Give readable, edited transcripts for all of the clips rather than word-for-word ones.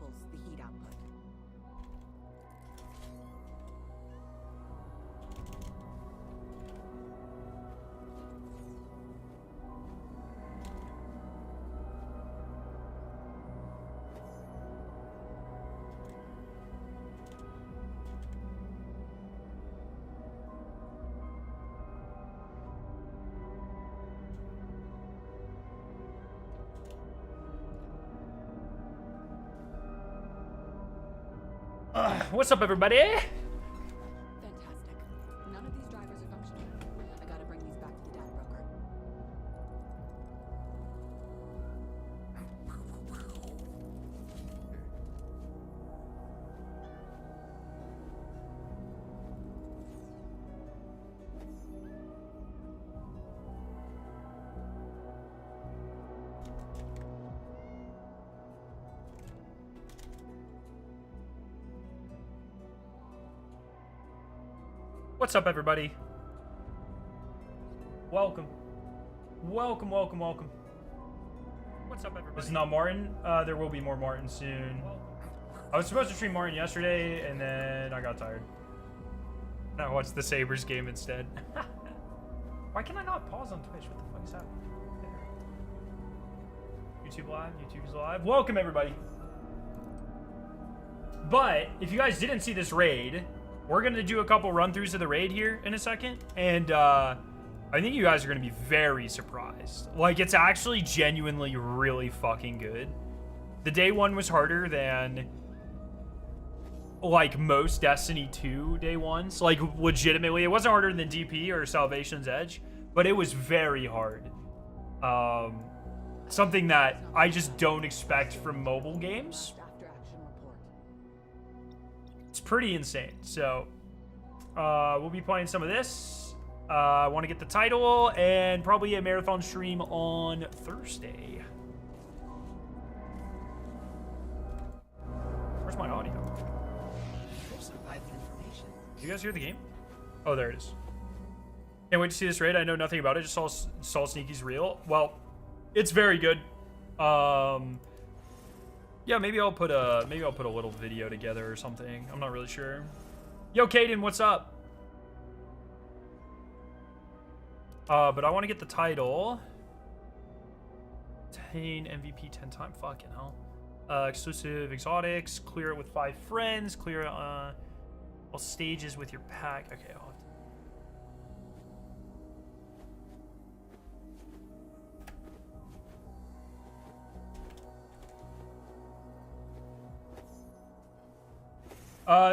doubles the heat output. What's up, everybody? Fantastic. None of these drivers are functioning. I gotta bring these back to the data broker. What's up, everybody? Welcome. Welcome, welcome, welcome. What's up, everybody? This is not Martin. There will be more Martin soon. I was supposed to stream Martin yesterday, and then I got tired. And I watched the Sabres game instead. Why can I not pause on Twitch? What the fuck is happening? YouTube live. YouTube's live. Welcome, everybody. But if you guys didn't see this raid, we're going to do a couple run-throughs of the raid here in a second. And I think you guys are going to be very surprised. Like, it's actually genuinely really fucking good. The day one was harder than, like, most Destiny 2 day ones. Like, legitimately, it wasn't harder than DP or Salvation's Edge, but it was very hard. Something that I just don't expect from mobile games. It's pretty insane. So we'll be playing some of this. I want to get the title and probably a marathon stream on Thursday. Where's my audio? Did you guys hear the game? Oh, there it is. Can't wait to see this raid. I know nothing about it. Just saw Sneaky's real. Well, it's very good. Yeah, maybe I'll put a little video together or something. I'm not really sure. Yo, Caden, what's up? But I want to get the title. 10 MVP 10 time. Fucking hell. Exclusive exotics. Clear it with 5 friends. Clear all stages with your pack. Okay, I'll have to.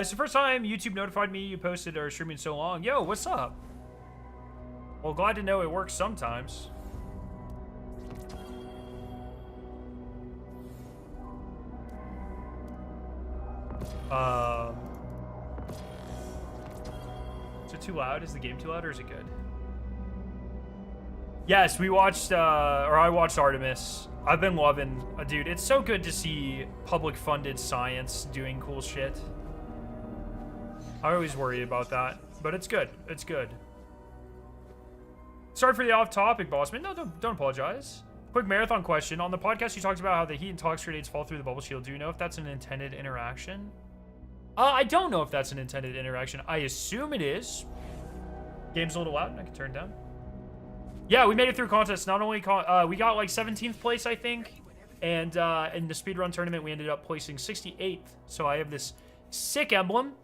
It's the first time YouTube notified me you posted or streaming so long. Yo, what's up? Well, glad to know it works sometimes. Is it too loud? Is the game too loud, or is it good? Yes, we watched, or I watched Artemis. I've been loving, dude, it's so good to see public-funded science doing cool shit. I always worry about that, but it's good. It's good. Sorry for the off-topic, Bossman. No, don't apologize. Quick marathon question. On the podcast, you talked about how the heat and tox grenades fall through the bubble shield. Do you know if that's an intended interaction? I don't know if that's an intended interaction. I assume it is. Game's a little loud. I can turn it down. Yeah, we made it through contest. Not only we got like 17th place, I think, and in the speedrun tournament, we ended up placing 68th. So I have this sick emblem.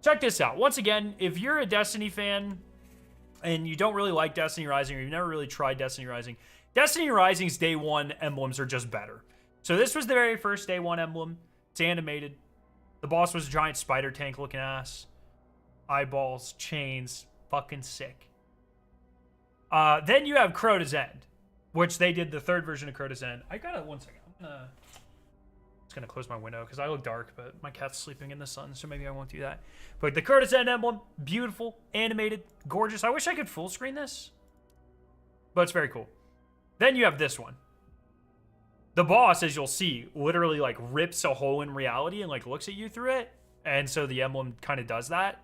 Check this out. Once again, if you're a Destiny fan and you don't really like Destiny Rising, or you've never really tried Destiny Rising, Destiny Rising's day one emblems are just better. So this was the very first day one emblem. It's animated. The boss was a giant spider tank looking ass. Eyeballs, chains, fucking sick. Then you have Crota's End, which they did the third version of Crota's End. I got it. One second. I'm just gonna close my window because I look dark, but my cat's sleeping in the sun, so maybe I won't do that. But the Crota's End emblem, beautiful, animated, gorgeous. I wish I could full screen this, but it's very cool. Then you have this one. The boss, as you'll see, literally like rips a hole in reality and like looks at you through it, and so the emblem kind of does that.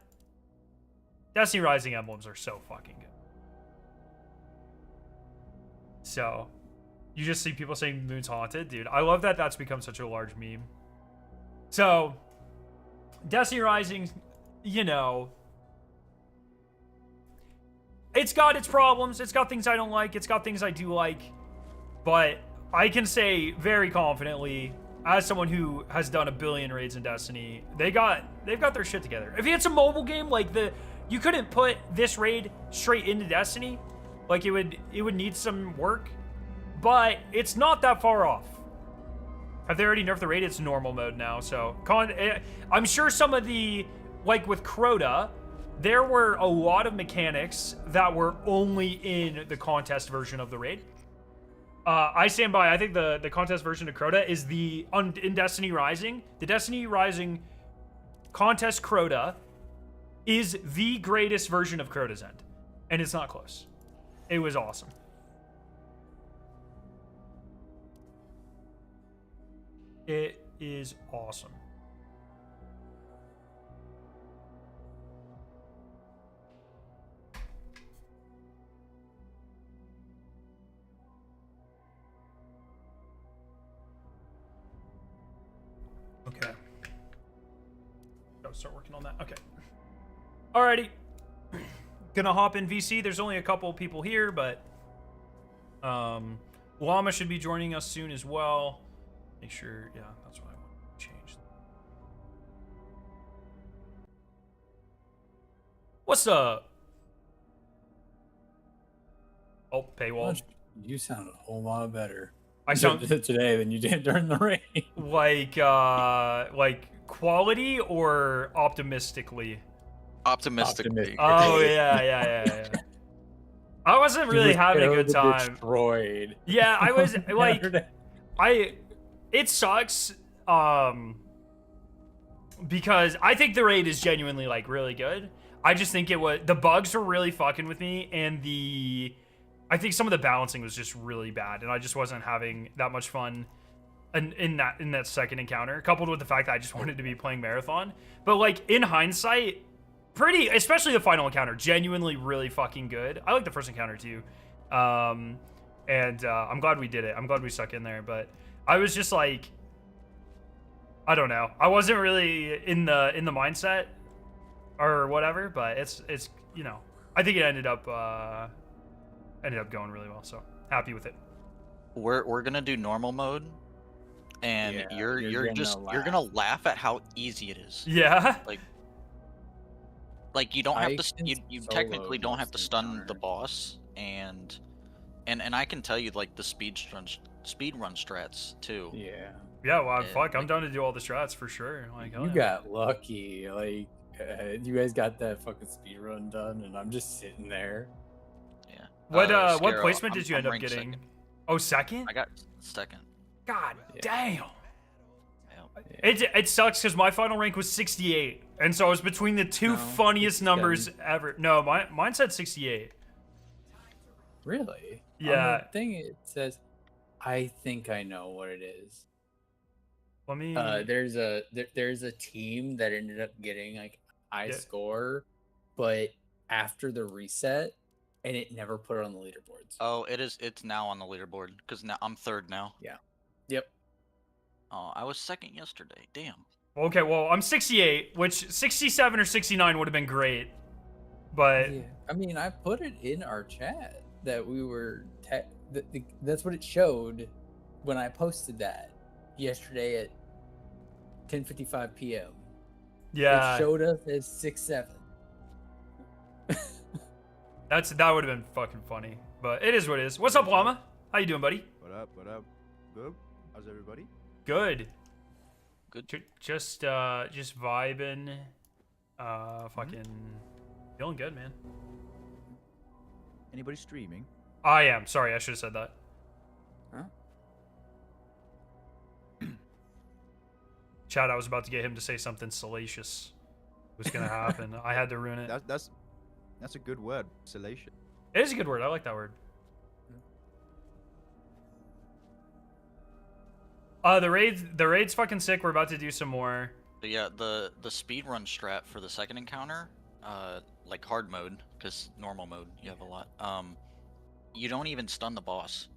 Destiny Rising emblems are so fucking good. So, you just see people saying Moon's haunted. Dude, I love that that's become such a large meme. So, Destiny Rising, you know, it's got its problems. It's got things I don't like. It's got things I do like. But I can say very confidently, as someone who has done 1 billion raids in Destiny, they've got their shit together. If it's a mobile game, like you couldn't put this raid straight into Destiny. Like it would need some work. But it's not that far off. Have they already nerfed the raid? It's normal mode now. So I'm sure some of the, like with Crota, there were a lot of mechanics that were only in the contest version of the raid. I stand by. I think the contest version of Crota is in Destiny Rising. The Destiny Rising contest Crota is the greatest version of Crota's End. And it's not close. It was awesome. It is awesome. Okay. Gotta start working on that. Okay. Alrighty. Gonna hop in VC. There's only a couple people here, but Llama should be joining us soon as well. Make sure, yeah, that's what I want to change. What's up? Oh, paywall. You sound a whole lot better. I sound today than you did during the rain. Like quality or optimistically? Optimistically. Oh yeah. I wasn't really having a good time. Destroyed. Yeah, I was like, it sucks, because I think the raid is genuinely like really good. I just think the bugs were really fucking with me, and I think some of the balancing was just really bad, and I just wasn't having that much fun in that second encounter, coupled with the fact that I just wanted to be playing Marathon. But like in hindsight, especially the final encounter, genuinely really fucking good. I like the first encounter too. And I'm glad we did it. I'm glad we stuck in there, but I was just like, I don't know. I wasn't really in the mindset or whatever, but it's you know, I think it ended up going really well. So happy with it. We're gonna do normal mode, and Yeah, you're gonna laugh at how easy it is. Yeah. Like you don't have to you solo technically don't have to most stun encounter. the boss, and I can tell you like the speed run strats too. Yeah. Yeah, well, Yeah, I'm down to do all the strats for sure. Like, hell You yeah. got lucky. Like, you guys got that fucking speed run done, and I'm just sitting there. Yeah. What Scarrow, placement did you I'm end up ranked getting? second. Oh, second? I got second. God Yeah. damn. Yeah. It sucks because my final rank was 68, and so I was between the two No, funniest 67. numbers ever. No, mine said 68. Really? Yeah. On the thing it says, I think I know what it is. Let me. There's a team that ended up getting like high Yeah. score, but after the reset, and it never put it on the leaderboards. Oh, it's now on the leaderboard because now I'm third now. Yep. Oh, I was second yesterday. Damn. Okay, well, I'm 68, which 67 or 69 would have been great, but Yeah. I mean, I put it in our chat that we were. That's what it showed when I posted that yesterday at 10:55 p.m. yeah, It showed us as 6-7. that would have been fucking funny. But it is what it is. What's up, Llama? How you doing, buddy? What up? What up? Good. How's everybody? Good. Good. Just vibing. Fucking feeling good, man. Anybody streaming? I am. Sorry, I should have said that. Huh? Chad, I was about to get him to say something salacious. It was gonna happen. I had to ruin it. That's a good word. Salation. It is a good word. I like that word. The raid's fucking sick. We're about to do some more. But yeah, the speed run strat for the second encounter, like hard mode, because normal mode you have a lot. You don't even stun the boss.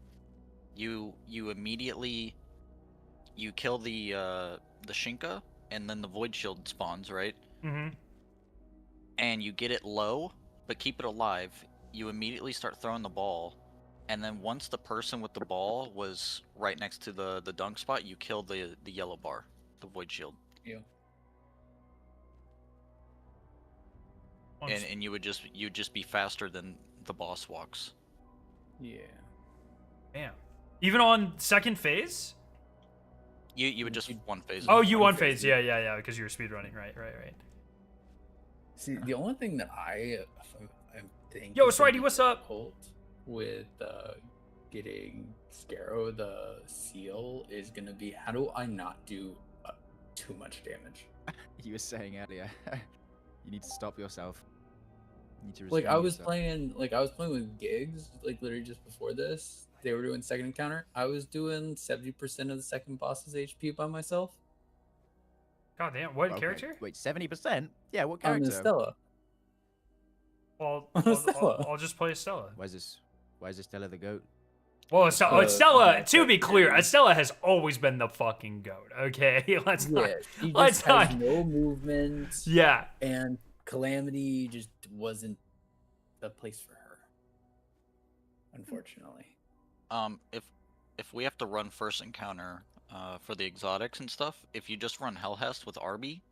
You immediately kill the Shinka, and then the void shield spawns, right? Mm-hmm. And you get it low, but keep it alive, you immediately start throwing the ball. And then once the person with the ball was right next to the dunk spot, you kill the yellow bar, the void shield. Yeah. And you'd just be faster than the boss walks. Yeah. Damn. Even on second phase? You would just one phase. Oh, it. you One one phase, phase. Yeah, because you were speedrunning. Right. See, the only thing that I think Yo, is gonna Swritey, be what's up? difficult with getting Scarrow the seal is gonna be, how do I not do too much damage? You were saying earlier, you need to stop yourself. You need to Like restrain I was yourself. playing with gigs, like literally just before this. They were doing second encounter. I was doing 70% of the second boss's HP by myself. God damn. What Okay. character? Wait, 70%? Yeah, what I'm character? in Stella. Well, Stella. I'll just play Estella. Why is Stella the goat? Well, Estella. that's To be it. clear, Estella has always been the fucking goat. Okay, let's not. Yeah, she let's just has not- no movement. Yeah. And Calamity just wasn't the place for her, unfortunately. If we have to run first encounter for the exotics and stuff, if you just run Hellhest with Arby,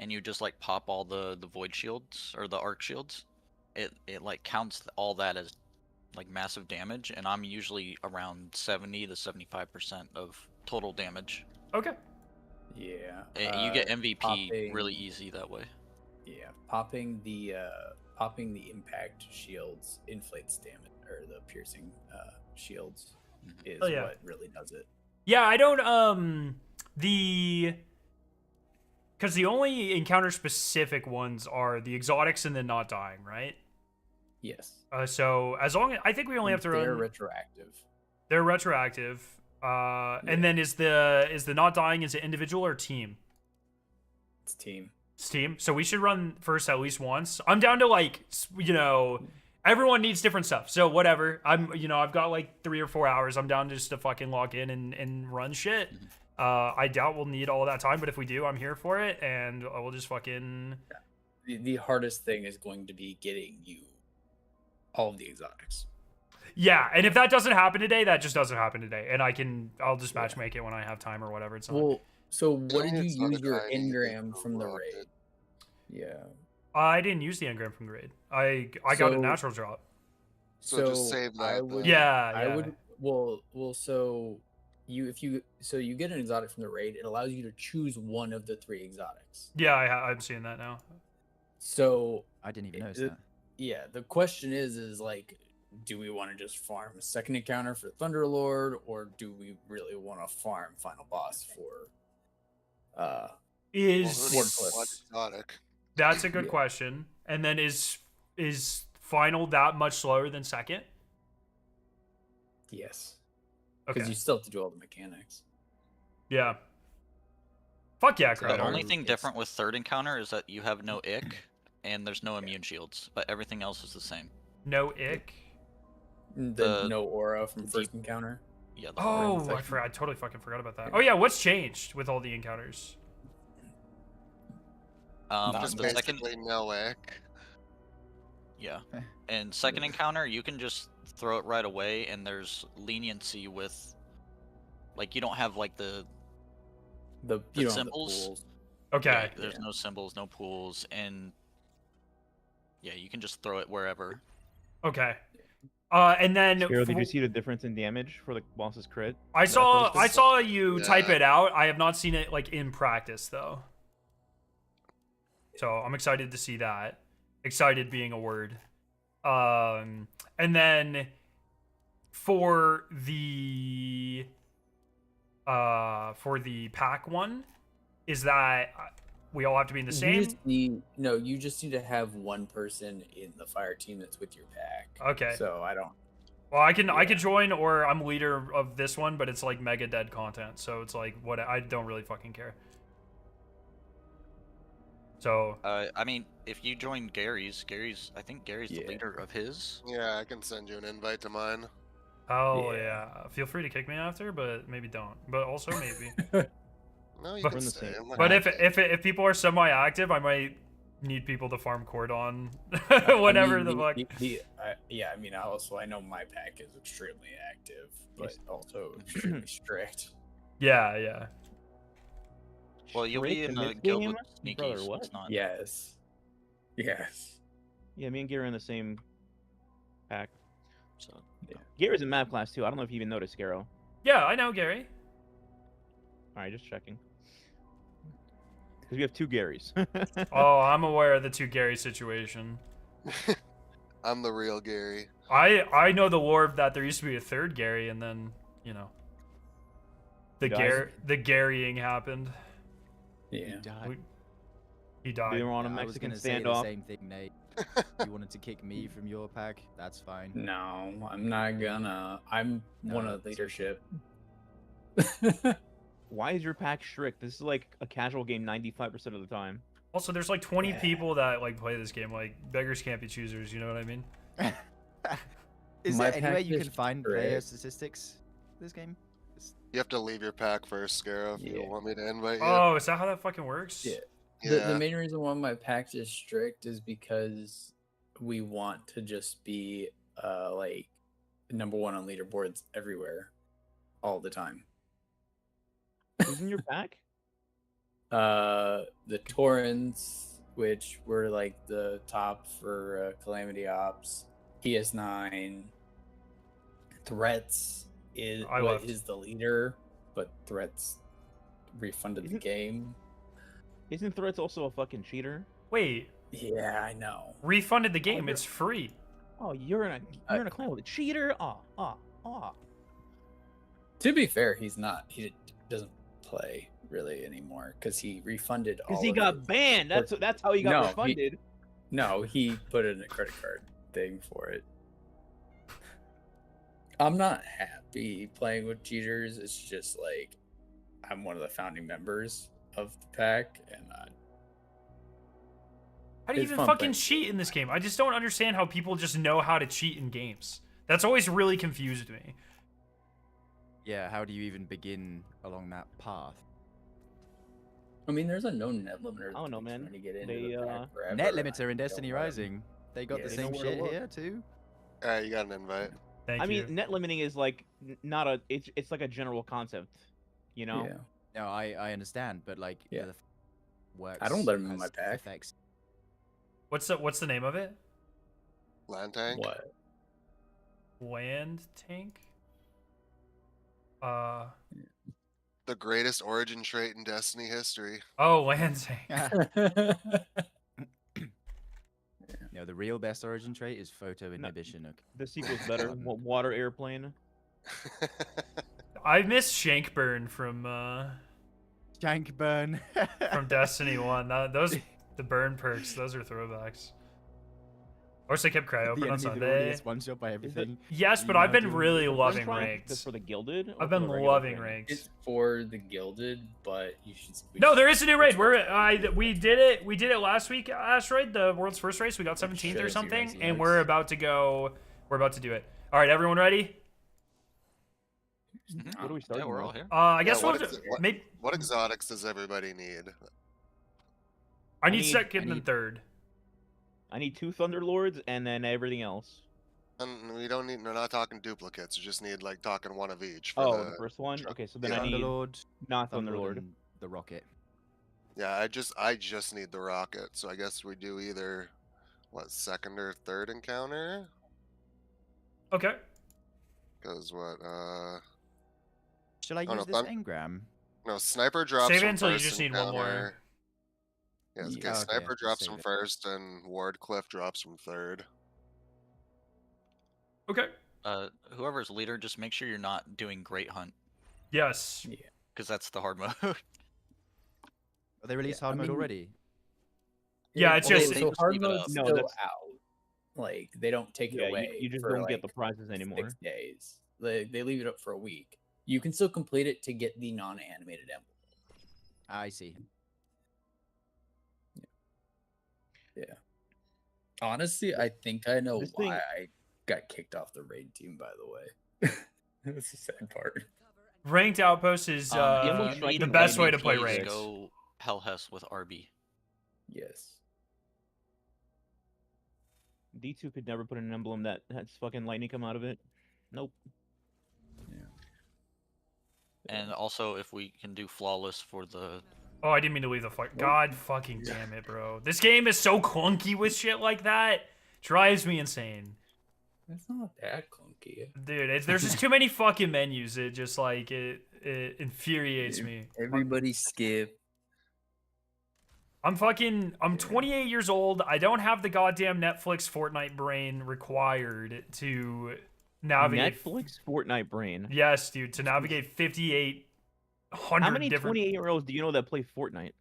and you just like pop all the void shields or the arc shields, it like counts all that as like massive damage, and I'm usually around 70 to 75% of total damage. Okay. Yeah. And you get MVP popping- really easy that way. Yeah, popping the impact shields inflates damage, or the piercing shields is Oh, yeah. what really does it. Yeah, I don't because the only encounter specific ones are the exotics and then not dying, right? Yes. So as long as I think we only have to They're run. retroactive. They're retroactive. And then is the not dying, is it individual or team? It's team. It's team. So we should run first at least once. I'm down to like everyone needs different stuff. So whatever. I've got like 3 or 4 hours. I'm down just to fucking log in and run shit. I doubt we'll need all that time, but if we do, I'm here for it, and we'll just fucking. The hardest thing is going to be getting you all of the exotics. Yeah, and if that doesn't happen today, that just doesn't happen today, and I'll just matchmake it when I have time or whatever. It's not. Well, so what did Only you use your exotic I need to engram go from the rock raid? it. Yeah. I didn't use the engram from the raid. I got a So- natural drop. So just save that I then. would, Yeah, I yeah. would. Well. So you get an exotic from the raid, it allows you to choose one of the 3 exotics. Yeah, I'm seeing that now. So I didn't even notice it- that. yeah, the question is like, do we want to just farm a second encounter for Thunderlord, or do we really want to farm final boss for Well, Is who needs Wardcliff. one exotic? That's a good Yeah. question. And then is final that much slower than second? yes, Okay. because you still have to do all the mechanics. Yeah. Fuck yeah, So crowd. The only Crowd. thing Yes. different with third encounter is that you have no ick, and there's no immune shields, but everything else is the same. No ick. The The- no aura from the first encounter. Yeah. The Oh, Second. I forgot. I totally fucking forgot about that. Oh yeah, what's changed with all the encounters? Not just the much. second. Basically no ick. Yeah. And second encounter, you can just throw it right away, and there's leniency with, like, you don't have like the The The you don't symbols? have the pools. Okay. yeah, there's Yeah. no symbols, no pools, and yeah, you can just throw it wherever. Okay. And then Hero, did for- you see the difference in damage for the boss's crit? I saw posted? I saw you type Yeah. it out. I have not seen it like in practice though. So I'm excited to see that. Excited being a word. And then for the pack one, is that we all have to be in the same? You just need to have one person in the fire team that's with your pack. Okay. So I don't. Well, I can Yeah. join, or I'm leader of this one, but it's like mega dead content, so it's like what I don't really fucking care. So I mean, if you join Gary's, I think Gary's the Yeah. leader of his. Yeah, I can send you an invite to mine. oh Yeah. yeah, feel free to kick me after, but maybe don't. But also maybe. No, you But- can We're in the stay. same- I'm not But gonna- if people are semi-active, I might need people to farm cordon I whenever mean, the fuck. yeah, I mean, I know my pack is extremely active, but also extremely strict. Yeah. Well, you'll be Freek in in a this guild game? with Brother, sneakies. what? It's not. Yes. Yeah, me and Gary are in the same pack. So, Gary's in map class too. I don't know if you even noticed, Garo. Yeah, I know, Gary. All right, just checking. Because we have two Garys. Oh, I'm aware of the two Gary situation. I'm the real Gary. I know the lore that there used to be a third Gary, and then the Died. Garying happened. Yeah. He died. We were on a I was Mexican gonna say the standoff. same thing, Nate. You wanted to kick me from your pack? That's fine. No, I'm not gonna. I'm one No, of it's leadership. Why is your pack strict? This is like a casual game 95% of the time. Also, there's like 20 Yeah. people that like play this game. Like beggars can't be choosers. You know what I mean? Is My there any way pack you is can find player strict. statistics this game? You have to leave your pack first, Scarrow, if you Yeah. want me to invite you. Oh, is that how that fucking works? Yeah. Yeah. The main reason why my pack is strict is because we want to just be like number one on leaderboards everywhere, all the time. Who's in your pack? The Torrents, which were like the top for Calamity Ops, PS9, Threats is I what left. is the leader, but Threats refunded the Isn't- game. Isn't Threats also a fucking cheater? Wait, Yeah, I know. refunded the game. you're- It's free. Oh, you're in a clan with a cheater? Ah. To be fair, he's not. He doesn't play really anymore because he refunded all. Because he of got his- banned. That's how he got No, he- refunded. No, he put in a credit card thing for it. I'm not happy playing with cheaters. It's just like I'm one of the founding members of the pack, and How do you It's even fun fucking playing. cheat in this game? I just don't understand how people just know how to cheat in games. That's always really confused me. Yeah, how do you even begin along that path? I mean, there's a known net limiter. I don't know, that's been man. trying to get into They, the pack forever, Net and I limiter in don't Destiny let 'em. Rising. They got Yeah, the they same know where to shit look. here too. Alright, you got an invite. Thank I you. mean, net limiting is like not a. It's like a general concept, you know. Yeah. No, I understand, but like Yeah. the works. I don't let 'em in has my pack. Effects. What's the name of it? Land tank? What? Land tank. The greatest origin trait in Destiny history. Oh, land tank. No, the real best origin trait is photo inhibition. Okay. The sequel's better. Water airplane. I miss Shankburn from Jank burn. Destiny 1. The burn perks, those are throwbacks. Of course, I kept Cry open the on enemy that already Sunday. gets one shot by everything. Yes, but You I've know, been doing really the loving French fry? ranks. For the gilded. or I've for been the regular loving thing? ranks. It's for the gilded, but you should. No, there is a new raid. We did it. We did it last week. Asteroid, the world's first race. We got 17th shows or you something, guys' and likes. we're about to go. We're about to do it. All right, everyone ready? What are we starting Yeah, we're all with? here. I guess what we'll is it? What- maybe. What exotics does everybody need? I I need need- second I and need- third. I need 2 Thunderlords and then everything else. And we don't need. We're not talking duplicates. You just need like talking one of each. For Oh, the, the first one. truck. Okay, so then Yeah. I need Thunderlord, not Thunderlord, Thunderlord. and the rocket. Yeah, I just need the rocket. So I guess we do either what second or third encounter? Okay. Because what? Should I Oh, no, use this Thun- engram? No, sniper drops. Save it from until you first just need one more. encounter. Yeah, okay, Yeah, okay, sniper just drops save from it. first, and Wardcliff drops from third. Okay. Whoever's leader, just make sure you're not doing Great Hunt, Yes. because that's the hard mode. Are they released hard I mode mean- already? Yeah, it's Well, just. they so just hard leave it mode's up. No, still that's- out. Like they don't take it Yeah, away. you just for, don't get the like, prizes anymore. 6 days. They leave it up for a week. You can still complete it to get the non-animated emblem. I see. Honestly, I think I know This why thing- I got kicked off the raid team. By the way, that's the sad part. Ranked outpost is If you striking need the best way to MVP, play just ranked. Go Hellhest with RB. Yes. D2 could never put an emblem that has fucking lightning come out of it. Nope. And also, if we can do flawless for the Oh, I didn't mean to leave the fight. God fucking damn it, bro. This game is so clunky with shit like that. Drives me insane. It's not that clunky. Dude, there's just too many fucking menus. It just like it infuriates me. Everybody skip. I'm 28 years old. I don't have the goddamn Netflix Fortnite brain required to navigate. Netflix Fortnite brain. Yes, dude, to navigate 5,800 How many different. 28-year-olds do you know that play Fortnite?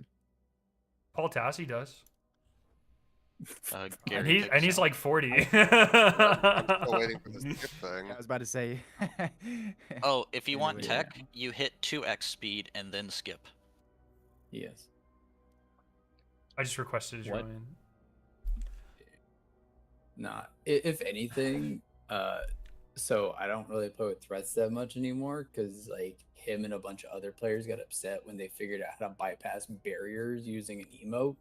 Paul Tassi does, Gary and he's like 40. Still waiting for this skip thing. I was about to say. Oh, if you want Anyway, tech, you hit 2x speed and then skip. Yes. I just requested a What? join. Not. If anything, so I don't really play with threats that much anymore because like him and a bunch of other players got upset when they figured out how to bypass barriers using an emote.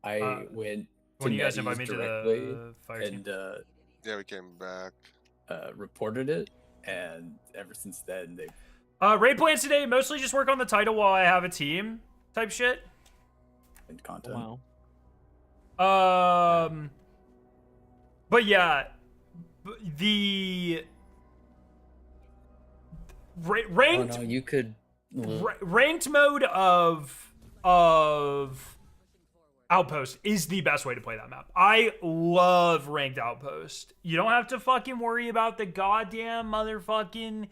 I went to When you guys NetEase invite me to directly the fire team. and Yeah, we came back. reported it, and ever since then they've Raid plans today mostly just work on the title while I have a team type shit. been content. Wow. But yeah, the ranked Oh no, you could. ranked mode of Outpost is the best way to play that map. I love ranked Outpost. You don't have to fucking worry about the goddamn motherfucking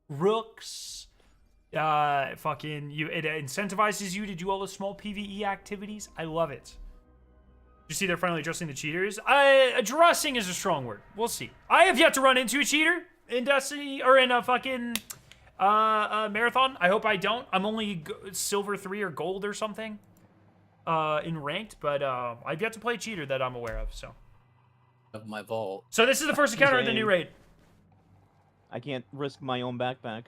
rooks. It incentivizes you to do all the small PvE activities. I love it. You see, they're finally addressing the cheaters. Addressing is a strong word. We'll see. I have yet to run into a cheater in Destiny or in a fucking marathon. I hope I don't. I'm only silver 3 or gold or something in ranked, but I've yet to play a cheater that I'm aware of. Of my vault. So this is the first encounter of the new raid. I can't risk my own backpack.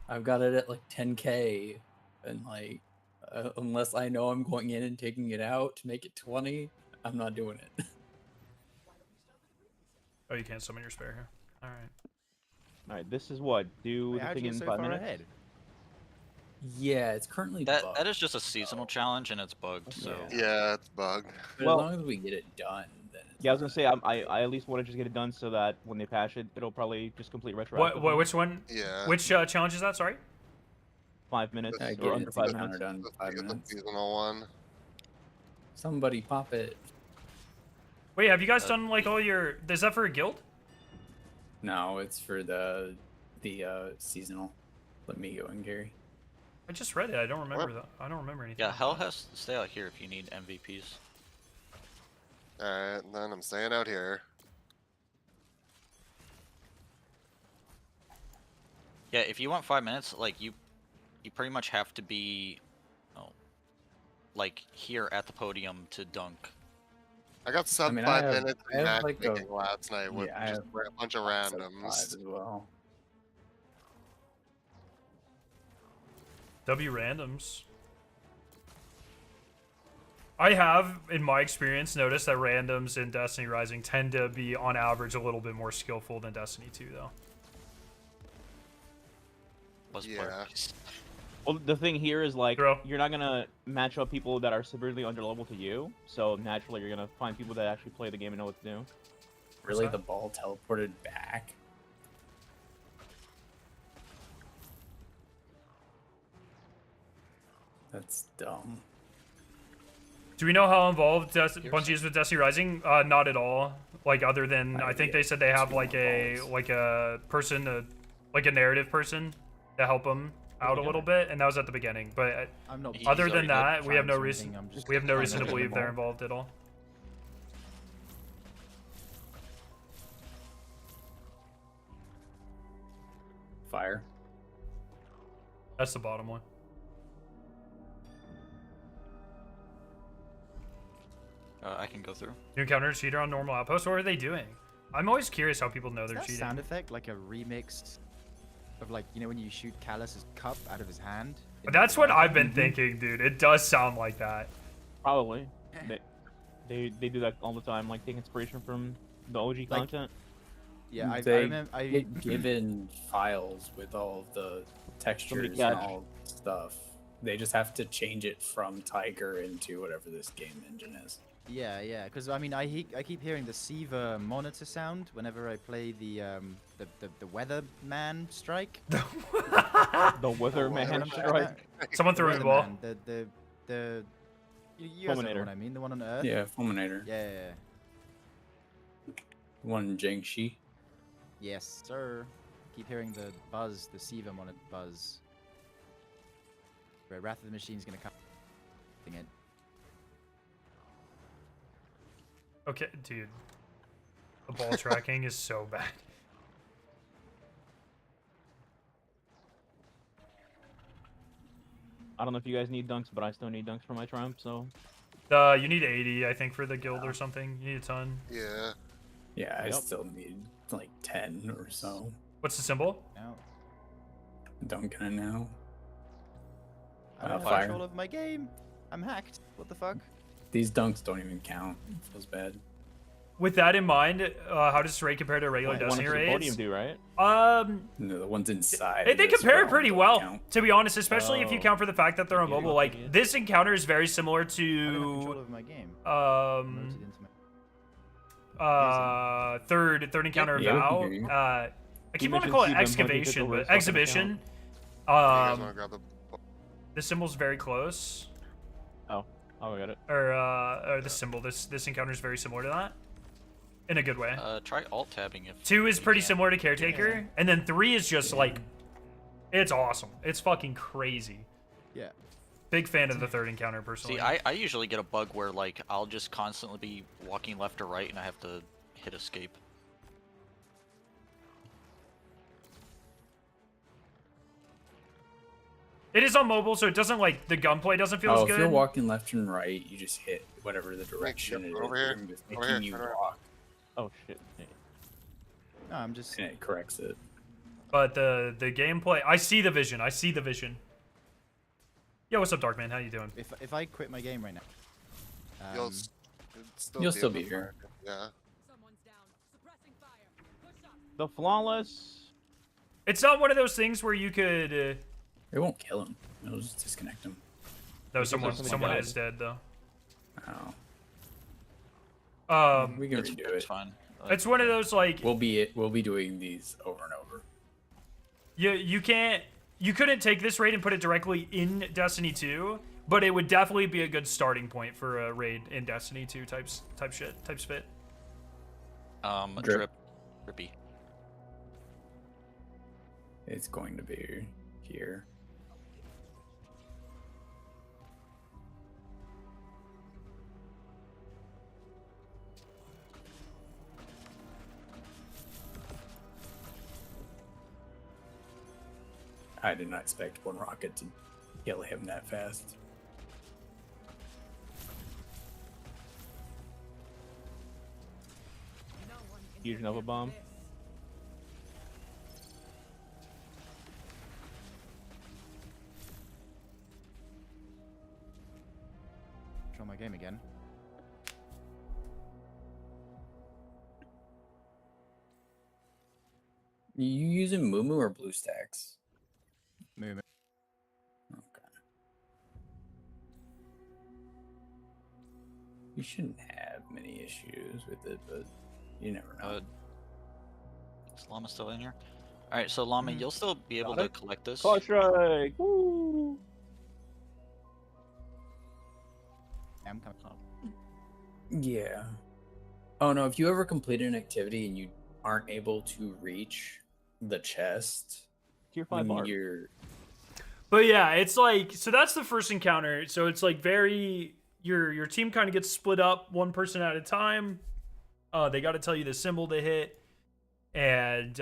I've got it at like 10k, and like unless I know I'm going in and taking it out to make it 20, I'm not doing it. Oh, you can't summon your spare here. All right. All right, this is what do Wait, the how'd thing you in get so 5 far minutes. ahead? Yeah, it's currently That bugged. that is just a seasonal challenge and it's bugged. So Yeah. Yeah, it's bugged. But Well- as long as we get it done, then it's Yeah, I was gonna say I at least want to just get it done so that when they patch it, it'll probably just complete retroactively. Which one? Yeah. Which challenge is that? Sorry. 5 minutes I or get under it 5 counter minutes. done in Let's 5 get the minutes. seasonal one. Somebody pop it. Wait, have you guys done like all your? Is that for a guild? No, it's for the seasonal. Let me go in, Gary. I just read it. I don't remember that. I don't remember anything. yeah, about Hell that. has to stay out here if you need MVPs. Alright, then I'm staying out here. Yeah, if you want 5 minutes, like you pretty much have to be, like here at the podium to dunk. I got sub mean, 5 I have- minutes I have, of like, a- matchmaking last night with yeah, I just have a bunch of Sub 5 randoms. as well. W randoms. I have, in my experience, noticed that randoms in Destiny Rising tend to be, on average, a little bit more skillful than Destiny 2, though. Was Yeah. Well, the thing here is like Bro. you're not gonna match up people that are severely underleveled to you, so naturally you're gonna find people that actually play the game and know what to do. Really, that? the ball teleported back. That's dumb. Do we know how involved Bungie is with Destiny Rising? Not at all. Like, other than I think they said they have Two like a person, like a narrative person, to help them out a little bit, and that was at the beginning. But I'm not. He's other already than that, we have no trying reason. something, I'm just We have no trying reason to get believe the they're ball. involved at all. Fire. That's the bottom one. I can go through. You encounter a cheater on normal outpost. What are they doing? I'm always curious how people know Is they're that cheating. sound effect like a remixed of like, you know, when you shoot Callus's cup out of his hand. That's what I've been thinking, dude. It does sound like that. Probably. They do that all the time, like take inspiration from the OG Like, content. Yeah, I They remember. I get given files with all of the textures and catch. all stuff. They just have to change it from Tiger into whatever this game engine is. yeah, because I mean, I keep hearing the Siva monitor sound whenever I play the Weatherman strike. The Weatherman Weatherman strike. Someone threw me the ball. Weatherman, the you guys know the Fulminator. one I mean, the one on Earth. Yeah, Fulminator. Yeah. One in Jiangxi. Yes, sir. Keep hearing the buzz, the Siva monitor buzz. Where Wrath of the Machine's gonna come. It. Okay, dude. The ball tracking is so bad. I don't know if you guys need dunks, but I still need dunks for my triumph, so. You need 80, I think, for the guild or something. You need a ton. Yeah. Yeah, I Yep. still need like 10 or so. What's the symbol? Now, Don't gonna know. I don't have Fire. control of my game. I'm hacked. What the fuck? These dunks don't even count. It feels bad. With that in mind, how does this raid compare to regular One of Destiny the raids? podium do, right? No, the ones inside. They this compare realm pretty don't well, count. to be honest, especially if you Oh. count for the fact that they're on Yeah, mobile. you Like, idiot. this encounter is very similar I don't have control to of my game. Promoted into my- third encounter of Yeah, we can Vow. hear you. I keep wanting to mentioned call it Seaman, but he took excavation, over but his fucking exhibition. You guys wanna Um, grab the the symbol's very close, Oh, I got it. or the symbol. This encounter is very similar to that, in a good way. Try alt tabbing if 2 is you pretty can. similar to Caretaker, and then 3 is just like, it's awesome. It's fucking crazy. Yeah. Big fan of the third encounter, personally. See, I usually get a bug where like I'll just constantly be walking left or right and I have to hit escape. It is on mobile, so it doesn't like the gunplay doesn't feel as Oh, good. if you're walking left and right, you just hit whatever the direction shit, it is. over here, and just over making here, you turn around. walk, Oh shit. Hey. No, I'm just. and it corrects it. But the gameplay, I see the vision. I see the vision. Yo, what's up, Darkman? How you doing? If I quit my game right now. You'll um, You'll still able be to here. mark it, Yeah. Someone's down. Suppressing fire. Push up. The flawless. It's not one of those things where you could. It won't kill him. It'll just disconnect him. No, Because someone somebody someone died. is dead though. Oh, we can It's, redo it's it. fine. It's one of those like We'll be doing these over and over. you couldn't take this raid and put it directly in Destiny 2, but it would definitely be a good starting point for a raid in Destiny 2 type spit. Drip. Drippy. It's going to be here. I did not expect one rocket to kill him that fast. No one can Fusion of a forgive bomb. this. Control my game again. You using Mumu or BlueStacks? Move it. Okay. You shouldn't have many issues with it, but you never know. Is Llama still in here? Alright, so Llama, Mm. you'll still be able Got to it. collect this. Claw strike. Woo. Yeah, I'm coming. Yeah. Oh no, if you ever complete an activity and you aren't able to reach the chest, Tier 5 when bar. you're But yeah, it's like, so that's the first encounter. So it's like very, your team kind of gets split up one person at a time. They got to tell you the symbol to hit, and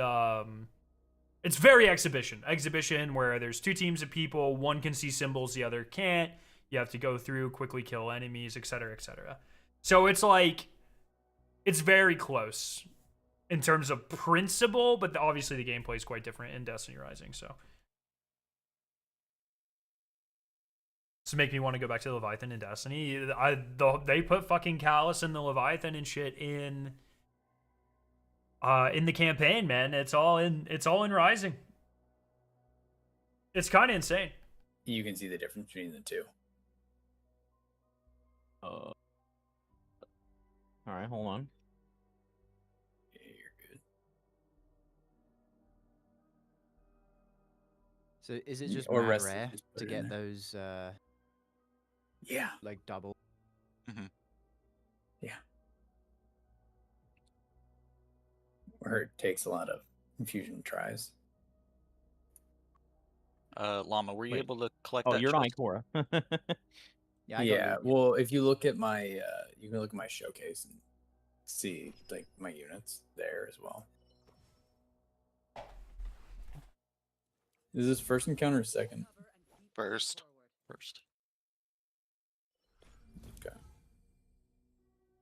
it's very exhibition where there's 2 teams of people, one can see symbols, the other can't. You have to go through, quickly kill enemies, etc., etc. So it's like, it's very close in terms of principle, but obviously the gameplay is quite different in Destiny Rising. So make me want to go back to the Leviathan in Destiny. They put fucking Callus and the Leviathan and shit in the campaign, man. It's all in Rising. It's kind of insane. You can see the difference between the two. All right, hold on. Yeah, you're good. So is it just Or mad rest it, rare just put to it in get there. those Yeah. like double? Yeah. Where it takes a lot of infusion tries. Llama, were you Wait. able to collect Oh, that you're not chest? Ikora. Yeah, I got Yeah. loot. Well, if you look at my, you can look at my showcase and see like my units there as well. Is this first encounter or second? First. First. Okay.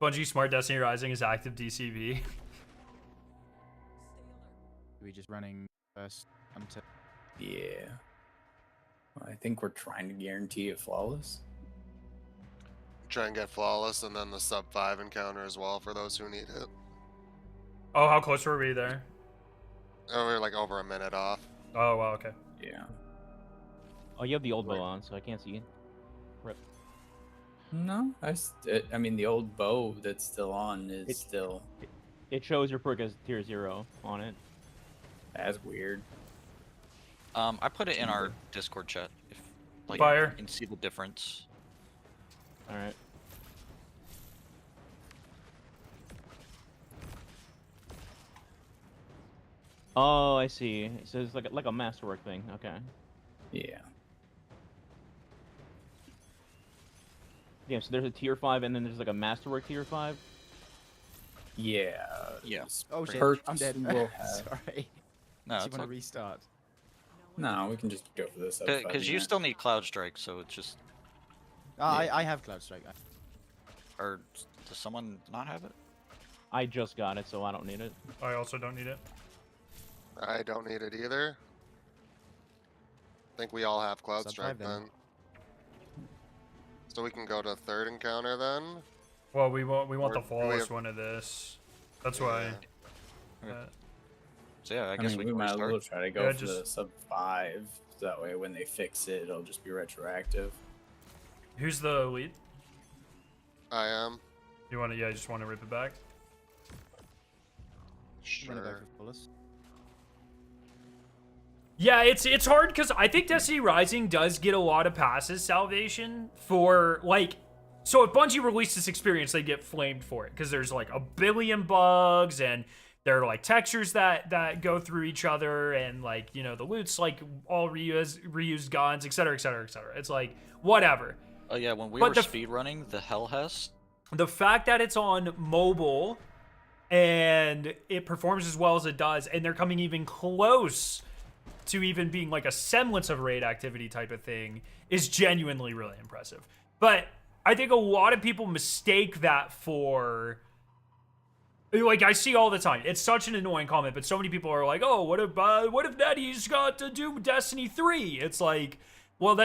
Bungie Smart Destiny Rising is active DCV. Are we just running first until? Yeah. I think we're trying to guarantee it flawless. Try and get flawless, and then the sub 5 encounter as well for those who need it. Oh, how close were we there? Oh, we're like over a minute off. Oh, wow, okay. Yeah. Oh, you have the old bow on, so I can't see it. Rip. No, I mean the old bow that's still on is still It shows your perk as tier 0 on it. as weird. I put it in our Discord chat. If like Fire. you can see the difference. All right. Oh, I see. So it's like a masterwork thing. Okay. Yeah. Yeah. So there's a tier 5, and then there's like a masterwork tier 5. Yeah. Yeah. Oh shit! Perks I'm dead. will have- Sorry. No, Do you it's want to restart? No, we can just go for this. because you still need Cloud Strike, so it's just. I have Cloud Strike. Or does someone not have it? I just got it, so I don't need it. I also don't need it. I don't need it either. I think we all have Cloud Sub Strike 5 then. then. So we can go to third encounter then. Well, we want Or the do we flawless have- one of this. That's why. Yeah. So yeah, I I guess mean, we we can might as restart. well try to go Yeah, for the just- sub 5. So that way, when they fix it, it'll just be retroactive. Who's the lead? I am. You want to? Yeah, you just want to rip it back. I'm gonna go Sure. for fullest. Yeah, it's hard because I think Destiny Rising does get a lot of passes salvation for like. So if Bungie released this experience, they get flamed for it because there's like a billion bugs and there are like textures that go through each other and like the loot's like all reused guns, etc., etc., etc. It's like whatever. Oh yeah, when we But were the speedrunning the Hellhest, The fact that it's on mobile and it performs as well as it does, and they're coming even close to even being like a semblance of raid activity type of thing, is genuinely really impressive. But I think a lot of people mistake that for, like, I see all the time. It's such an annoying comment, but so many people are like, "Oh, what if Nettie's got to do Destiny 3?" It's like, well,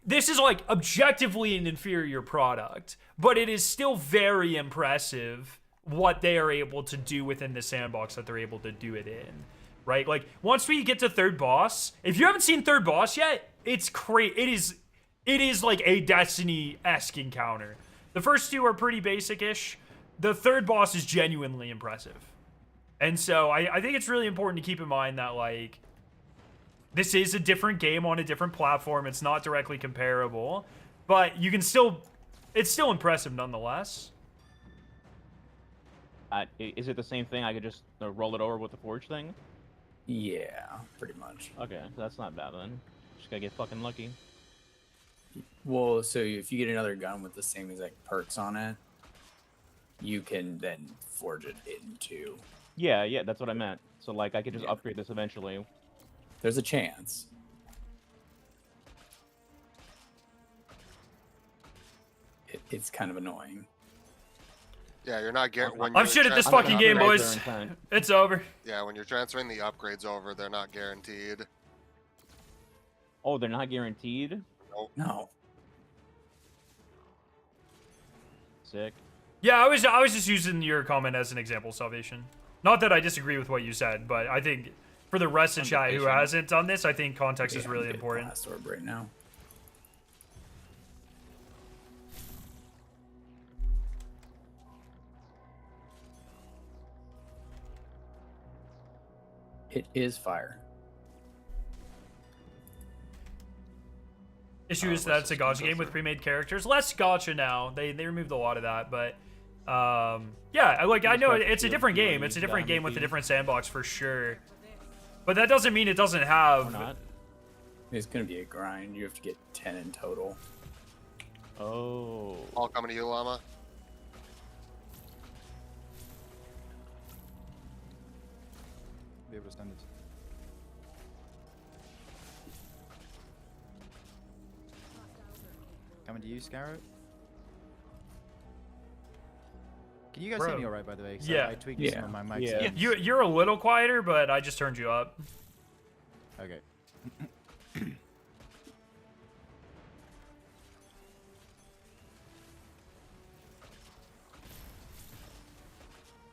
this is like objectively an inferior product, but it is still very impressive what they are able to do within the sandbox that they're able to do it in, right? Like once we get to third boss, if you haven't seen third boss yet, it's crazy. It is like a Destiny-esque encounter. The first two are pretty basic-ish. The third boss is genuinely impressive. And so I think it's really important to keep in mind that, like, this is a different game on a different platform. It's not directly comparable, but you can still, it's still impressive nonetheless. Is it the same thing? I could just roll it over with the forge thing? Yeah, pretty much. Okay, that's not bad then. Just gotta get fucking lucky. Well, so if you get another gun with the same exact perks on it, you can then forge it into. Yeah, that's what I meant. So like, I could just Yeah. upgrade this eventually. There's a chance. It's kind of annoying. Yeah, you're not when I'm you're shit at this transferring fucking the game, upgrades- boys. It's over. Yeah, when you're transferring the upgrades over, they're not guaranteed. Oh, they're not guaranteed. No. Sick. Yeah, I was just using your comment as an example, Salvation. Not that I disagree with what you said, but I think for the rest of chat who hasn't done this, I think context is really important. Blast orb right now. It is fire. Issue is that it's a gacha game with pre-made characters. Less gacha now. They removed a lot of that, but yeah, I know it's a different game. It's a different game with a different sandbox for sure. But that doesn't mean it doesn't have. Or not. It's gonna be a grind. You have to get 10 in total. Oh. All coming to you, Llama. Be able to send it. Coming to you, Scarrow. Can you guys hear Bro. me alright, by the way? 'Cause Yeah. I tweaked Yeah. some of my mic Yeah. settings. You're a little quieter, but I just turned you up. Okay.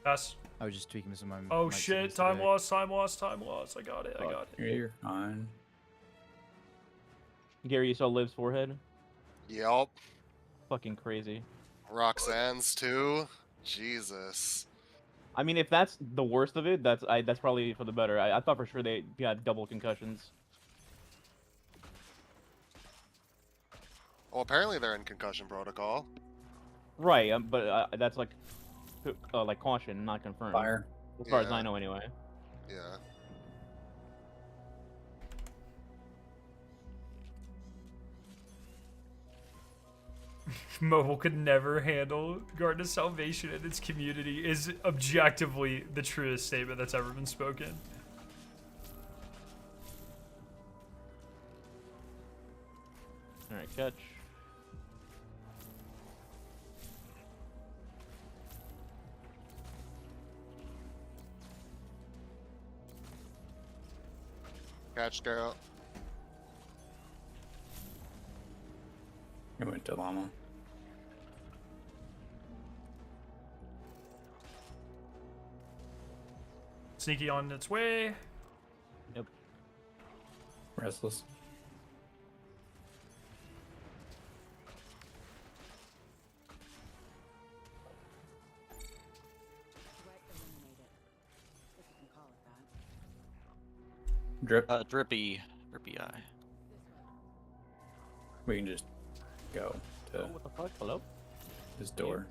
Yes. I was just tweaking some of my Oh mic shit! settings Time today. loss! Time loss! Time loss! I got it! I got it. You're fine. Gary, you saw Liv's forehead? Yep. Fucking crazy. Roxanne's too. Jesus. I mean, if that's the worst of it, that's probably for the better. I thought for sure they got double concussions. Well, apparently they're in concussion protocol. Right, but that's like caution, not confirmed. Fire. As far as Yeah. I know, anyway. Yeah. Mobile could never handle Garden of Salvation and its community is objectively the truest statement that's ever been spoken. All right, catch. Catch girl. I went to Llama. Sneaky on its way. Restless. Threat eliminated. If you can call it that. Drip. Drippy eye. We can just go to Oh, what the fuck? Hello? this door.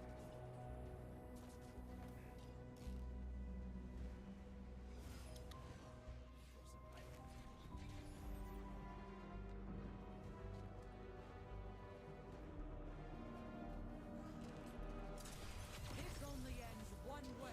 This only ends one way.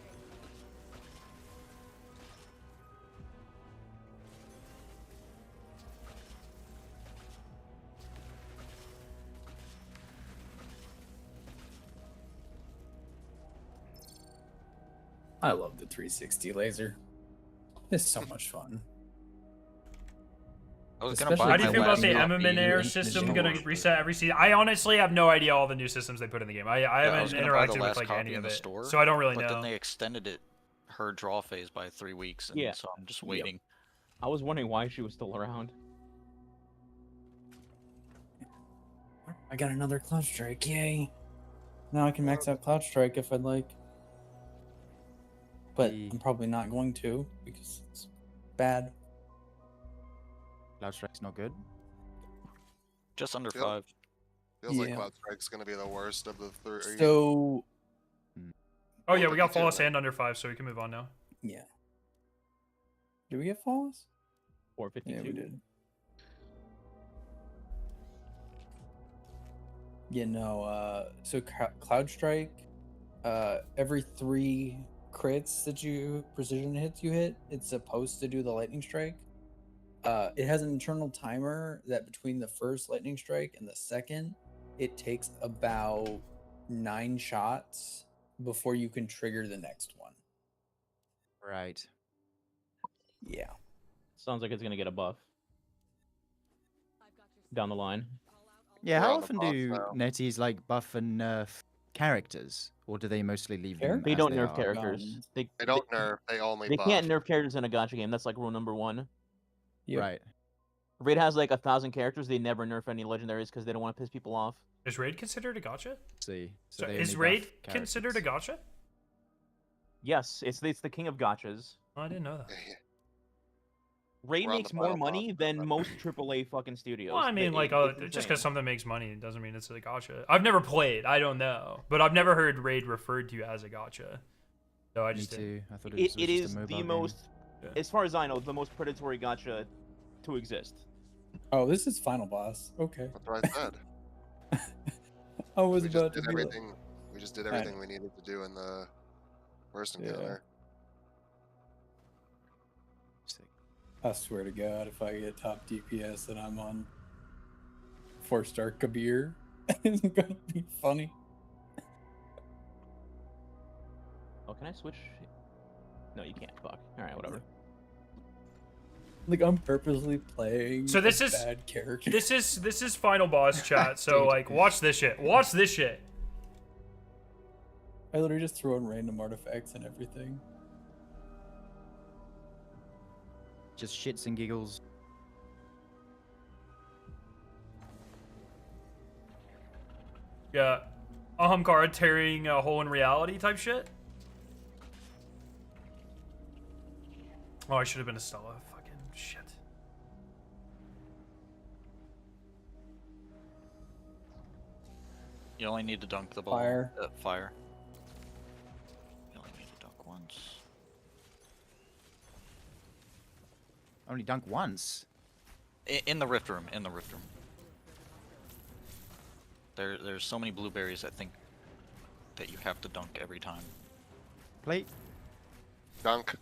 I love the 360 laser. It's so much fun. I was gonna Especially buy How do you my feel about last the copy M&R in system store. gonna reset every season? I honestly have no idea all the new systems they put in the game. I Yeah, I was haven't gonna buy the interacted with last like copy any in of the it, store, so I don't really But know. then they extended her draw phase by 3 weeks, and Yeah. so I'm just waiting. I was wondering why she was still around. I got another Cloud Strike, yay! Now I can max out Cloud Strike if I'd like. But The- I'm probably not going to because it's bad. Cloud Strike's not good. Just under Yep. 5. Feels like Yeah. Cloud Strike's gonna be the worst of the three. So Oh yeah, we got 52 flawless now. and under 5, so we can move on now. yeah. Did we get flawless? 452. Yeah, we did. Yeah, no. So Cloud Strike, every 3 crits that precision hits you hit, it's supposed to do the lightning strike. It has an internal timer that between the first lightning strike and the second, it takes about 9 shots before you can trigger the next one. Right. Yeah. Sounds like it's gonna get a buff down the line. Yeah, We're how on the often boss do now. netties like buff and nerf characters, or do they mostly leave them Characters? They as don't they nerf are? characters. Guns. They don't nerf. They only They buff. can't nerf characters in a gacha game. That's like rule number 1. Yep. Right. Raid has like 1,000 characters. They never nerf any legendaries because they don't want to piss people off. Is raid considered a gotcha? See. So they is only raid buff considered a characters. gotcha? Yes, it's the king of gachas. Oh, I didn't know that. Raid We're on makes the more final boss money now, than but- most AAA fucking studios. Well, I mean, like, it's just insane. because something makes money doesn't mean it's a gotcha. I've never played. I don't know, but I've never heard raid referred to as a gotcha. So I Me just did. too. I thought it It, was it just is a mobile the game. most, Yeah. as far as I know, the most predatory gacha to exist. Oh, this is final boss. Okay. That's what I said. I was We about just to did be like, everything. We just did everything we needed to do in the first Yeah. encounter. Sick. I swear to God, if I get top DPS and I'm on 4-star Kabir, it's gonna be funny. Oh, can I switch? No, you can't. Fuck. All right, whatever. Like I'm purposely playing So this a is- bad character. This is final boss chat. So Dude. like, watch this shit. Watch this shit. I literally just throw in random artifacts and everything. Just shits and giggles. Yeah, Ahamkara tearing a hole in reality type shit. Oh, I should have been a Stella. Fucking shit. You only need to dunk the ball. Fire. Fire. You only need to dunk once. Only dunk once. In the rift room. In the rift room. There's so many blueberries. I think that you have to dunk every time. Plate. Dunk.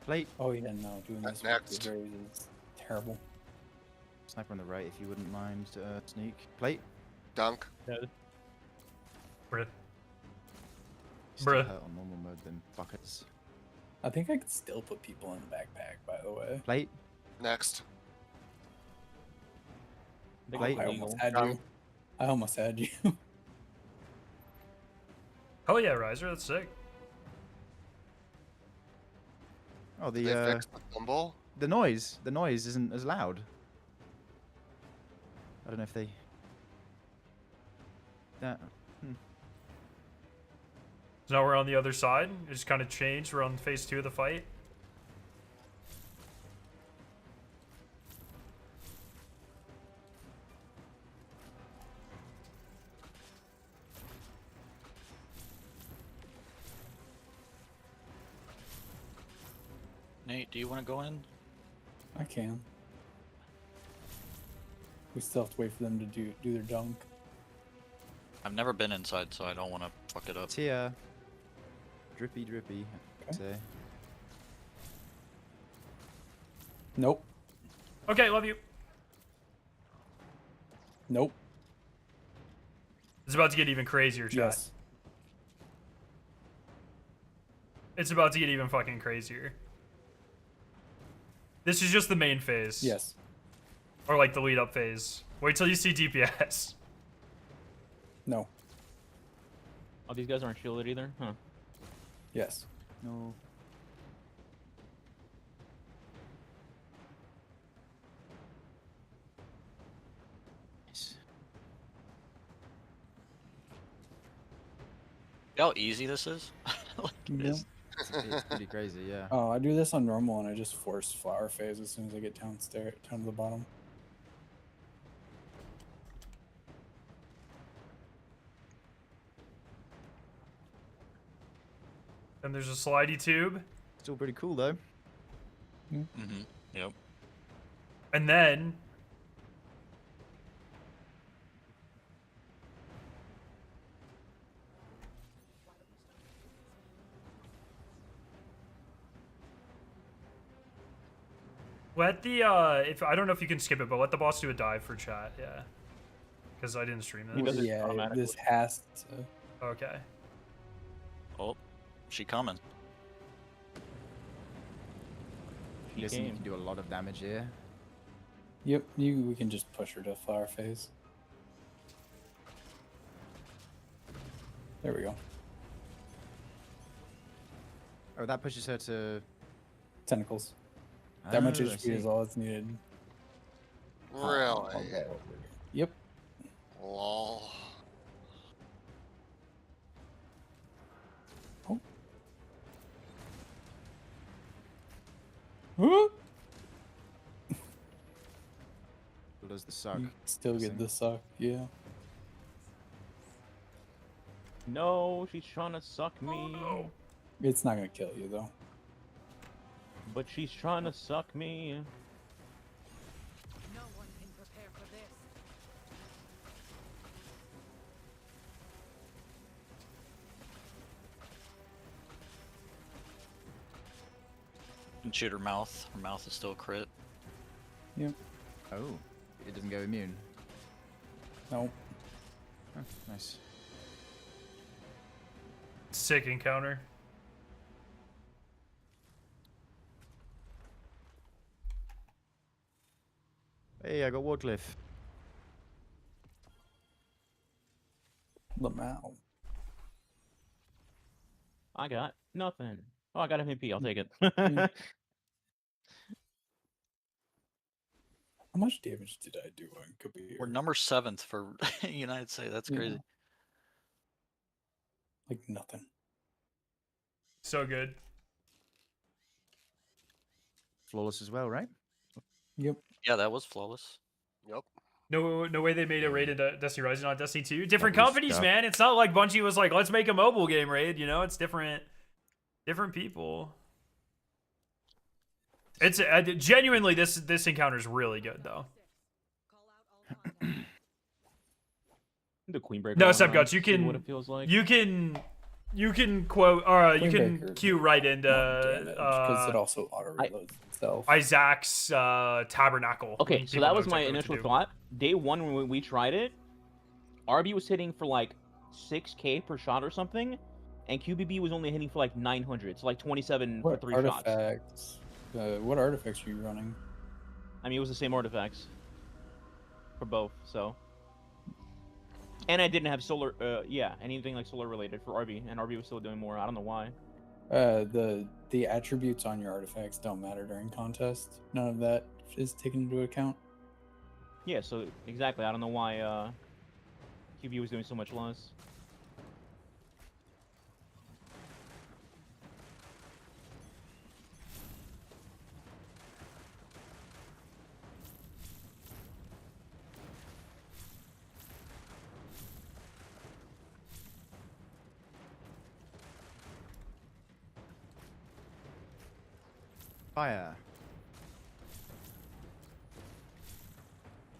Plate. Oh yeah, no, doing this with Next. the berries is terrible. Sniper on the right, if you wouldn't mind. Sneak. Plate. Dunk. Bruh. Still Bruh. hurt on normal mode than buckets. I think I could still put people in the backpack, by the way. Plate. Next. They Plate. go I for almost eagle. had you. I almost had you. Hell yeah, Riser. That's sick. Oh, Did they fix the fumble? the noise. The noise isn't as loud. I don't know if they. That. So now we're on the other side. It just kind of changed. We're on phase 2 of the fight. Nate, do you want to go in? I can. We still have to wait for them to do their dunk. I've never been inside, so I don't want to fuck it up. Tear. Drippy, drippy. I'd Okay. say. Nope. Okay, love you. Nope. It's about to get even crazier, chat. Yes. It's about to get even fucking crazier. This is just the main phase. Yes. Or like the lead up phase. Wait till you see DPS. No. Oh, these guys aren't shielded either? Huh. Yes. No. Nice. You know how easy this is? Like, it Yeah. is. It's pretty crazy, yeah. Oh, I do this on normal and I just force flower phase as soon as I get down to the bottom. And there's a slidey tube. Still pretty cool though. Mm-hmm. Yep. And then let the if I don't know if you can skip it, but let the boss do a dive for chat, yeah. because I didn't stream He this. does it Yeah, automatically. this has to. Okay. Oh, she coming. He Guessing you came. can do a lot of damage here. Yep, we can just push her to flower phase. There we go. Oh, that pushes her to. Tentacles. That much Oh, I HP see. is all it's needed. Really? Yep. Lol. Whoop. Who does the suck? You still get Guessing. the suck, yeah. No, she's trying to suck me. It's not gonna kill you though. But she's trying to suck me. No one can prepare for this. And shoot her mouth. Her mouth is still a crit. Yep. Oh, it doesn't go immune. No. Oh, nice. Sick encounter. Hey, I got Wardcliff. Lamau. I got nothing. Oh, I got MVP. I'll take it. How much damage did I do on Kabir? We're number 7th for United States. That's Yeah. crazy. Like nothing. So good. Flawless as well, right? Yep. Yeah, that was flawless. Yep. No way they made a raid in Destiny Rising on Destiny 2. Different Lovely companies, stuff. man. It's not like Bungie was like, let's make a mobile game raid. You know, it's different people. It's genuinely this encounter is really good though. Call out all contact. The Queen Breaker. No, one Sub run, Guts, you see can what it feels like. you can quote or you can Queenbreaker queue right into because it also auto reloads itself. Isaac's tabernacle. Okay, People so that know was my exactly what to initial do. thought. Day one when we tried it, RB was hitting for like 6K per shot or something, and QBB was only hitting for like 900, so like 27 What for 3 shots. artifacts? What artifacts are you running? I mean, it was the same artifacts for both, so. And I didn't have solar, yeah, anything like solar related for RB, and RB was still doing more. I don't know why. The attributes on your artifacts don't matter during contest. None of that is taken into account. Yeah, so exactly. I don't know why QB was doing so much less. Fire.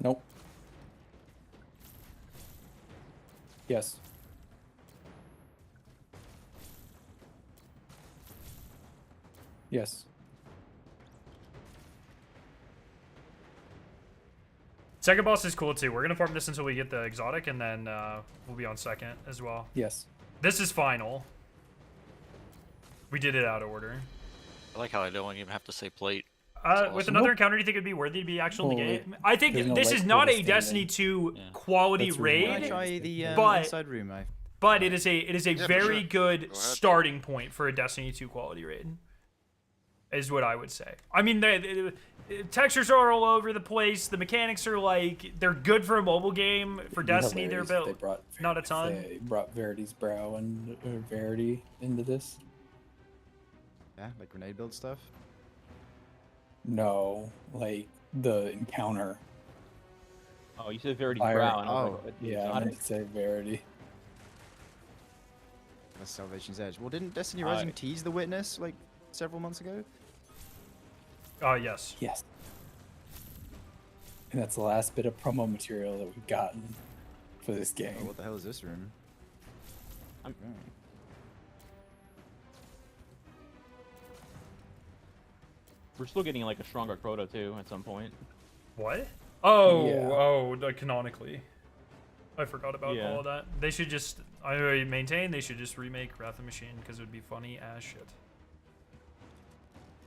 Nope. Yes. Yes. Second boss is cool too. We're gonna farm this until we get the exotic, and then we'll be on second as well. Yes. This is final. We did it out of order. I like how I don't even have to say plate. With awesome. another encounter, do you think it'd be worthy to be actual in the Well, game? I think there's no this light is for not the a Destiny standing. 2 Yeah. quality That's the reason why raid, Can I try the But- inside room? but it is a for very sure. good Go ahead. starting point for a Destiny 2 quality raid. Is what I would say. I mean, the textures are all over the place. The mechanics are like they're good for a mobile game. For Destiny, they're Hilarious. built. They brought not a ton. They brought Verity's brow and Verity into this. Yeah, like grenade build stuff. No, like the encounter. Oh, you said Verity's Fire. brow. And I was Oh, like, Yeah, I meant to say Verity. That's Salvation's Edge. Well, didn't Destiny Uh, Rising tease the Witness like several months ago? Yes. Yes. And that's the last bit of promo material that we've gotten for this Oh, game. what the hell is this room? I'm- Oh. We're still getting like a stronger Crota too at some point. What? Oh, Yeah. oh, like canonically. I forgot about Yeah. all of that. They should just, I already maintain, they should just remake Wrath of the Machine because it would be funny as shit.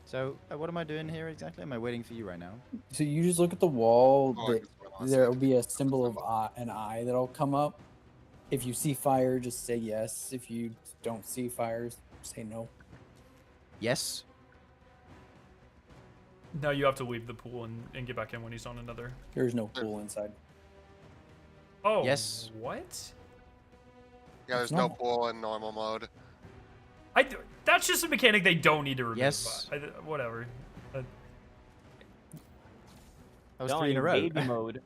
So, what am I doing here exactly? Am I waiting for you right now? So you just look at the wall. Oh, I That just went outside there will to be a pick up symbol of something. an eye that'll come up. If you see fire, just say yes. If you don't see fires, say no. Yes. Now you have to leave the pool and get back in when he's on another. There's no pool inside. Oh, Yes. what? Yeah, there's It's no normal. pool in normal mode. That's just a mechanic they don't need to remove. Yes. Whatever. That was Telling 3 in a you, row. baby mode.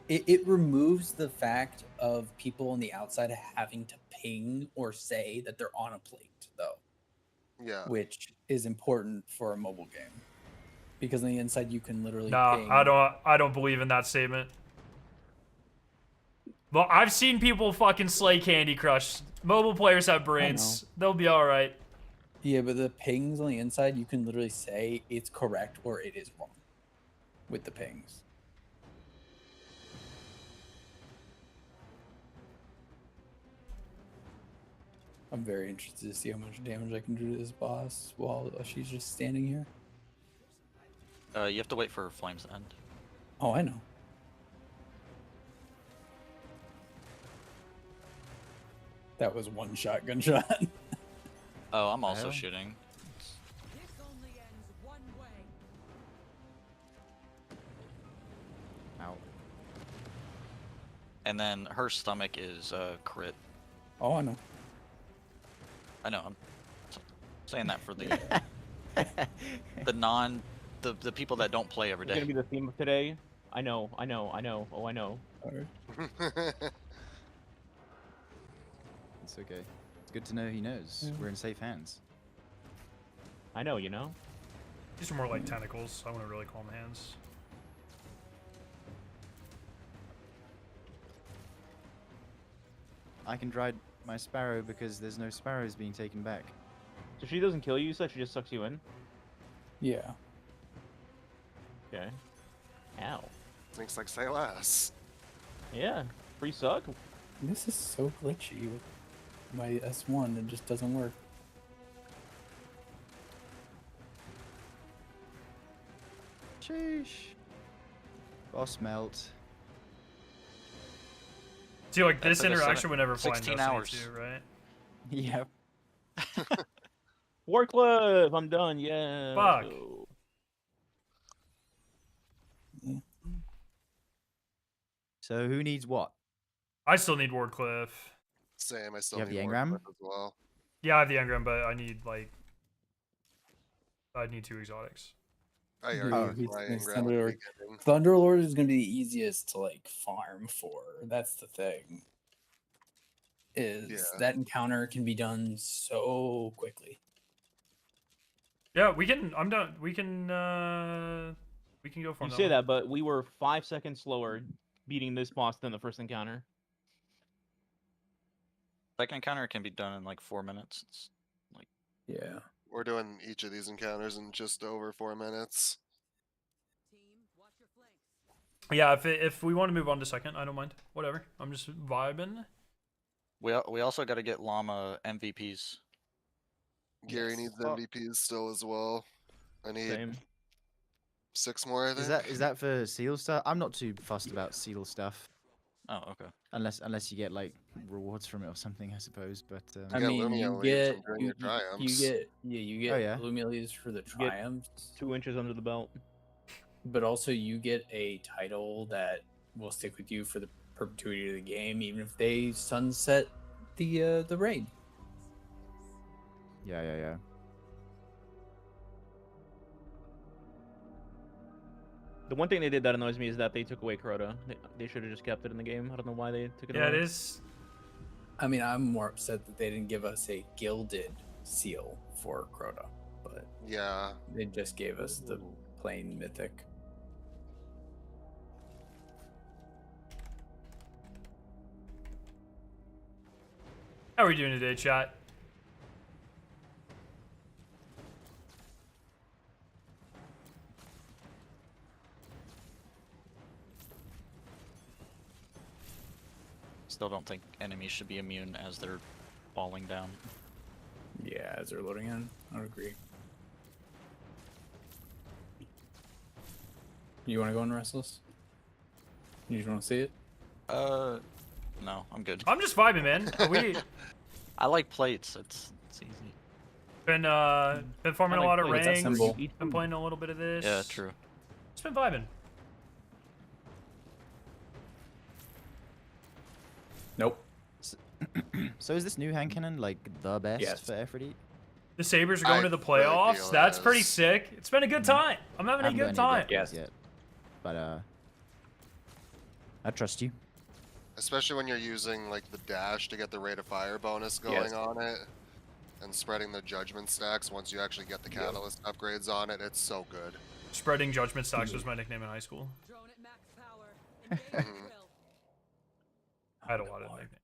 It removes the fact of people on the outside having to ping or say that they're on a plate, though, Yeah. which is important for a mobile game. Because on the inside, you can literally Nah, ping. I don't believe in that statement. Well, I've seen people fucking slay Candy Crush. Mobile players have brains. They'll be all right. Yeah, but the pings on the inside, you can literally say it's correct or it is wrong with the pings. I'm very interested to see how much damage I can do to this boss while she's just standing here. You have to wait for flames to end. Oh, I know. That was one shotgun shot. Oh, I'm also Hell. shooting. This only ends one way. Ow. And then her stomach is crit. Oh, I know. I know. I'm saying that for the the people that don't play every It's gonna day. be the theme of today. I know. Oh, I know. Alright. It's okay. It's good to know he knows. We're in safe hands. I know, you know? These are more like tentacles. I want to really calm hands. I can ride my sparrow because there's no sparrows being taken back. So she doesn't kill you, so she just sucks you in? Yeah. Okay. Ow. Things like say less. Yeah. Free suck? This is so glitchy with my S1. It just doesn't work. Sheesh. Boss melt. See, like That this took us interaction would never fly in 16 Destiny hours. 2, right? Yep. Warcliffe! I'm done, yeah. Fuck. let's go. So who needs what? I still need Wardcliff. Same. I still have need the more engram? equipment as well. Yeah, I have the engram, but I need two exotics. I Dude, already he's my gonna engram send at it the over. beginning. Thunderlord is gonna be the easiest to like farm for. That's the thing. Is Yeah. that encounter can be done so quickly. Yeah, we can. I'm done. We can go for You that say one. that, but we were 5 seconds slower beating this boss than the first encounter. Second encounter can be done in like 4 minutes. It's like Yeah. We're doing each of these encounters in just over 4 minutes. Team, watch your flanks. Yeah, if we want to move on to second, I don't mind. Whatever. I'm just vibing. we also got to get llama MVPs. Gary Yes. needs Oh. MVPs still as well. I need Same. 6 more, I think. Is that for seal stuff? I'm not too fussed about seal stuff, Oh, okay. unless you get like rewards from it or something, I suppose. But I get mean, Lumia you leads get from during you, your you triumphs. get you get Oh, yeah. Lumia leads for the You get triumphs, 2 inches under the belt. but also you get a title that will stick with you for the perpetuity of the game, even if they sunset the raid. yeah. The one thing they did that annoys me is that they took away Crota. They should have just kept it in the game. I don't know why they took it Yeah, away. it is. I mean, I'm more upset that they didn't give us a gilded seal for Crota, but Yeah. they just gave us the plain mythic. How are we doing today, chat? still don't think enemies should be immune as they're falling down. Yeah, as they're loading in, I would agree. You want to go in Restless? You just want to see it? No, I'm good. I'm just vibing, man. We I like plates. It's easy. been farming I a like lot of plates, that's ranks. simple. Been playing a little bit of this. Yeah, true. Just been vibing. Nope. So is this new hand cannon like the best Yes. for Aphrodite? The Sabres are going I to the really playoffs. feel it That's pretty is. sick. It's been a good time. I'm having a I haven't good got any time. objectives Yes. yet, but I trust you. Especially when you're using like the dash to get the rate of fire bonus going Yes. on it, and spreading the judgment stacks once you actually get the Yep. catalyst upgrades on it. It's so good. Spreading judgment stacks was my nickname in high school. Drone at max power. Engage Mhm. drill. I had a lot of nicknames.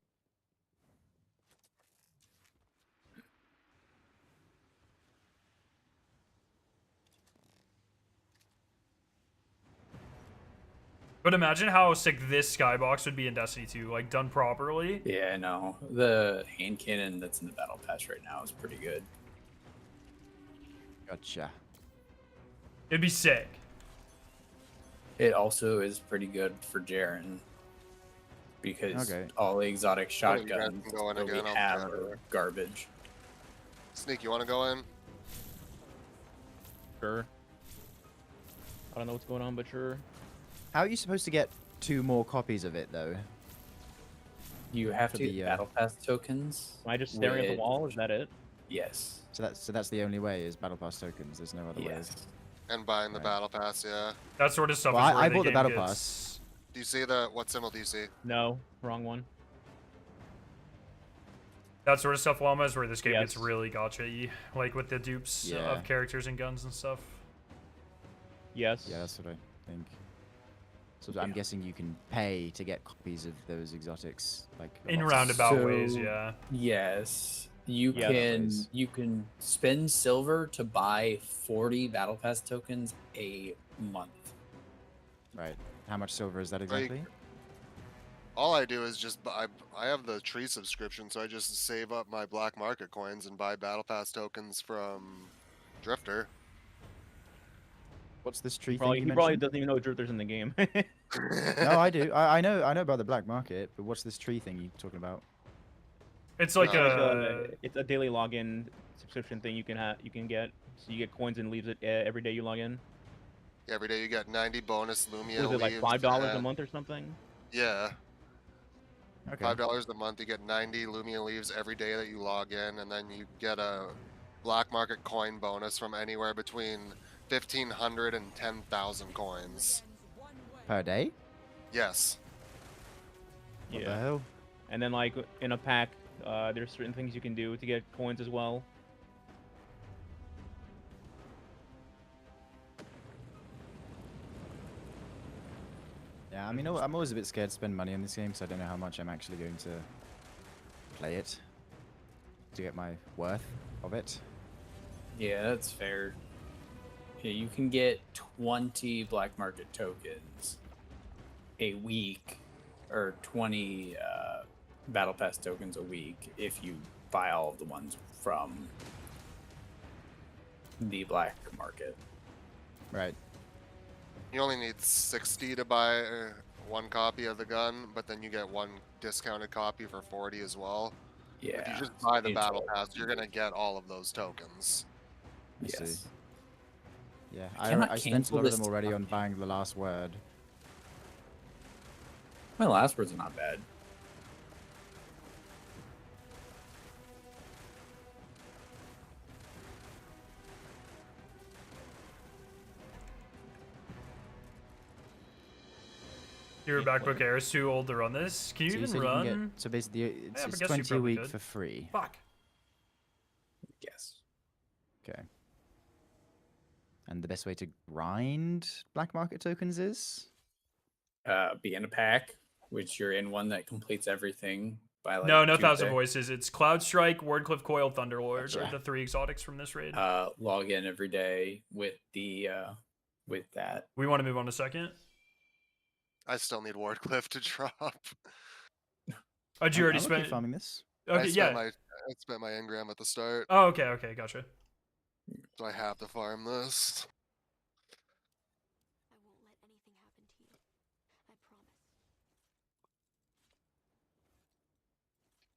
But imagine how sick this skybox would be in Destiny 2, like done properly. Yeah, no. The hand cannon that's in the battle pass right now is pretty good. Gotcha. It'd be sick. It also is pretty good for Jaren because Okay. all the exotic Oh, you guys shotguns can go in that we again, I'll have chat are her. garbage. Sneak, you want to go in? Sure. I don't know what's going on, but sure. How are you supposed to get 2 more copies of it though? You have For to the, get battle pass tokens. Am I just staring at with- the wall? Is that it? Yes. So that's the only way is battle pass tokens. There's no other way. Yes. And buying the Right. battle pass, yeah. That sort of stuff Well, is where I the bought the game battle gets- pass. Do you see the, what symbol do you see? No, wrong one. That sort of stuff, Llama, is where this game gets Yes. really gotcha-y. Like with the dupes Yeah. of characters and guns and stuff. Yes. Yeah, that's what I think. So I'm Yeah. guessing you can pay to get copies of those exotics, like a In lot. roundabout ways, So- yeah. Yes. You Yeah, ways. can spend silver to buy 40 battle pass tokens a month. Right. How much silver is that Like, exactly? All I do is just buy, I have the tree subscription, so I just save up my black market coins and buy battle pass tokens from Drifter. What's this tree Probably, thing he you probably mentioned? doesn't even know Drifter's in the game. No, I do. I know about the black market, but what's this tree thing you're talking about? It's like It's a daily login subscription thing you can get. So you get coins and leaves it every day you log in. Every day you get 90 bonus Lumia Was it like leaves $5 a and- month or something? Yeah, Okay. $5 a month. You get 90 Lumia leaves every day that you log in, and then you get a black market coin bonus from anywhere between 1,500 and 10,000 coins. Per day? Yes. What the hell? And then like in a pack, there's certain things you can do to get coins as well. Yeah, I mean, I'm always a bit scared to spend money on this game because I don't know how much I'm actually going to play it to get my worth of it. Yeah, that's fair. Yeah, you can get 20 black market tokens a week, or 20 battle pass tokens a week if you buy all of the ones from the black market. Right. You only need 60 to buy one copy of the gun, but then you get one discounted copy for 40 as well. Yeah. If you just buy the it's battle all- pass, you're gonna get all of those tokens. I see. Yes. Yeah, cannot I spent a cancel lot of this them already on time. buying the last word. My last words are not bad. Your MacBook Air is too old to run this. Can you So you even said you run? can get, so basically, it's, I it's guess you 20 a probably week could. for free. Fuck. Yes. Okay. And the best way to grind black market tokens is? Be in a pack, which you're in one that completes everything by like No Tuesday. Thousand Voices. It's Cloud Strike, Wordcliff Coil, Thunderlord are Gotcha. the 3 exotics from this raid. Log in every day with the with that. We want to move on to second. I still need Wardcliff to drop. Oh, did you already I'm spend? okay farming this. Okay, I yeah. spent my engram at the start, Oh, okay, gotcha. so I have to farm this. I won't let anything happen to you. I promise.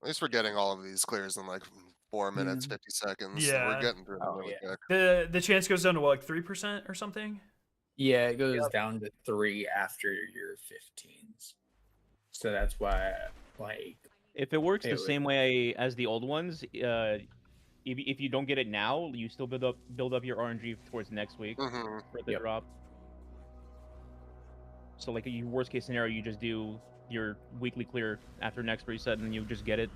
At least we're getting all of these clears in like 4 minutes, 50 seconds. So we're Yeah. getting through them Oh, really yeah. quick. The chance goes down to what, like 3% or something? Yeah, it goes down to 3 after your 15s. So that's why, like, If it works It the would- same way as the old ones, if you don't get it now, you still build up your RNG towards next week Mm-hmm. for the Yep. drop. So like your worst case scenario, you just do your weekly clear after next reset, and you just get it.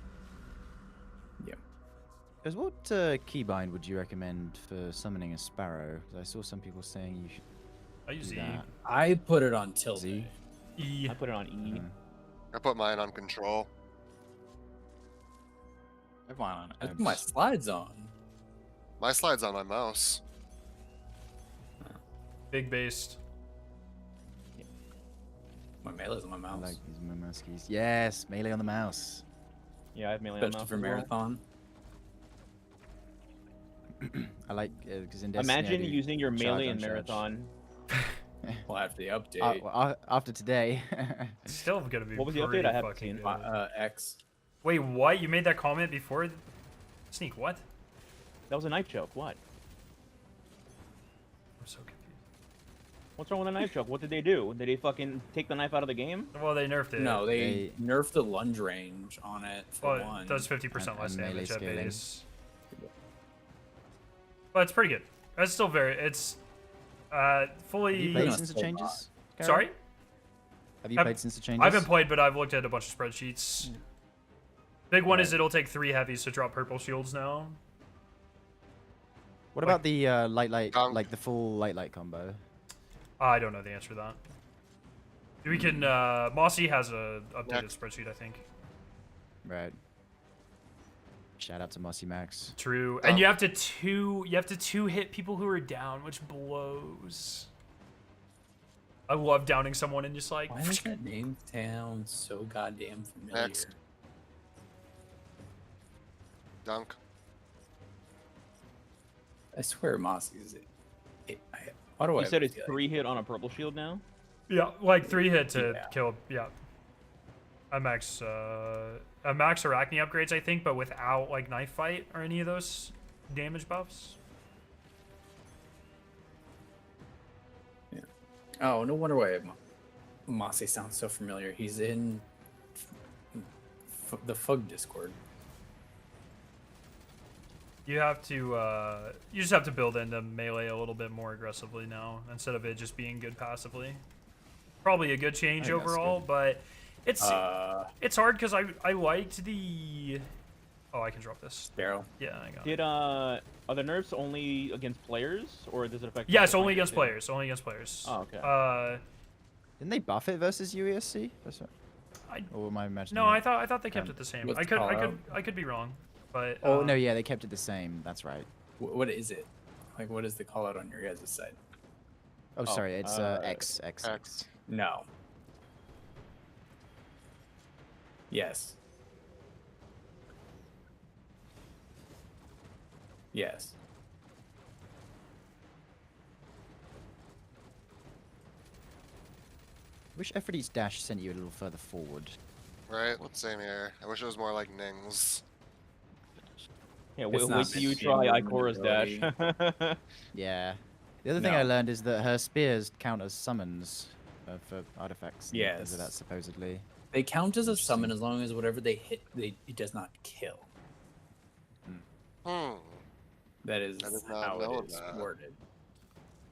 Because what keybind would you recommend for summoning a sparrow? 'Cause I saw some people saying you should I use do E. that. I put it on tilde. Z? E. I put it on E. I put mine on control. I put my slides on. My slide's on my mouse. Big based. My melee's on my I mouse. like these mouse keys. Yes, melee on the mouse. Yeah, I have melee on Especially mouse for as well. marathon. I like because in Destiny, I Imagine do using your charge melee on in charge. marathon. Well, after the update, Well, after today. It's still gonna be What was the update? pretty I haven't fucking seen. good. X. Wait, what? You made that comment before? Sneak, what? That was a knife choke. What? I'm so confused. What's wrong with a knife choke? What did they do? Did they fucking take the knife out of the game? Well, they nerfed it. No, they nerfed the lunge range on it for Well, one. it does 50% less and melee damage at scaling. base. But it's pretty good. It's still very. It's Have you fully. played No, since the still changes? Garrett? Sorry, Have you I've- played since the changes? I haven't played, but I've looked at a bunch of spreadsheets. Big one is Right. it'll take 3 heavies to drop purple shields now. What about the light, Gong. like the full light combo? I don't know the answer to that. We can. Mossy has a updated Yeah. spreadsheet, I think. Right. Shout out to Mossy Max. True, Oh. and you have to two hit people who are down, which blows. I love downing someone and just like. Why does that name sound so goddamn familiar? Next. Dunk. I swear, Mossy is it. Why do I? You said have a it's feeling- 3 hit on a purple shield now. Yeah, like 3 hit to Yeah. kill. Yeah. A max arachne upgrades, I think, but without like knife fight or any of those damage buffs. Oh, no wonder why Mossy sounds so familiar. He's in the Fug Discord. You have to, you just have to build into melee a little bit more aggressively now, instead of it just being good passively. Probably a good change I think that's overall, good. but it's hard because I liked the. Oh, I can drop this. Barrel. Yeah, I got it. Did are the nerfs only against players, or does it affect? Yes, other only fighters against too? players. Only against players. Oh, okay. Didn't they buff it versus UESC? That's what, I or am I imagining? no, that? I thought they kept it the same. What's I the could call-out? I could be wrong, but Oh no, yeah, they kept it the same. That's right. What is it? Like, what is the call out on your guys' side? Oh, sorry, it's X. X. No. Yes. Yes. Wish Efridi's dash sent you a little further forward. Right? Same here. I wish it was more like Ning's. Yeah, It's wait not till you meant to try be Ikora's dash. Yeah. The other thing I No. learned is that her spears count as summons for artifacts. and things like that Yes. supposedly. They count as a Interesting. summon as long as whatever they hit, it does not kill. Hmm. That is I did not how know it is that. worded.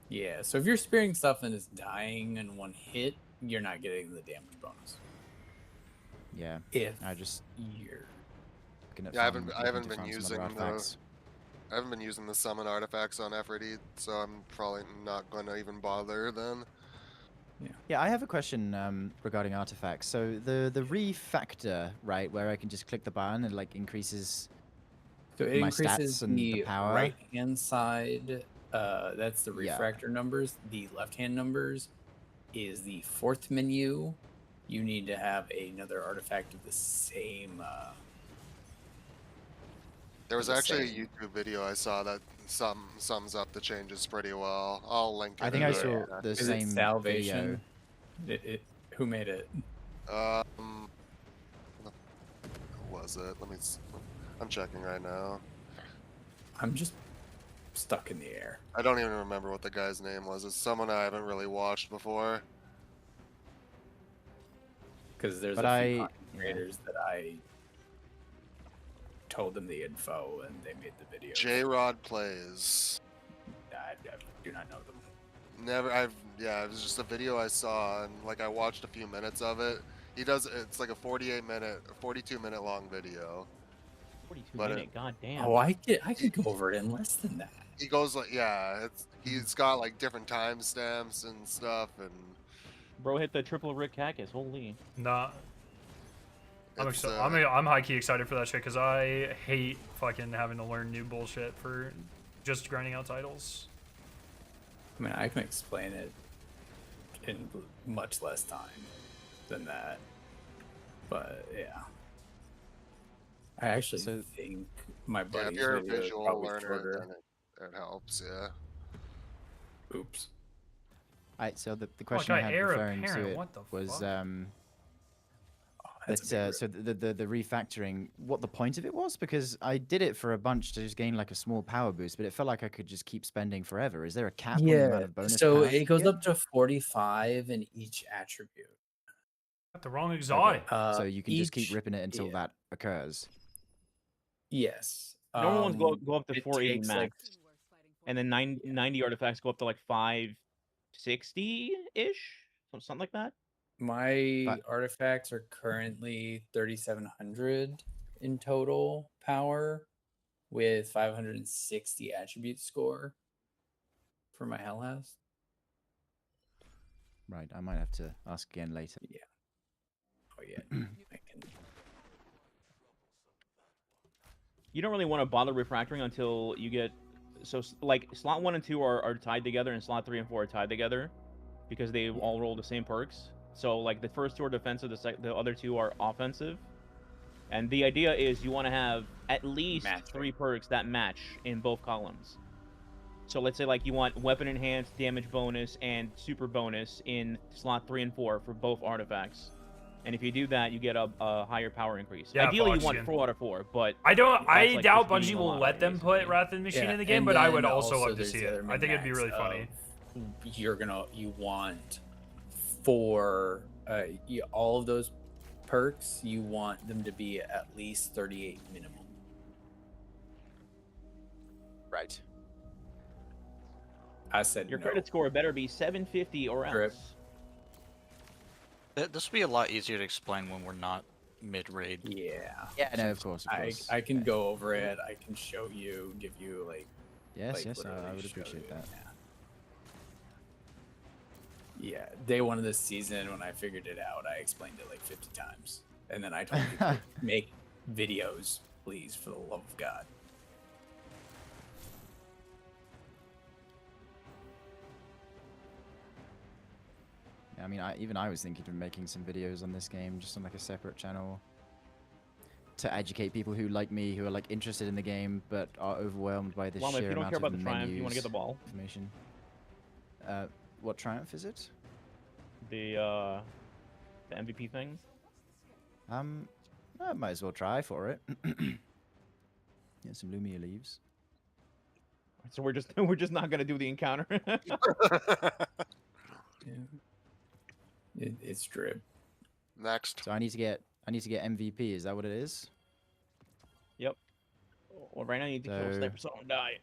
Yeah, so if you're spearing stuff and it's dying in one hit, you're not getting the damage bonus. Yeah. If I just you're looking at Yeah, I haven't- farm- I haven't looking to been farm some other using the- artifacts. I haven't been using the summon artifacts on Efridi, so I'm probably not going to even bother then. Yeah, I have a question regarding artifacts. So the refactor, right, where I can just click the button and like increases. So it my increases stats and the the power. right hand side. That's the Yeah. refractor numbers. The left hand numbers is the fourth menu, you need to have another artifact of the same. There was the actually a same- YouTube video I saw that sums up the changes pretty well. I'll link it. I think in I the saw chat. the Is it same Salvation? video. Who made it? What was it? I'm checking right now. I'm just stuck in the air. I don't even remember what the guy's name was. It's someone I haven't really watched before. Because there's But a few yeah. content creators that I told them the info and they made the video. J-Rod Plays. I do not know them. It was just a video I saw and like I watched a few minutes of it. It's like a 42-minute long video. 42 But minute, goddamn. Oh, I could go over it in less than that. He goes like, he's got like different timestamps and stuff, and Bro hit the triple Rick Cactus, holy. Nah. I'm it's, excited. I'm high key excited for that shit because I hate fucking having to learn new bullshit for just grinding out titles. I mean, I can explain it in much less time than that. But yeah. I actually So- think my yeah, buddy's if you're a video is visual probably learner, shorter. then it helps. Yeah. Oops. Alright, so the question I I had heir referring apparent, to it what the was fuck? That's that a big so the refactoring, what the point of it was, because I did it for a bunch to just gain like a small power boost, but it felt like I could just keep spending forever. Is there a cap on the amount of bonus so power it you goes get? up to 45 in each attribute. Got the wrong Okay, exotic. so you can just keep each- ripping it until yeah. that occurs. Yes. Normal ones go up to it 480 takes, max. like, And then 90 artifacts go up to like 560-ish? Something like that? my But- artifacts are currently 3,700 in total power with 560 attribute score for my Hell House. Right, I might have to ask again later. Oh yeah, I can. You don't really want to bother refractoring until you get... So, like, slot 1 and 2 are tied together, and slot 3 and 4 are tied together because they all roll the same perks. So, like, the first 2 are defensive, the other 2 are offensive. And the idea is you want to have at least Matching. 3 perks that match in both columns. So let's say, like, you want weapon enhanced, damage bonus, and super bonus in slot 3 and 4 for both artifacts. And if you do that, you get a higher power increase. Yeah, Ideally, you want Boxian. 4 out of 4, but I don't. I that's, like, doubt just beating Bungie a will lot, let them put basically. Wrath of the Machine in the game, and but I would then also love to there's see the it. other I think it'd be really min-max funny. of you want for all of those perks, you want them to be at least 38 minimum. Right. I said your no. credit score better be 750 or else. Drip. This would be a lot easier to explain when we're not mid-raid. Yeah. Yeah, no, of course, of course. I can go over it. I can show you, give you like. Yes, like, yes, I literally would show appreciate you, that. Yeah, day one of this season when I figured it out, I explained it like 50 times, and then I told people make videos, please, for the love of God. I mean, even I was thinking of making some videos on this game, just on like a separate channel, to educate people who, like me, who are like interested in the game but are overwhelmed by the Well, if sheer you don't amount care of about the triumph, you want to get menus, the ball. information. What triumph is it? The MVP thing. I might as well try for it. Get some Lumia leaves. So we're just not gonna do the encounter. Yeah. It's drip. Next. So I need to get MVP. Is that what it is? Yep. Well, right now you need to kill a So- sniper so I don't die.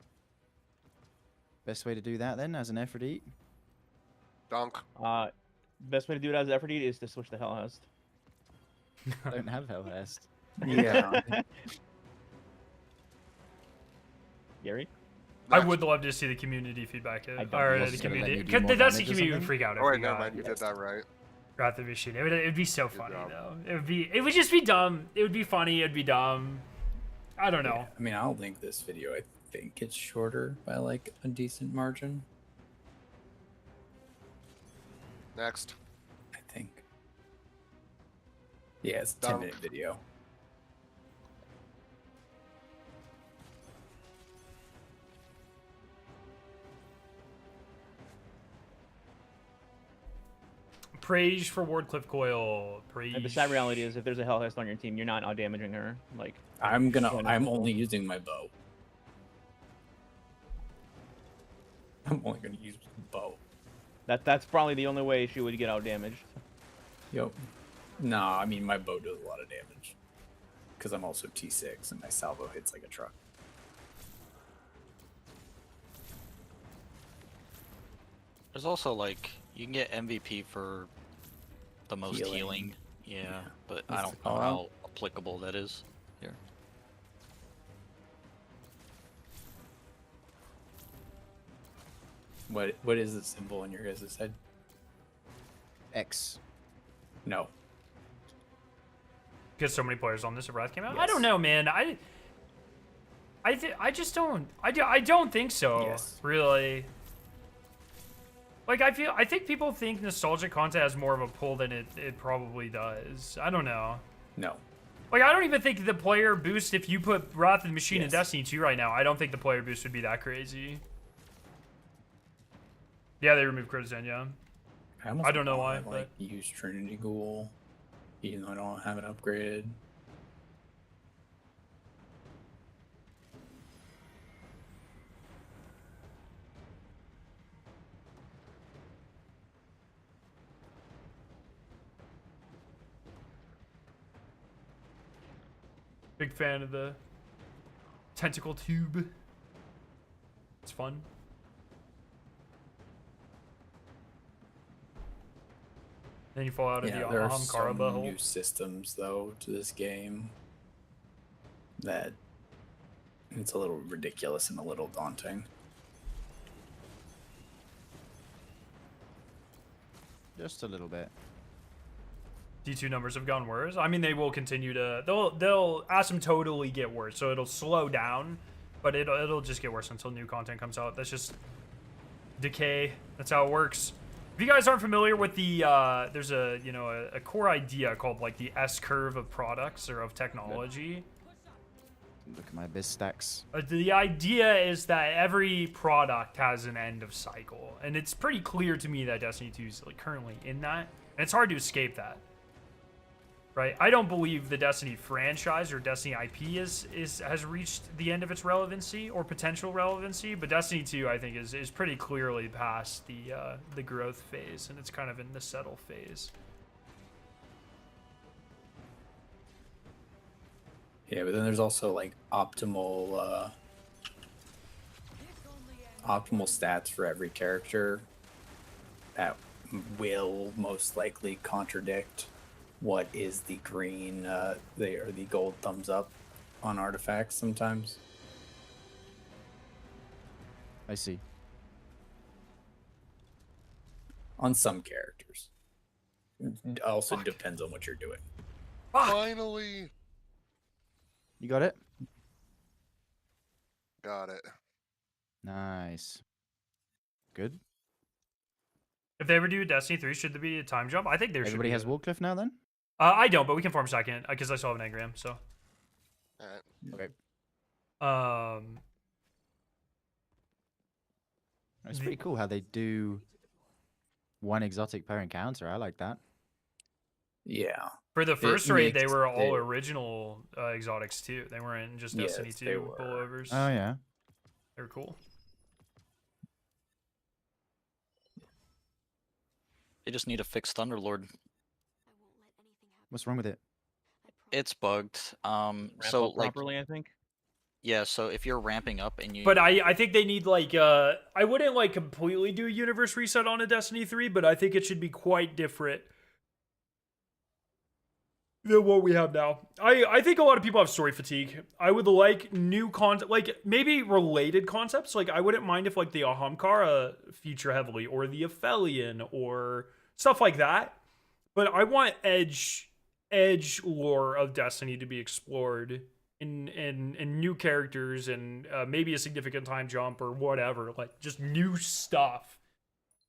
Best way to do that then, as an Aphrodite? Dunk. Best way to do it as effort is to switch to Hellhouse. I don't have Hellhest. Yeah. Gary? I Next. would love to see the community feedback I it, don't or know. the It's gonna let community. you do Cause more that's the damage or community would something? freak out if Oh wait, we never got mind. You did that right. Wrath of the Machine. It'd be so funny job. though. It would just be dumb. It would be funny. It'd be dumb. I don't know. Yeah, I mean, I'll link this video. I think it's shorter by like a decent margin. Next. I think. Yeah, it's a 10-minute video. Praise for Wardcliff Coil. Praise. And the sad reality is, if there's a Hellhest on your team, you're not out damaging her. Like, I'm Yeah, only using my bow. I'm only gonna use the bow. that's probably the only way she would get out damaged. Yep. Nah, I mean my bow does a lot of damage. Because I'm also T6 and my salvo hits like a truck. There's also like you can get MVP for the most healing. Yeah, but I don't know how applicable that is here. What is the symbol in your guys' head? X. No. Because so many players on this if Wrath came out. I Yes. don't know, man. I just don't. I don't think so. Yes. Really. Like I think people think nostalgic content has more of a pull than it probably does. I don't know. No. Like I don't even think the player boost if you put Wrath of the Machine in Yes. Destiny 2 right now. I don't think the player boost would be that crazy. Yeah, they removed Critizen, yeah. I don't know why, Like use Trinity Ghoul, even though I don't have an upgrade. Big fan of the tentacle tube. It's fun. Then you fall out of Yeah, the there are Ahamkara some butthole. new systems though to this game that it's a little ridiculous and a little daunting. Just a little bit. D2 numbers have gone worse. I mean, they will continue to. They'll asymptotically get worse, so it'll slow down, but it'll just get worse until new content comes out. That's just decay. That's how it works. If you guys aren't familiar with the, there's a a core idea called like the S curve of products or of technology. Look at my biz stacks. The idea is that every product has an end of cycle, and it's pretty clear to me that Destiny 2 is like currently in that, and it's hard to escape that. Right? I don't believe the Destiny franchise or Destiny IP has reached the end of its relevancy or potential relevancy, but Destiny 2 I think is pretty clearly past the growth phase, and it's kind of in the settle phase. Yeah, but then there's also like optimal stats for every character that will most likely contradict what is the green or the gold thumbs up on artifacts sometimes. I see. On some characters. It also depends on what you're doing. Finally, You got it? got it. Nice. Good. If they ever do Destiny 3, should there be a time jump? I think there should. Everybody be has Wallcliff now then? I don't, but we can form second because I still have an engram. So, All right. Okay. um, It's pretty cool how they do one exotic per encounter. I like that. Yeah. for the first raid, they makes were all it- original exotics too. They weren't just Yes, Destiny they 2 were. pullovers. Oh yeah. They were cool. They just need to fix Thunderlord. I won't let anything happen. What's wrong with it? I promise. It's bugged. Ramp So up like, properly, I think. yeah. So if you're ramping up and you, But I think they need like I wouldn't like completely do a universe reset on a Destiny 3, but I think it should be quite different than what we have now. I think a lot of people have story fatigue. I would like new content, like maybe related concepts. Like I wouldn't mind if like the Ahamkara feature heavily or the Aphelion or stuff like that. But I want edge lore of Destiny to be explored in new characters and maybe a significant time jump or whatever, like just new stuff.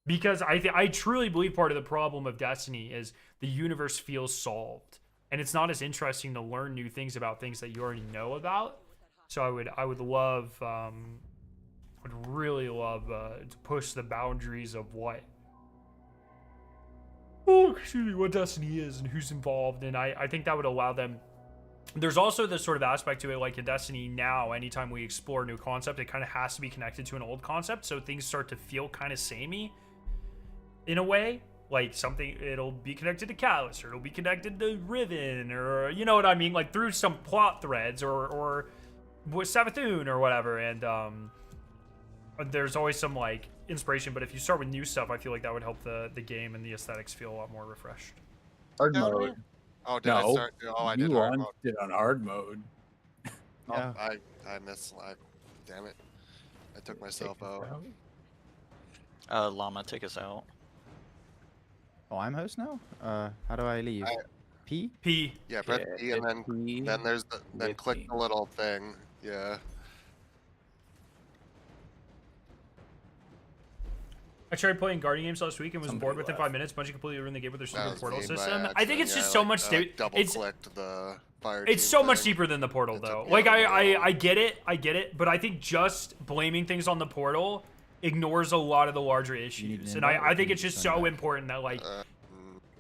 Because I truly believe part of the problem of Destiny is the universe feels solved. and it's not as interesting to learn new things about things that you already know about. So I would love, would really love to push the boundaries of what what Destiny is and who's involved, and I think that would allow them. There's also this sort of aspect to it, like in Destiny now, anytime we explore a new concept, it kind of has to be connected to an old concept, so things start to feel kind of samey in a way. Like something, it'll be connected to Callus, or it'll be connected to Riven, or you know what I mean, like through some plot threads, or with Savathun or whatever, and there's always some like inspiration. But if you start with new stuff, I feel like that would help the game and the aesthetics feel a lot more refreshed. Hard Yeah, mode. Oh, did I No, start? Oh, I did you hard mode. launched it on hard mode. Oh, I missed. Damn it! I took myself out. Llama, take us out. Oh, I'm host now? How do I leave? P? P. Yeah, press Yeah, P and then P there's the with click P. the little thing. Yeah. I tried playing Guardian games last week and was Somebody bored within left. 5 minutes. Bungie completely ruined the game with their That stupid was portal me by system. I think accident, it's just yeah, so like, much. double It's clicked the fire. it's team so much thing. deeper than the portal, It though. took me Like out of the I get it, but I think just blaming things on the portal ignores a lot of the larger issues, and invite, or I can think you it's just just send so back? important that like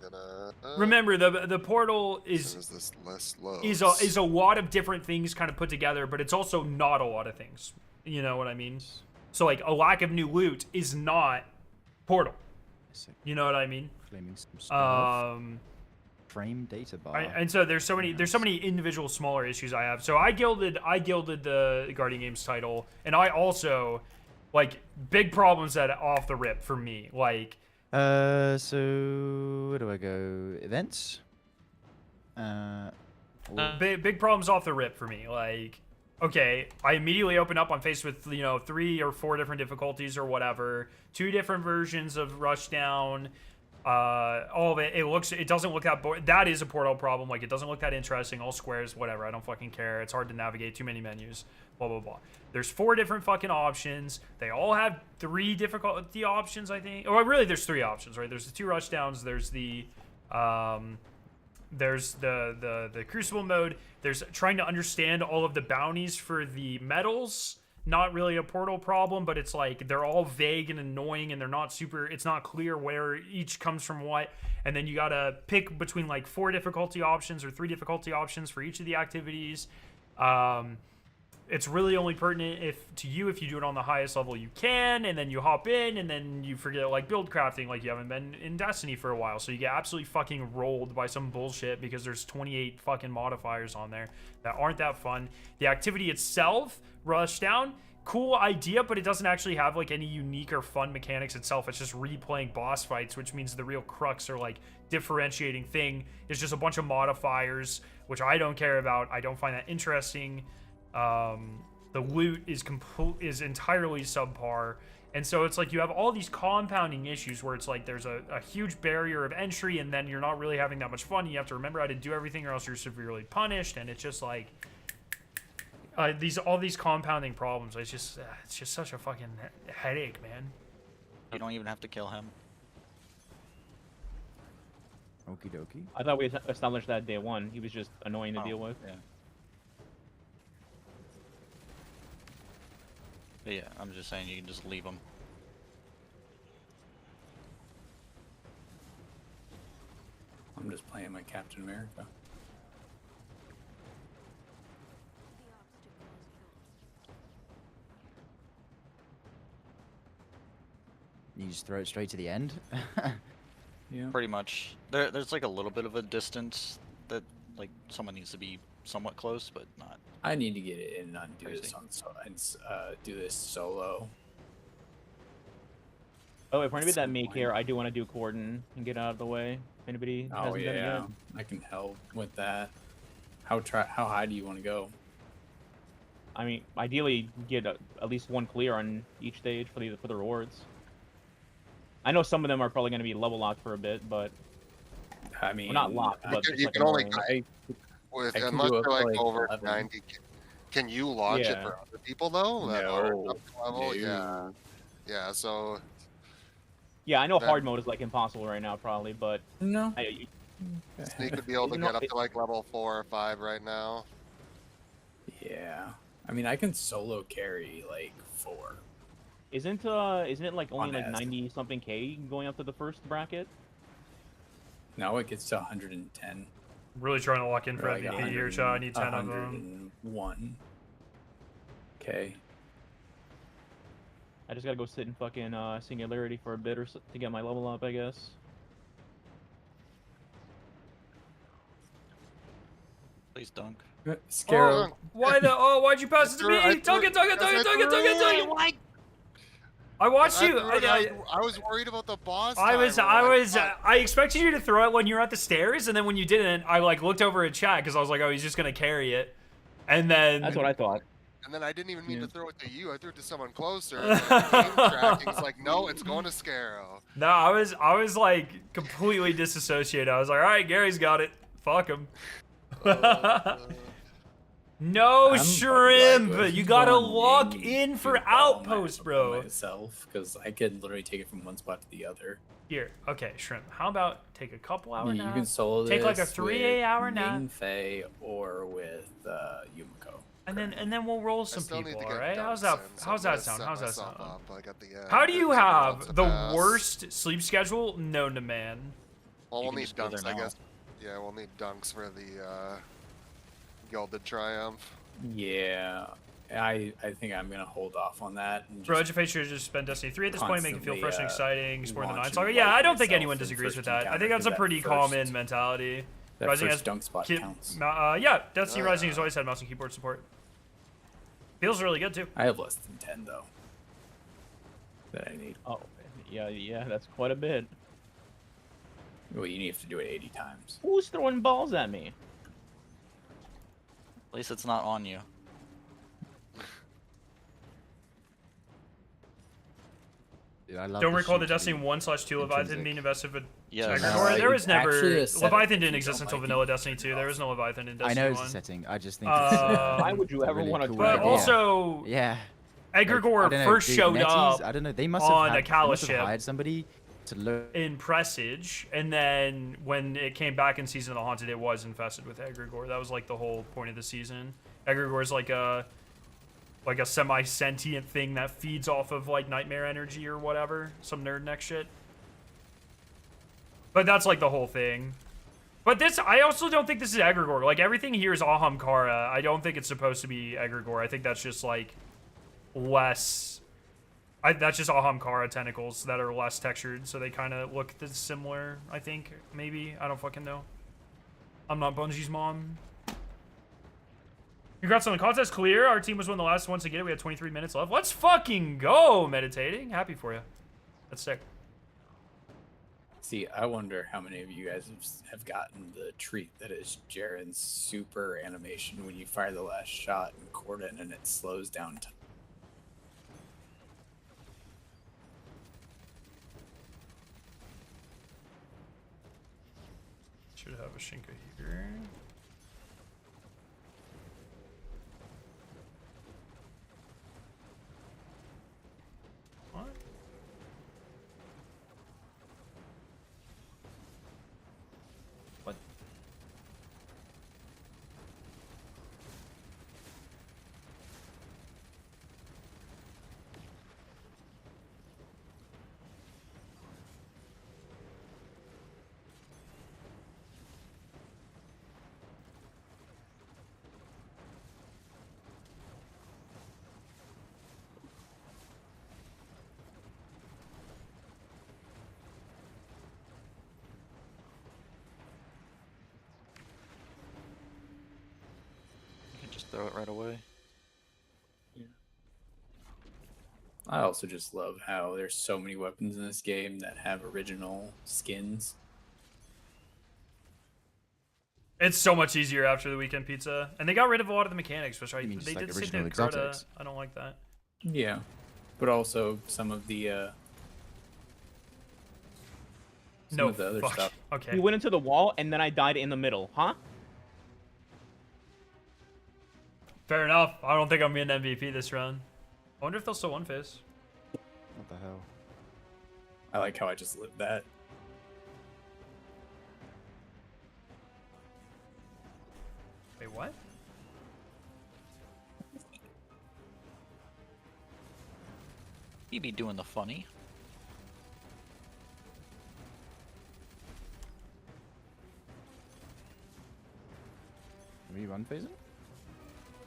Gonna, remember the portal as soon is as this list loads. is a lot of different things kind of put together, but it's also not a lot of things. You know what I mean? So like a lack of new loot is not portal. You know what I mean? Claiming some stuff. Um, Frame data bar. and so there's so many individual smaller issues I have. So I gilded the Guardian Games title, and I also like big problems that off the rip for me. Like So where do I go? Events. big problems off the rip for me. Like, okay, I immediately open up on face with 3 or 4 different difficulties or whatever, 2 different versions of Rushdown. All of it. It doesn't look that that is a portal problem. Like, it doesn't look that interesting. All squares, whatever. I don't fucking care. It's hard to navigate. Too many menus. Blah blah blah. There's 4 different fucking options. They all have 3 difficulty options, I think. Or really, there's 3 options, right? There's the 2 rushdowns. There's the crucible mode. There's trying to understand all of the bounties for the medals. Not really a portal problem, but it's like they're all vague and annoying, and they're not super. It's not clear where each comes from what, and then you gotta pick between like 4 difficulty options or 3 difficulty options for each of the activities. It's really only pertinent if you do it on the highest level you can, and then you hop in, and then you forget like build crafting, like you haven't been in Destiny for a while, so you get absolutely fucking rolled by some bullshit because there's 28 fucking modifiers on there that aren't that fun. The activity itself, Rushdown, cool idea, but it doesn't actually have like any unique or fun mechanics itself. It's just replaying boss fights, which means the real crux or like differentiating thing is just a bunch of modifiers, which I don't care about. I don't find that interesting. The loot is entirely subpar, and so it's like you have all these compounding issues where it's like there's a huge barrier of entry, and then you're not really having that much fun. You have to remember how to do everything, or else you're severely punished, and it's just like all these compounding problems. It's just such a fucking headache, man. You don't even have to kill him. Okie dokie. I thought we established that day 1. He was just annoying to Oh, deal with. Yeah. But yeah, I'm just saying you can just leave him. I'm just playing my Captain America. You just throw it straight to the end. Yeah. Pretty much. There's like a little bit of a distance that like someone needs to be somewhat close, but not. I need to get it in and do this Crazy. do this solo. Oh, if anybody At that some may point. care, I do want to do Cordon and get out of the way. If anybody Oh hasn't done it yeah, yet. I can help with that. How high do you want to go? I mean, ideally, get at least 1 clear on each stage for the rewards. I know some of them are probably going to be level locked for a bit, but I mean, well, not locked, but You just like can only annoying. With I can unless do you're up to, like like, over 11. 90. Can you launch it Yeah. for other people though? That are No. up to level? Yeah. Yeah. So Yeah, I know That- hard mode is like impossible right now, probably, but No. Sneak would be able to Isn't get up it- to like level 4 or 5 right now. Yeah. I mean, I can solo carry like 4. Isn't it like only On like S. 90 something K going up to the first bracket? Now it gets to 110. Really trying to lock in Or for like MVP here, chat. I need 10 of them. 101. Okay. I just gotta go sit in fucking Singularity for a bit or to get my level up, I guess. Please dunk. Scarab. Why'd you pass it to me? Dunk it. I watched you. I was worried about the boss. I expected you to throw it when you were at the stairs, and then when you didn't, I like looked over at chat because I was like, oh, he's just gonna carry it, and then That's what I thought. And then I didn't even mean to throw it to you. I threw it to someone closer. Yeah. And then game tracking's like, no, it's going to Scarrow. No, I was like completely disassociated. I was like, all right, Gary's got it. Fuck him. No I'm shrimp. fucking You gotta going log in in for to ball outpost, my- bro. Myself, because I could literally take it from one spot to the other. Here, okay, shrimp. How about take a couple hour You nap? can solo Take like a this 3 hour with nap. Ming Fei or with Yumiko. And then we'll roll I some still need people, to get alright? How's dunks that in, so how's I'm that gonna sound? set How's that myself sound? up, like, at the end, How do you give someone else have a the pass. worst sleep schedule known to man? Well, You we'll can need just go there dunks, I now. guess. Yeah, we'll need dunks for the Gilded Triumph. Yeah, I think I'm gonna hold off on that. And Bro, just Eduface should just spend Destiny 3 at this point, make it feel fresh and constantly, exciting, exploring the launch 9 and saga. Yeah, wipe I don't think myself anyone in disagrees with first that. I encounter, think that's a 'cause pretty that common first- mentality. that Rising first has dunk spot Ki- counts. yeah, Destiny Rising has always had mouse and keyboard support. Feels really good too. I have less than 10 though. That I need. Oh, yeah, that's quite a bit. Well, you need to do it 80 times. Who's throwing balls at me? At least it's not on you. Dude, I love Don't the recall the shoot Destiny to 1/2 Leviathan intrinsic. being invested with Yeah, Egregore. There was it's never actually a setting Leviathan if didn't you exist don't until like it, vanilla you can Destiny turn 2. it There off. was no Leviathan in I Destiny know it's 1. a setting. I just think it's Why would you ever really want to cool try But it? idea. also, Yeah. Egregore Like, I don't know, first dude, showed Netties, up I don't know. They must on have a Kala they must have ship. hired somebody to look. in Presage, and then when it came back in Season of the Haunted, it was infested with Egregore. That was like the whole point of the season. Egregore is like a semi-sentient thing that feeds off of like nightmare energy or whatever, some nerd neck shit. But that's like the whole thing. But this, I also don't think this is Egregore. Like everything here is Ahamkara. I don't think it's supposed to be Egregore. I think that's just like less. That's just Ahamkara tentacles that are less textured, so they kind of look similar. I think maybe I don't fucking know. I'm not Bungie's mom. Congrats on the contest, clear. Our team was one of the last ones to get it. We had 23 minutes left. Let's fucking go, meditating. Happy for you. That's sick. See, I wonder how many of you guys have gotten the treat that is Jaren's super animation when you fire the last shot in Corden and it slows down. Should have a Shinka here. What? What? You can just throw it right away. I also just love how there's so many weapons in this game that have original skins. It's so much easier after the weekend pizza, and they got rid of a lot of the mechanics, which You mean just they like did the same thing original with Crota. exotics? I don't like that. Yeah, but also some of the No, of the other fuck. stuff. Okay. You went into the wall, and then I died in the middle, huh? Fair enough. I don't think I'm getting MVP this round. I wonder if they'll still one face. What the hell? I like how I just lived that. Wait, what? He be doing the funny. Are we one phasing?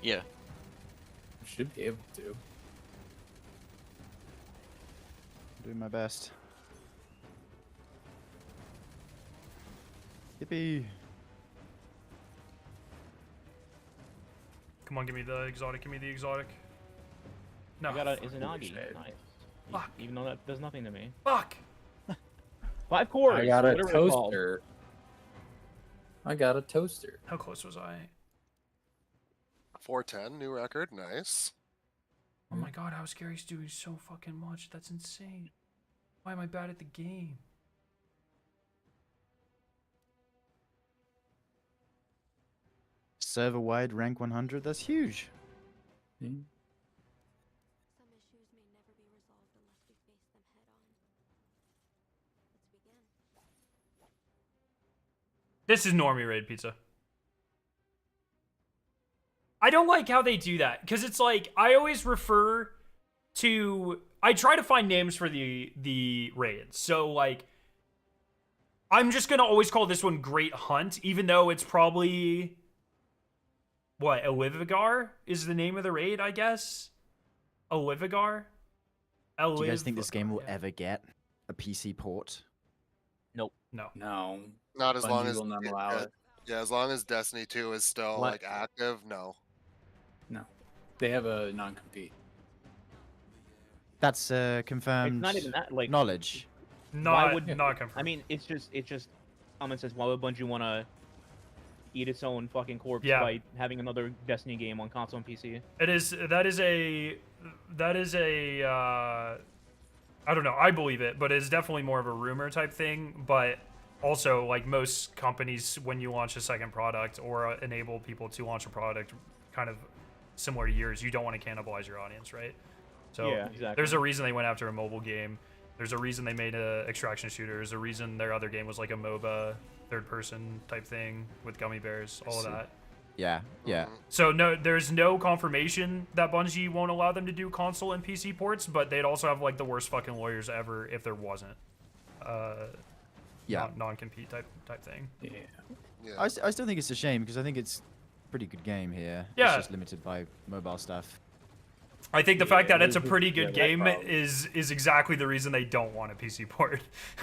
Yeah. Should be able to. Doing my best. Yippee! Come on, give me the exotic. Give me the exotic. No. I got a fuck. Izanagi. shit. Nice. Fuck. Even though that does nothing to me. Fuck. 5 cores. I got a whatever they're called. toaster. I got a toaster. How close was I? 410, new record, nice. Oh my god, how Scary's doing so fucking much. That's insane. Why am I bad at the game? Server-wide rank 100. That's huge. Hmm. Some issues may never be resolved unless we face them head on. Let's begin. This is normie raid pizza. I don't like how they do that because it's like I always refer to. I try to find names for the raids. So like, I'm just gonna always call this one Great Hunt, even though it's probably what Olivigar is the name of the raid. I guess Olivigar. Do you guys think this game will ever get a PC port? No. No. Not as long Bungie as will not allow it. Yeah, as long as Destiny 2 is still What? like active, no. No. They have a non-compete. That's confirmed It's not even that. Like, knowledge. Not would- not confirmed. I mean, it's just common sense. Why would Bungie want to eat its own fucking corpse Yeah. by having another Destiny game on console and PC? That is a I don't know, I believe it, but it's definitely more of a rumor type thing. But also, like most companies, when you launch a second product or enable people to launch a product kind of similar to yours, you don't want to cannibalize your audience, right? So Yeah, exactly. there's a reason they went after a mobile game. There's a reason they made a extraction shooter. There's a reason their other game was like a MOBA third person type thing with gummy bears, all of that. Yeah, yeah. So no, there's no confirmation that Bungie won't allow them to do console and PC ports, but they'd also have like the worst fucking lawyers ever if there wasn't Yeah. non-compete type thing. Yeah. Yeah. I still think it's a shame because I think it's a pretty good game here. Yeah. It's just limited by mobile stuff. I think the fact that Yeah, it's a this is- pretty yeah, good that game problem. is exactly the reason they don't want a PC port.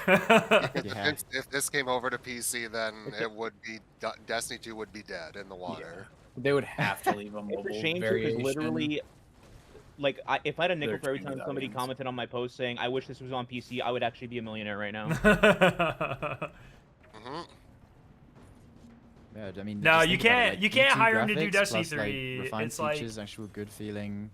Yeah. If this came over to PC, then it would be Destiny 2 would be dead in the water. They would have to leave a mobile It's a shame variation. because literally, like, if I had a nickel They're for every trying to time somebody audience. commented on my post saying, "I wish this was on PC," I would actually be a millionaire right now. Hmm. Yeah, I mean, No, just you think about it, can't- like, you can't YouTube hire 'em to do graphics Destiny plus, like, 3. refined It's like- features, actual good feeling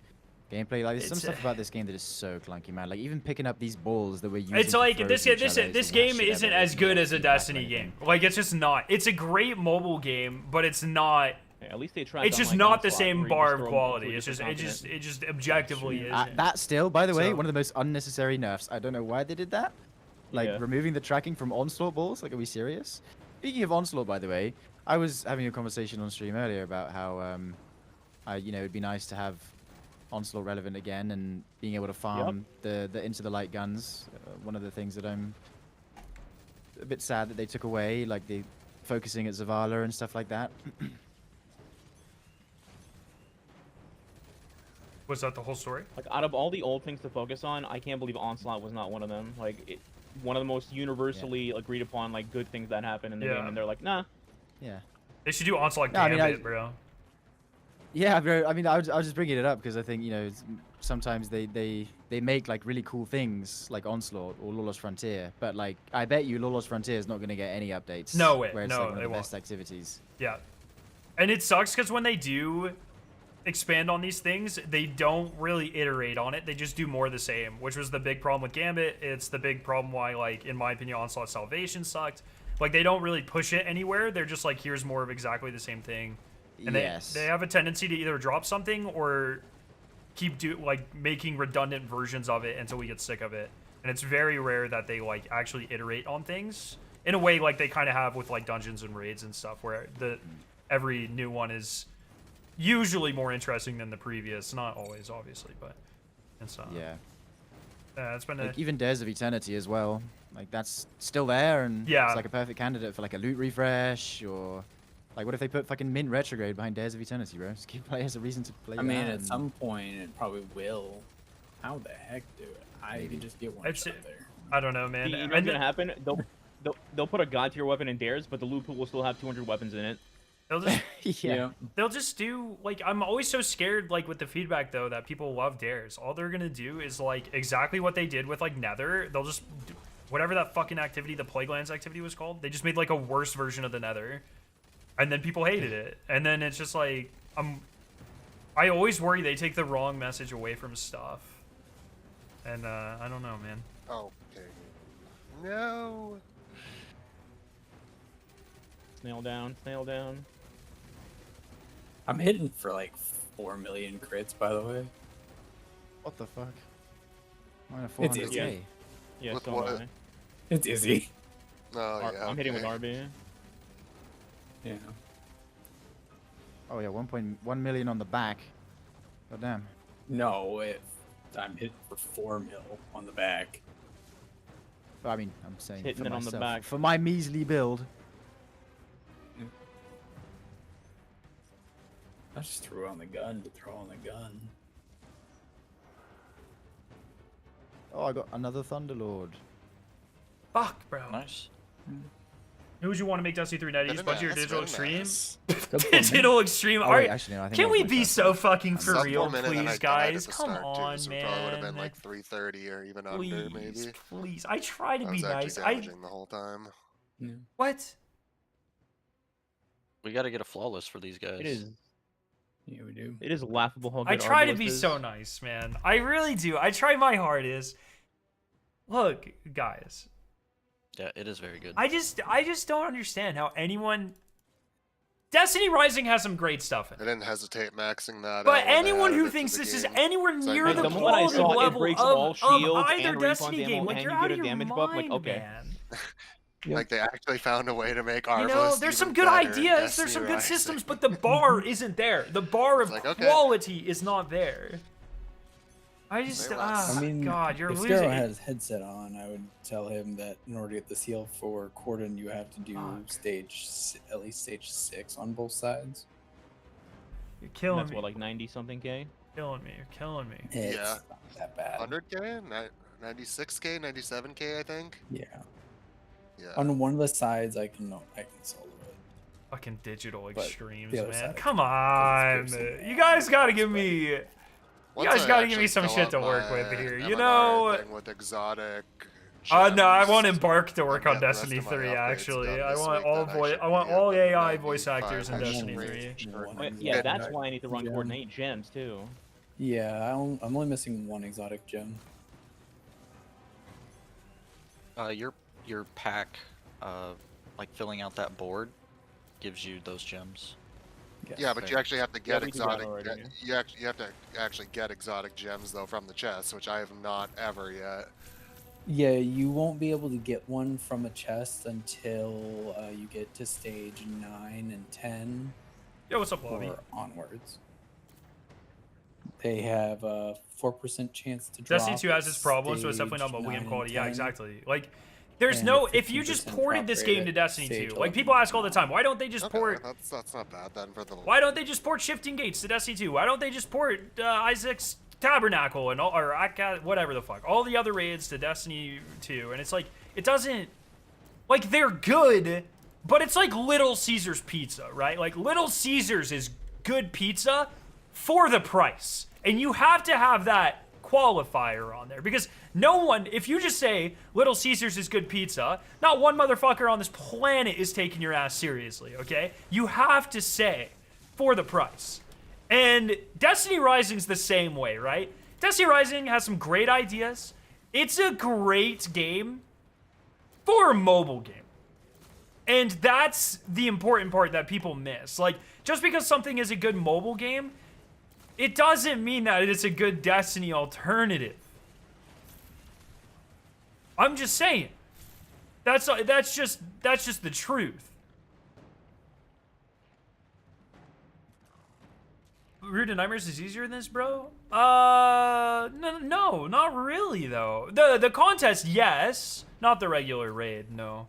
gameplay. Like, there's some It's stuff about this game that is so clunky, man. Like, even picking up these balls that we're using. It's to like throw this at each this other is this the worst game shit isn't ever. as It's good not as a feedback or Destiny anything. game. Like it's just not. It's a great mobile game, but it's not. Yeah, at least they tried. It's on, just like, not the Onslaught, same where you bar just of throw 'em quality. into a It's just different it just objectively is. That still, by the way, So- one of the most unnecessary nerfs. I don't know why they did that. Like Yeah. removing the tracking from Onslaught balls. Like, are we serious? Speaking of Onslaught, by the way, I was having a conversation on stream earlier about how, it'd be nice to have Onslaught relevant again and being able to farm the into the light guns. One of the things that I'm a bit sad that they took away, like the focusing at Zavala and stuff like that. Was that the whole story? Like, out of all the old things to focus on, I can't believe Onslaught was not one of them. Like, one of the most universally agreed upon, like, good things that happen in the Yeah. game, and they're like, nah. Yeah. They should do Onslaught No, I mean, Gambit, bro. Yeah, bro. I mean, I was just bringing it up because I think sometimes they make like really cool things like Onslaught or Lawless Frontier, but like I bet you Lawless Frontier is not going to get any updates. No way. Where it's No, like one it of the won't. best activities. Yeah. And it sucks because when they do expand on these things, they don't really iterate on it. They just do more of the same, which was the big problem with Gambit. It's the big problem why, like, in my opinion, Onslaught Salvation sucked. Like, they don't really push it anywhere. They're just like, here's more of exactly the same thing. And Yes. they have a tendency to either drop something or keep making redundant versions of it until we get sick of it. And it's very rare that they like actually iterate on things in a way like they kind of have with like dungeons and raids and stuff, where every new one is usually more interesting than the previous. Not always, obviously, but it's Yeah. it's been a Like even Dares of Eternity as well. Like that's still there, and Yeah. it's like a perfect candidate for like a loot refresh, or like what if they put fucking Mint Retrograde behind Dares of Eternity, bro? Just give players a reason to play. I mean, that at and- some point it probably will. How the heck do it? I Maybe. can just get one It's- shot there. I don't know, man. You know And what's then gonna happen? They'll put a god tier weapon in Dares, but the loot pool will still have 200 weapons in it. they'll just yeah. they'll just do like I'm always so scared like with the feedback though that people love dares. All they're gonna do is like exactly what they did with like Nether. They'll just do whatever that fucking activity, the Plaguelands activity was called. They just made like a worse version of the Nether, and then people hated it. And then it's just like I always worry they take the wrong message away from stuff. And I don't know, man. Okay. No. Snail down, snail down. I'm hitting for like 4 million crits, by the way. What the fuck? I'm at It's 400k. easy. Yeah, With so what? am I. It's easy. Oh yeah. I'm hitting with okay. RB. Yeah. Oh yeah, 1.1 million on the back. God damn. No, I'm hitting for 4 mil on the back. But, I mean, I'm saying Hitting for it on the myself. back. For my measly build. I just threw on the gun to throw on the gun. Oh, I got another Thunderlord. Fuck, bro. Nice. Who would you want to make Destiny 3 Netties? Bungie or Nice, Digital very Extreme? nice. Digital Extreme. Oh, All wait, right. actually, no, I think Can that we was be my so fucking for Sucked real, 1 minute and I please, died at guys? the Come start, on, too, so man. it probably would have been like 330 or even under, please, maybe. please. I try to I be was actually nice. I damaging the whole time. Yeah. what? We got to get a flawless for these guys. It is. Yeah, we do. It is laughable how good I try to Arbalest be is. so nice, man. I really do. I try my hardest. Look, guys. Yeah, it is very good. I just don't understand how anyone. Destiny Rising has some great stuff in I it. didn't hesitate maxing that But out when they anyone added who it to thinks the this is game. anywhere It's like, near hey, the the moment I quality saw it level breaks of, all shields either and Destiny respawn game, ammo like and you're you out get of a your damage mind, buff, like, okay. man. Like they actually found a way to make Arbalest You know, there's some even good better in ideas, there's Destiny some good Rising. systems, but the bar isn't there. The bar of It's like, okay. quality is not there. I just, Say less. I mean, God, you're if losing. Scarrow has headset on, I would tell him that in order to get the seal for Corden, you have to do Fuck. at least stage 6 on both sides. You're And killing that's me. what, like 90 something K? Killing me. You're killing me. It's Yeah. not that bad. 100k, 96k, 97k, I think. Yeah. Yeah. On one of the sides, I can solo it. Fucking digital But extremes, the other man. side, Come because on. it's piercing You guys gotta give but- me. You Once guys I gotta give me actually some fill shit up to work my with here. You M&R know. thing with exotic. No, I want gems, Embark to work and on get the rest Destiny of my 3. upgrades Actually, done I this want week, all then I voice. should I want be all at AI voice 95 actors in I Destiny want 3. range. Well, yeah, that's why I need to run gem. coordinate gems too. Yeah, I'm only missing one exotic gem. Your pack, like filling out that board, gives you those gems. Yeah, but you actually have to get we do that exotic. already. You have to actually get exotic gems though from the chest, which I have not ever yet. Yeah, you won't be able to get one from a chest until you get to stage 9 and 10 Yo, what's up, Lobby? or onwards. They have a 4% chance to drop. Destiny 2 has its problems, so it's definitely not stage mobile 9 game and quality. Yeah, 10. exactly. Like, there's And no. a If you just 15% ported this drop game rate to at Destiny stage 2, like people ask all the 11. time, why don't they just Okay, port? that's not bad then for the. Why don't they just port Shifting Gates to Destiny 2? Why don't they just port Isaac's Tabernacle and all, or whatever the fuck, all the other raids to Destiny 2? And it's like, it doesn't, like, they're good, but it's like Little Caesars pizza, right? Like, Little Caesars is good pizza for the price. And you have to have that qualifier on there, because no one, if you just say Little Caesars is good pizza, not one motherfucker on this planet is taking your ass seriously, okay? You have to say for the price. And Destiny Rising's the same way, right? Destiny Rising has some great ideas. It's a great game for a mobile game. And that's the important part that people miss. Like, just because something is a good mobile game, it doesn't mean that it's a good Destiny alternative. I'm just saying. That's just the truth. Root of Nightmares is easier than this, bro? No, not really though. The contest, yes, not the regular raid, no.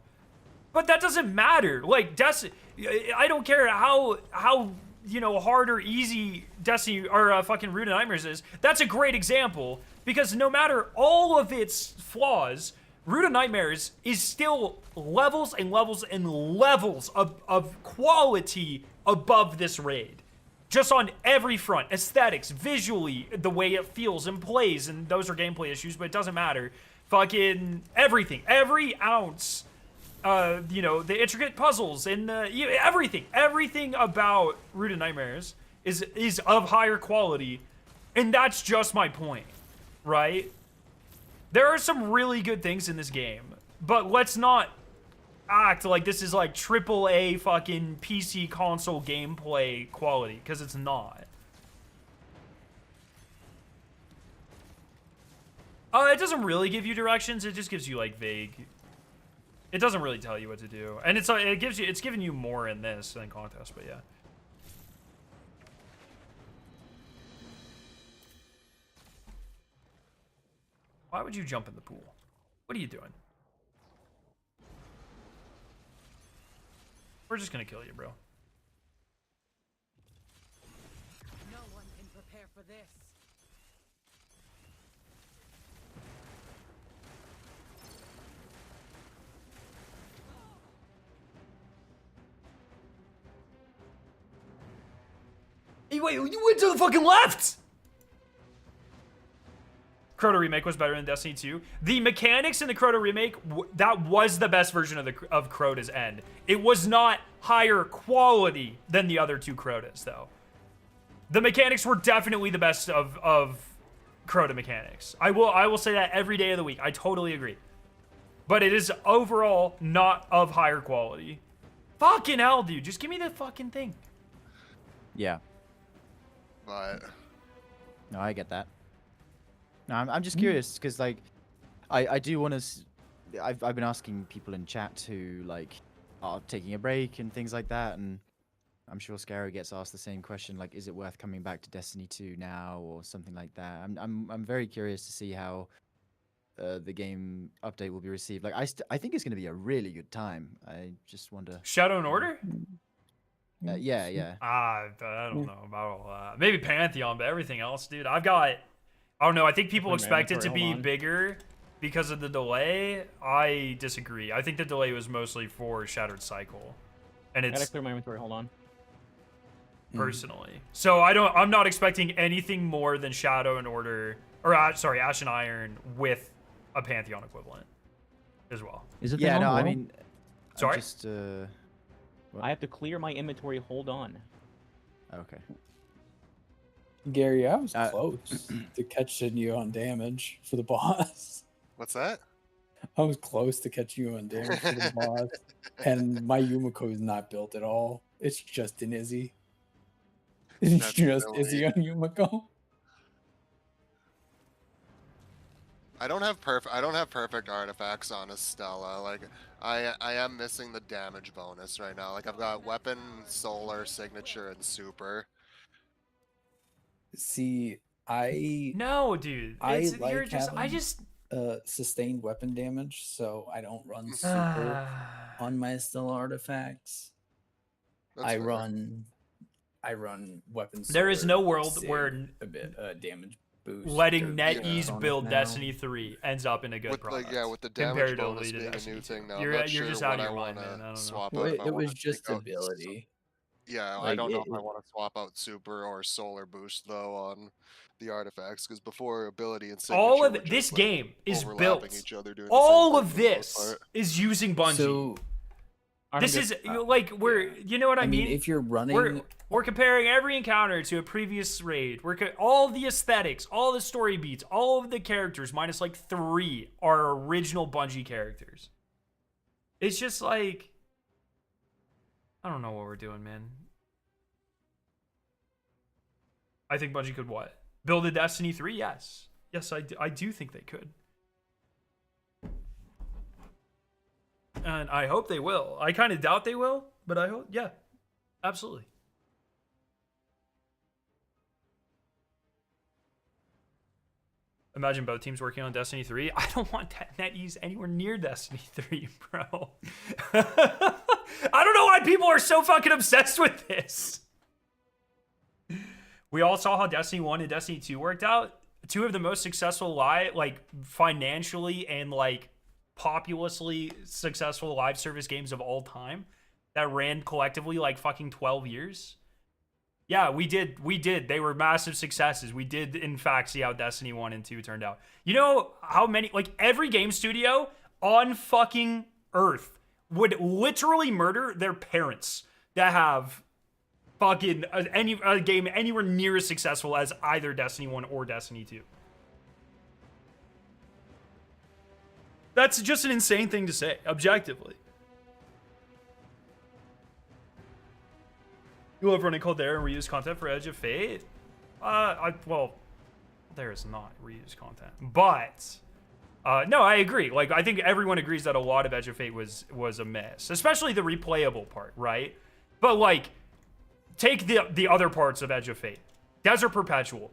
But that doesn't matter. Like I don't care how hard or easy Destiny or fucking Root of Nightmares is. That's a great example because no matter all of its flaws, Root of Nightmares is still levels and levels and levels of quality above this raid. Just on every front. Aesthetics, visually, the way it feels and plays, and those are gameplay issues, but it doesn't matter. Fucking everything. Every ounce. The intricate puzzles and everything about Root of Nightmares is of higher quality, and that's just my point, right? There are some really good things in this game, but let's not act like this is like AAA fucking PC console gameplay quality, because it's not. It doesn't really give you directions. It just gives you like vague. It doesn't really tell you what to do, and it's giving you more in this than contest, but yeah. Why would you jump in the pool? What are you doing? We're just gonna kill you, bro. No one can prepare for this. Hey, wait, you went to the fucking left! Crota Remake was better than Destiny 2. The mechanics in the Crota Remake, that was the best version of Crota's End. It was not higher quality than the other two Crotas, though. The mechanics were definitely the best of Crota mechanics. I will say that every day of the week. I totally agree. But it is overall not of higher quality. Fucking hell, dude. Just give me the fucking thing. Yeah. But No, I get that. No, I'm just curious because like, I do want to. I've been asking people in chat who like are taking a break and things like that, and I'm sure Scarrow gets asked the same question, like, is it worth coming back to Destiny 2 now or something like that? I'm very curious to see how the game update will be received. Like, I think it's going to be a really good time. I just wonder. Shadow and Order? Yeah. I don't know about all that. Maybe Pantheon, but everything else, dude. I don't know. I think people expect it to be bigger because of the delay. I disagree. I think the delay was mostly for Shattered Cycle, and I gotta it's clear my inventory. Hold on. personally. So I'm not expecting anything more than Shadow and Order, or sorry, Ash and Iron with a Pantheon equivalent as well. Is it? Yeah, no, I mean, Sorry? Just I have to clear my inventory. Hold on. okay. Gary, I was close to catching you on damage for the boss. what's that? I was close to catching you on damage for the boss, and my Yumiko is not built at all. It's just an Izzy. It's That's just really- Izzy on Yumiko. I don't have perfect artifacts on Estella. Like I am missing the damage bonus right now. Like I've got weapon, solar, signature, and super. See, No, dude. I It's, like you're just. I having- just. sustained weapon damage, so I don't run super on my Estella artifacts. That's I fair. run weapons. There is no world where a bit damage boost. letting or NetEase on it build now. Destiny 3 ends up in a good With product. with the damage comparatively bonus to being a Destiny new 2. thing now. You're I'm not you're sure just out of what your I mind, wanna man. I don't know. swap Well, out. if I it was wanna just take out ability. Yeah, I Like, don't know if I it- want to swap out super or solar boost though on the artifacts because before ability and signature All of were this just, like, game is overlapping built. each other, doing the All same of thing for the most this part. is using Bungie. So this is like you know what I mean? if you're running, We're comparing every encounter to a previous raid. All the aesthetics, all the story beats, all of the characters, minus like 3, are original Bungie characters. It's just like, I don't know what we're doing, man. I think Bungie could what? Build a Destiny 3? Yes. Yes, I do think they could. And I hope they will. I kind of doubt they will, but I hope, yeah. Absolutely. Imagine both teams working on Destiny 3. I don't want NetEase anywhere near Destiny 3, bro. I don't know why people are so fucking obsessed with this. We all saw how Destiny 1 and Destiny 2 worked out. Two of the most successful like financially and like populously successful live service games of all time that ran collectively like fucking 12 years. Yeah, we did. They were massive successes. We did, in fact, see how Destiny 1 and 2 turned out. You know how many, like, every game studio on fucking Earth would literally murder their parents to have fucking a game anywhere near as successful as either Destiny 1 or Destiny 2. That's just an insane thing to say, objectively. You love running Caldera and reuse content for Edge of Fate? Well, there is not reuse content, but no, I agree. Like, I think everyone agrees that a lot of Edge of Fate was a miss, especially the replayable part, right? But like, take the other parts of Edge of Fate. Desert Perpetual,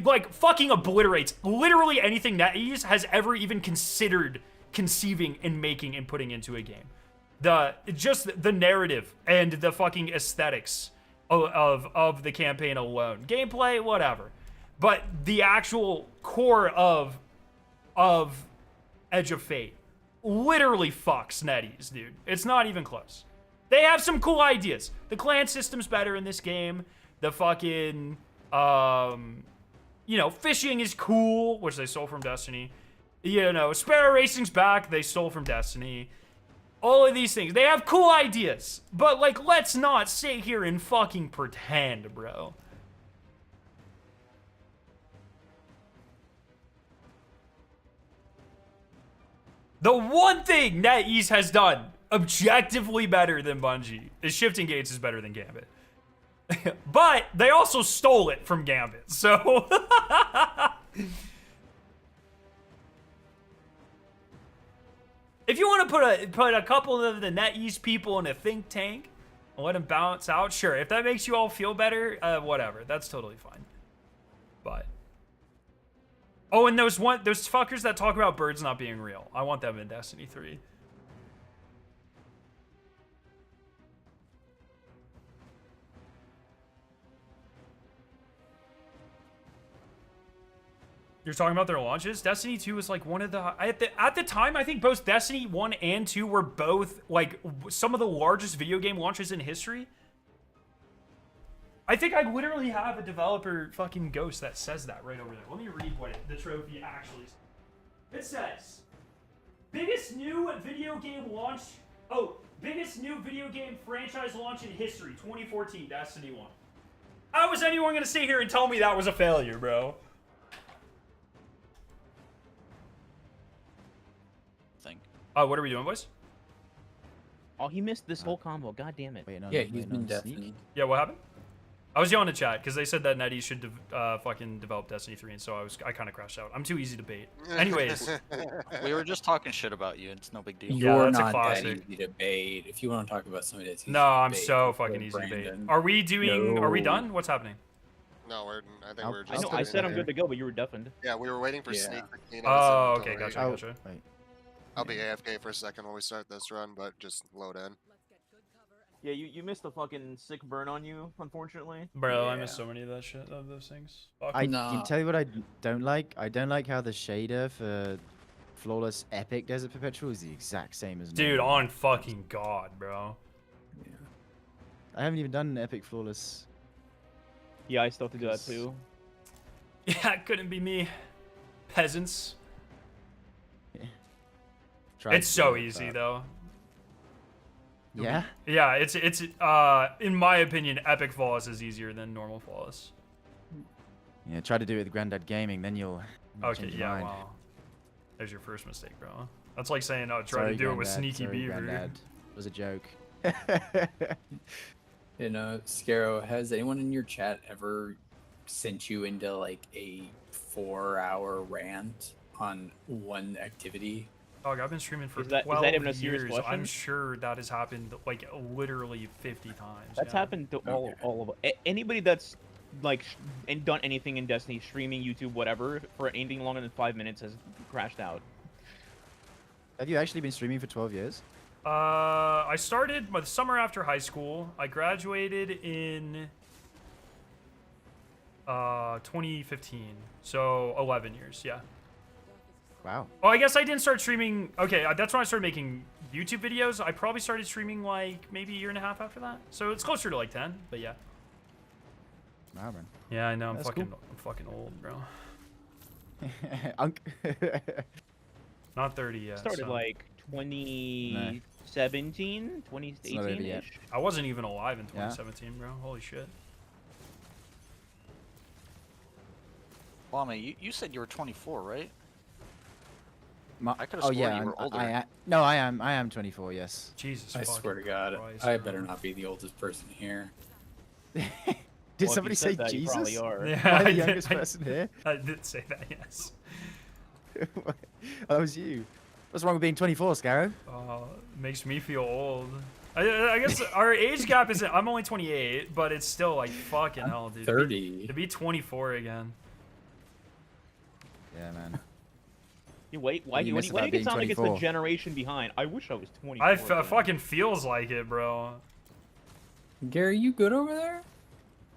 like fucking obliterates literally anything NetEase has ever even considered conceiving and making and putting into a game. Just the narrative and the fucking aesthetics of the campaign alone, gameplay, whatever, but the actual core of Edge of Fate literally fucks NetEase, dude. It's not even close. They have some cool ideas. The clan system's better in this game. The fucking fishing is cool, which they stole from Destiny. Sparrow Racing's back, they stole from Destiny. All of these things. They have cool ideas. But, like, let's not sit here and fucking pretend, bro. The one thing NetEase has done objectively better than Bungie is Shifting Gates is better than Gambit. But they also stole it from Gambit, so... If you want to put a couple of the NetEase people in a think tank and let them bounce out, sure. If that makes you all feel better, whatever. That's totally fine. But oh, and those fuckers that talk about birds not being real. I want them in Destiny 3. You're talking about their launches? Destiny 2 was like one of the... At the time, I think both Destiny 1 and 2 were both like some of the largest video game launches in history. I think I literally have a developer fucking ghost that says that right over there. Let me read what the trophy actually says. It says, biggest new video game launch... Oh, biggest new video game franchise launch in history, 2014, Destiny 1. How was anyone going to sit here and tell me that was a failure, bro? What are we doing, boys? Oh, he missed this whole combo. God damn it. Wait, no, Yeah, wait, he's no, been sneak? Destiny. Yeah, what happened? I was yelling in chat because they said that NetEase should fucking develop Destiny 3, and so I kind of crashed out. I'm too easy to bait. Anyways, We were just talking shit about you. It's no big deal. Yeah, You're that's a not that classic. easy to bait. If you want to talk about somebody that's easy no, to I'm bait, so go fucking easy to bait. Brandon. Are we doing? Are we No. done? What's happening? No, I think Oh, we're I just. I know. I said I'm good to go, but you were deafened. Yeah, we were waiting for Yeah. Sneak to clean up his Oh, inventory. okay, gotcha, Oh, gotcha. wait. I'll be AFK for a second when we start this run, but just load in. Yeah, you missed a fucking sick burn on you, unfortunately. Bro, I Yeah. missed so many of that shit, of those things. Fuck. I Nah. can tell you what I don't like. I don't like how the shader for Flawless Epic Desert Perpetual is the exact same as Dude, normal. on fucking God, bro. I haven't even done Epic Flawless. Yeah, I still have to do that too. Yeah, it couldn't be me. Peasants. Tried It's to so do it, easy, but- though. Yeah? Yeah, it's in my opinion, Epic Flawless is easier than normal Flawless. Yeah, try to do it with Grandad Gaming, then you'll Okay, change your yeah, mind. wow. There's your first mistake, bro. That's like saying, oh, try Sorry, to do it with Grandad, Sneaky sorry, Beaver. Grandad. It was a joke. Scaro, has anyone in your chat ever sent you into like a 4-hour rant on one activity? Dog, I've been streaming for Is that 12 even a serious years. question? I'm sure that has happened like literally 50 times. That's yeah. happened to Okay. all of anybody that's and done anything in Destiny, streaming, YouTube, whatever, for anything longer than 5 minutes has crashed out. Have you actually been streaming for 12 years? I started the summer after high school. I graduated in 2015, so 11 years. Yeah. Wow. Oh, I guess I didn't start streaming. Okay, that's when I started making YouTube videos. I probably started streaming like maybe a year and a half after that. So it's closer to like 10, but yeah. Wow, man. Yeah, I know. That's cool. I'm fucking old, bro. Unk. Not 30 yet. Started so. like 2017, not over yet. 2018-ish. I wasn't even alive in 2017, bro. Holy shit. Lama, you said you were 24, right? I could've Oh sworn yeah, you were older. no, I am 24. Yes. Jesus. I fucking swear to God, Christ, I bro. better not be the oldest person here. Did Well, if somebody you say said that, you probably Jesus? are. Yeah, Am I the I did- youngest person here? I did say that, yes. Oh, that was you. What's wrong with being 24, Scarrow? Makes me feel old. I guess our age gap isn't. I'm only 28, but it's still like fucking hell, dude. 30. To be 24 again. Yeah, man. You wait, why You do miss you about make it being sound like it's the 24. generation behind? I wish I was 24. I man. fucking feels like it, bro. Gary, you good over there?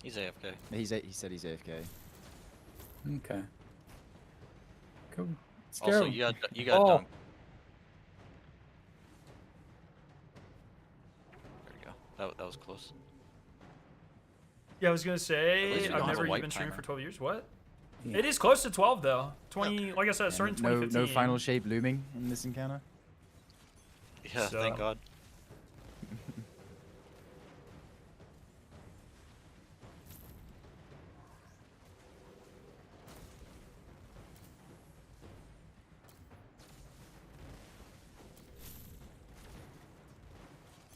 He's AFK. He said he's AFK. Okay. Go. Also, Scarab. you got Oh. dunk. There we go. That was close. Yeah, I was gonna At least say we don't I've have a never white been streaming timer. for 12 years. What? Yeah. It is close to 12 though. 20, like I said, it started in no 2015. final shape looming in this encounter. Yeah, So- thank God.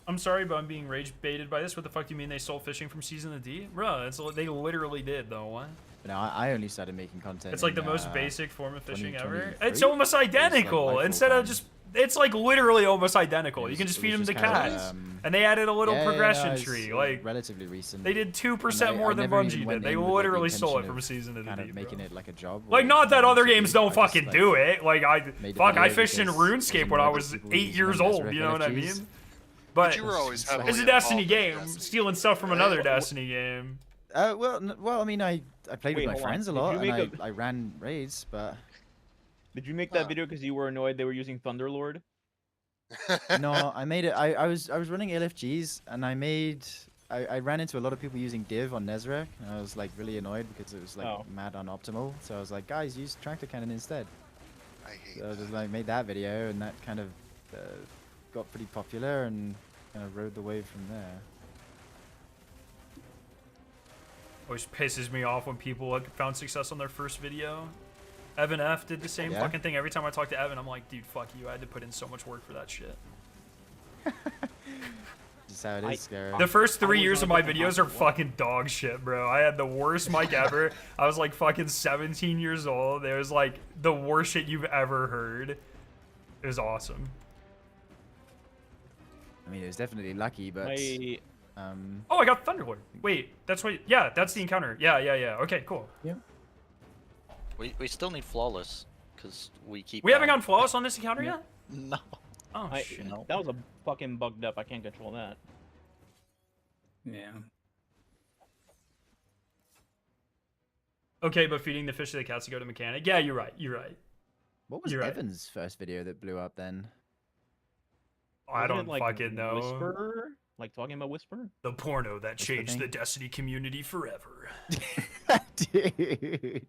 I'm sorry, but I'm being rage baited by this. What the fuck do you mean they stole fishing from Season of the D? Bro, they literally did though. What? But now I only started making content. It's like in, the most basic form of fishing ever. 2023? It's almost identical. like Instead of full-time. just, it's like literally almost identical. It You can was- just it feed was them the just kinda, cat, and they added a little yeah, progression no, it's tree. Like relatively recent. they did 2% And I more than never even Bungie went did. They in with, like, the literally stole it intention from of Season of the kind D. of making bro. it like a job. Like or not that something other to do. games don't I fucking just, do it. Like made the fuck, I video fished in because RuneScape there's when I more was people 8 using years them as old. You know what I FFGs. mean? But you were always heavily it's a Destiny involved in game, Destiny. stealing stuff from another Right. Destiny game. Well, I mean, I played Wait, with my hold on. friends a Did lot, you and make I ran raids, but Did you make that Huh. video because you were annoyed they were using Thunderlord? no, I made it. I was running LFGs, and I ran into a lot of people using div on Nezrek, and I was like really annoyed because it was like Oh. mad unoptimal. So I was like, guys, use tractor cannon instead. I hate So I that. just like made that video, and that kind of got pretty popular, and kind of rode the wave from there. Always pisses me off when people like found success on their first video. Evan F did the same Yeah? fucking thing. Every time I talk to Evan, I'm like, dude, fuck you. I had to put in so much work for that shit. Just how it I- is, Scarab. The first 3 was years on of a my different videos are console. fucking dog shit, bro. I had the worst mic ever. I was like fucking 17 years old. It was like the worst shit you've ever heard. It was awesome. I mean, it was definitely lucky, but I Oh, I got Thunderlord. Wait, that's what. Yeah, that's the encounter. Yeah. Okay, cool. We still need flawless because we keep. We haven't gone flawless on this encounter yet? No. Oh, I shit. that was a fucking bugged up. I can't control that. Yeah. Okay, but feeding the fish to the cats to go to mechanic. Yeah, you're right. what was You're right. Evan's first video that blew up then? I Wasn't don't it, like, fucking know. Whisper? Like talking about Whisper? The porno that What's the changed the thing? Destiny community forever. Dude.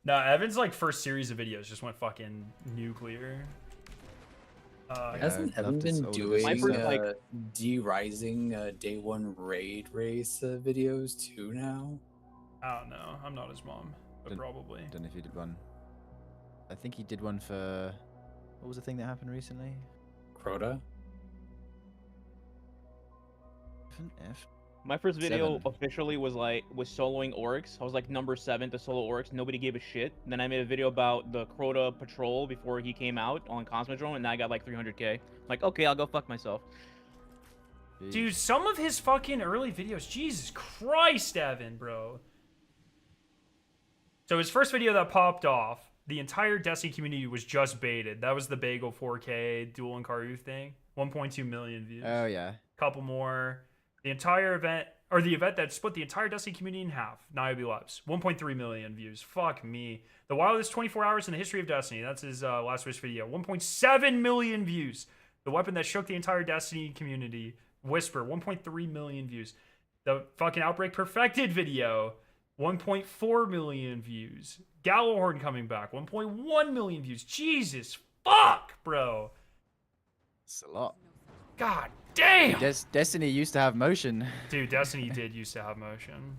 No, Evan's like first series of videos just went fucking nuclear. Hasn't I'd love Evan to been solve doing My first, like- D-Rising day one raid race videos too now? I don't know. I'm not his mom, but Didn't- probably. Don't know if he did one. I think he did one for. What was the thing that happened recently? Crota? F. My first video 7. officially was soloing Oryx. I was like number 7 to solo Oryx. Nobody gave a shit. Then I made a video about the Crota patrol before he came out on Cosmodrome, and now I got like 300k. Like, okay, I'll go fuck myself. Dude, some of his fucking early videos, Jesus Christ, Evan, bro. So his first video that popped off, the entire Destiny community was just baited. That was the Bagel 4K Duel and Karu thing. 1.2 million views. Oh yeah. Couple more. The entire event, or the event that split the entire Destiny community in half, Niobe Labs. 1.3 million views. Fuck me. The wildest 24 hours in the history of Destiny. That's his last wish video. 1.7 million views. The weapon that shook the entire Destiny community. Whisper. 1.3 million views. The fucking Outbreak Perfected video. 1.4 million views. Gallowhorn coming back. 1.1 million views. Jesus fuck, bro. It's a lot. God damn. Destiny used to have motion. Dude, Destiny did used to have motion.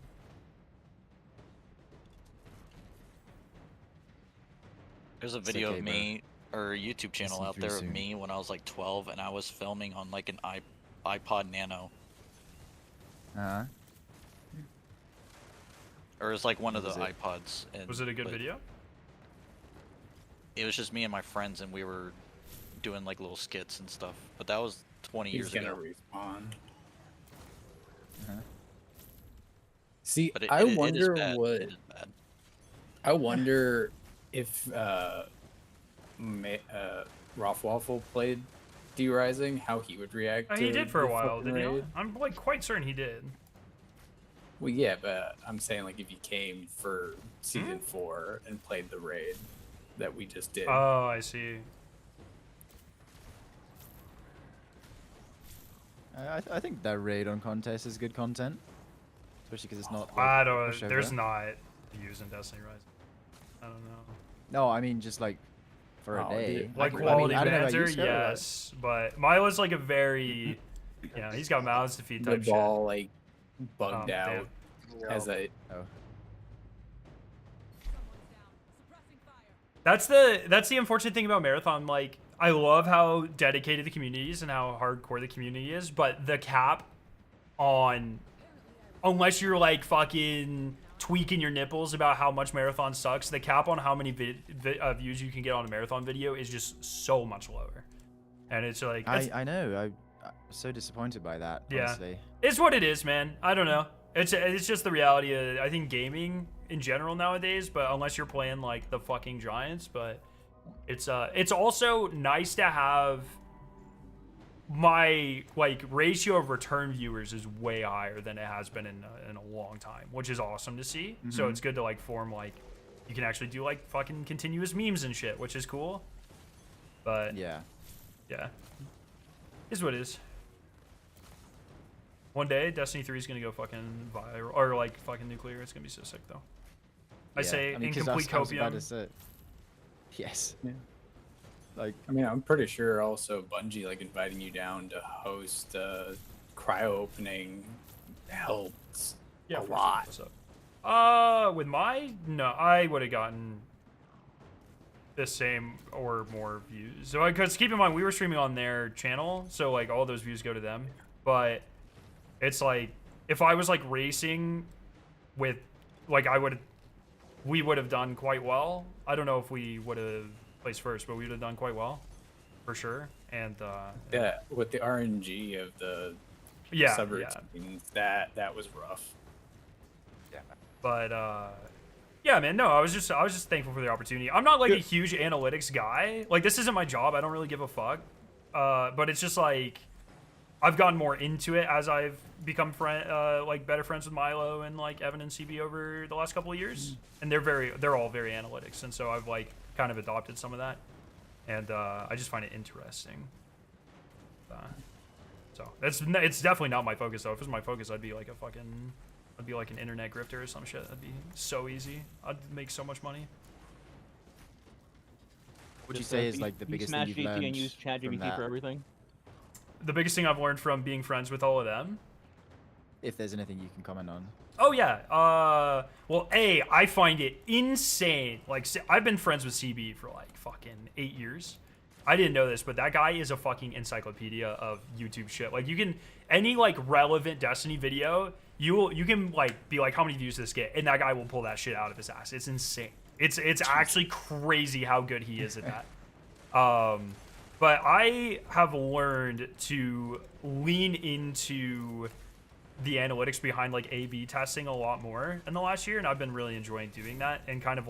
There's a video okay, of me, or a YouTube channel Listen out through there of soon. me when I was like 12, and I was filming on like an iPod Nano. Uh-huh. Or it was like one of the Was it? iPods. And, Was it a good but video? It was just me and my friends, and we were doing like little skits and stuff. But that was 20 He's years gonna ago. respawn. Uh-huh. See, But I it is wonder bad. what. It is bad. I wonder if Roth Waffle played D-Rising, how he would react. He to did for a the while, fucking didn't he? raid. I'm like quite certain he did. Well, yeah, but I'm saying like if he came for season 4 and played the raid that we just did. Oh, I see. I think that raid on contest is good content, especially because it's not. Like, I don't. pushover. There's not views in Destiny Rising. I don't know. No, I mean just like for a Oh, day. dude. Like I mean, quality I don't know about you, banter, Scott, but- yes, but Milo's like a very, he's got mouths to feed the type ball like shit. bugged out Damn. Yeah. as I. Oh. That's the unfortunate thing about Marathon. Like, I love how dedicated the community is and how hardcore the community is, but the cap on, unless you're like fucking tweaking your nipples about how much Marathon sucks, the cap on how many views you can get on a Marathon video is just so much lower. And it's like, I know. I'm so disappointed by that. Yeah. Honestly. it's what it is, man. I don't know. It's just the reality of, I think, gaming in general nowadays, but unless you're playing like the fucking giants, but it's also nice to have my like ratio of return viewers is way higher than it has been in a long time, which is awesome to see. So it's good to like form like you can actually do like fucking continuous memes and shit, which is cool. But Yeah. is what it is. One day, Destiny 3 is gonna go fucking viral or like fucking nuclear. It's gonna be so sick though. I say mean, 'cause incomplete I was about copium. to say- Yes. Yeah. Like I mean, I'm pretty sure also Bungie like inviting you down to host cryo opening helps Yeah, a for lot. sure. What's up? With no, I would have gotten the same or more views. So, because keep in mind, we were streaming on their channel, so like all those views go to them. But it's like if I was like racing with, like we would have done quite well. I don't know if we would have placed first, but we would have done quite well, for sure. And Yeah, with the RNG of the yeah. subroutines, that was rough. But yeah, man, no, I was just thankful for the opportunity. I'm not like a huge analytics guy. Like this isn't my job. I don't really give a fuck. But it's just like I've gotten more into it as I've become like better friends with Milo and like Evan and CB over the last couple of years. And they're all very analytics, and so I've like kind of adopted some of that. And I just find it interesting. So it's definitely not my focus though. If it was my focus, I'd be like an internet grifter or some shit. That'd be so easy. I'd make so much money. would you say is like the You biggest smash thing you've GT learned and use from ChatGPT that, for everything. The biggest thing I've learned from being friends with all of them. if there's anything you can comment on? Oh yeah. Well, I find it insane. Like I've been friends with CB for like fucking 8 years. I didn't know this, but that guy is a fucking encyclopedia of YouTube shit. Like you can any like relevant Destiny video, you can like be like, how many views does this get? And that guy will pull that shit out of his ass. It's insane. It's actually crazy how good he is at that. But I have learned to lean into the analytics behind like A/B testing a lot more in the last year, and I've been really enjoying doing that and kind of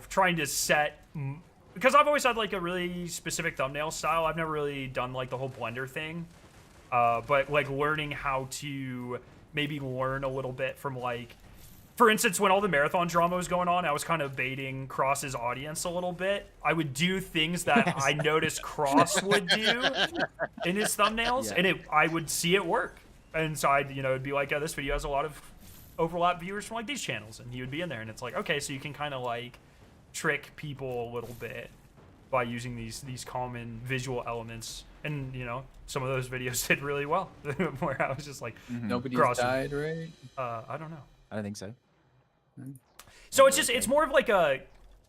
trying to set, because I've always had like a really specific thumbnail style. I've never really done like the whole Blender thing, but like learning how to maybe learn a little bit from like, for instance, when all the marathon drama was going on, I was kind of baiting Cross's audience a little bit. I would do things that I noticed Cross would do in his thumbnails, and I would see it work. And so it'd be like, this video has a lot of overlap viewers from like these channels, and he would be in there, and it's like, okay, so you can kind of like trick people a little bit by using these common visual elements, and some of those videos did really well. Where I was just like, Nobody's Cross, died, right? I don't know. I don't think so. So it's more of like